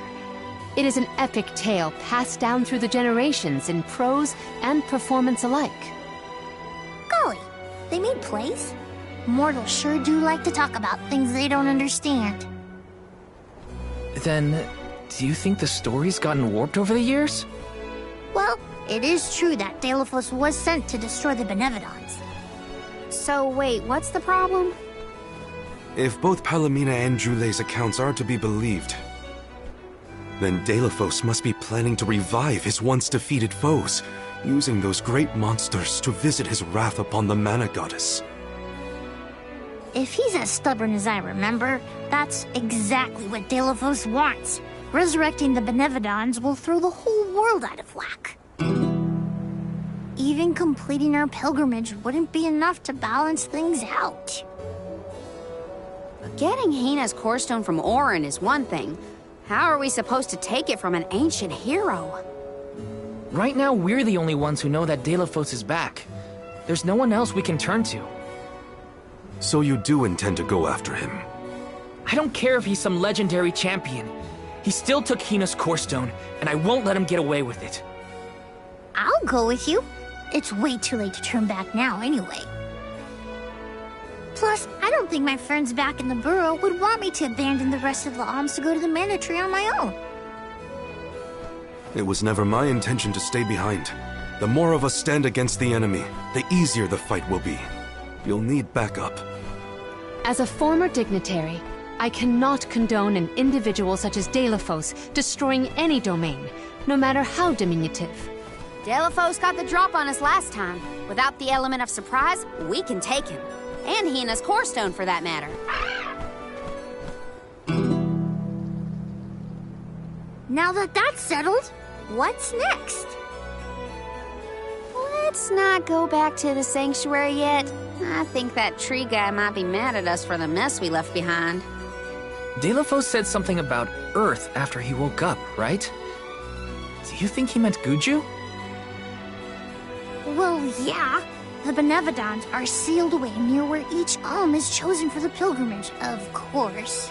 It is an epic tale passed down through the generations in prose and performance alike. Golly, they made plays? Mortals sure do like to talk about things they don't understand. Then, do you think the story's gotten warped over the years? Well, it is true that Deilophos was sent to destroy the Benevodons. So wait, what's the problem? If both Palomina and Jule's accounts are to be believed, then Deilophos must be planning to revive his once defeated foes, using those great monsters to visit his wrath upon the Mana Goddess. If he's as stubborn as I remember, that's exactly what Deilophos wants. Resurrecting the Benevodons will throw the whole world out of whack. Even completing our pilgrimage wouldn't be enough to balance things out. Getting Hina's core stone from Orin is one thing. How are we supposed to take it from an ancient hero? Right now, we're the only ones who know that Deilophos is back. There's no one else we can turn to. So you do intend to go after him? I don't care if he's some legendary champion. He still took Hina's core stone, and I won't let him get away with it. I'll go with you. It's way too late to turn back now anyway. Plus, I don't think my friends back in the burrow would want me to abandon the rest of the alms to go to the Mana Tree on my own. It was never my intention to stay behind. The more of us stand against the enemy, the easier the fight will be. You'll need backup. As a former dignitary, I cannot condone an individual such as Deilophos destroying any domain, no matter how diminutive. Deilophos got the drop on us last time. Without the element of surprise, we can take him. And Hina's core stone, for that matter. Now that that's settled, what's next? Let's not go back to the sanctuary yet. I think that tree guy might be mad at us for the mess we left behind. Delafos said something about Earth after he woke up, right? Do you think he meant Guju? Well, yeah. The Benevodons are sealed away near where each alm is chosen for the pilgrimage, of course.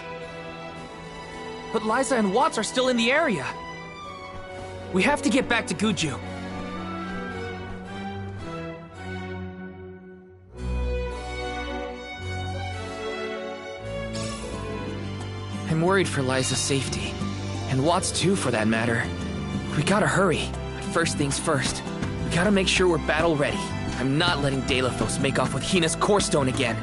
But Liza and Watts are still in the area. We have to get back to Guju. I'm worried for Liza's safety. And Watts too, for that matter. We gotta hurry. But first things first. We gotta make sure we're battle ready. I'm not letting Delafos make off with Hina's core stone again.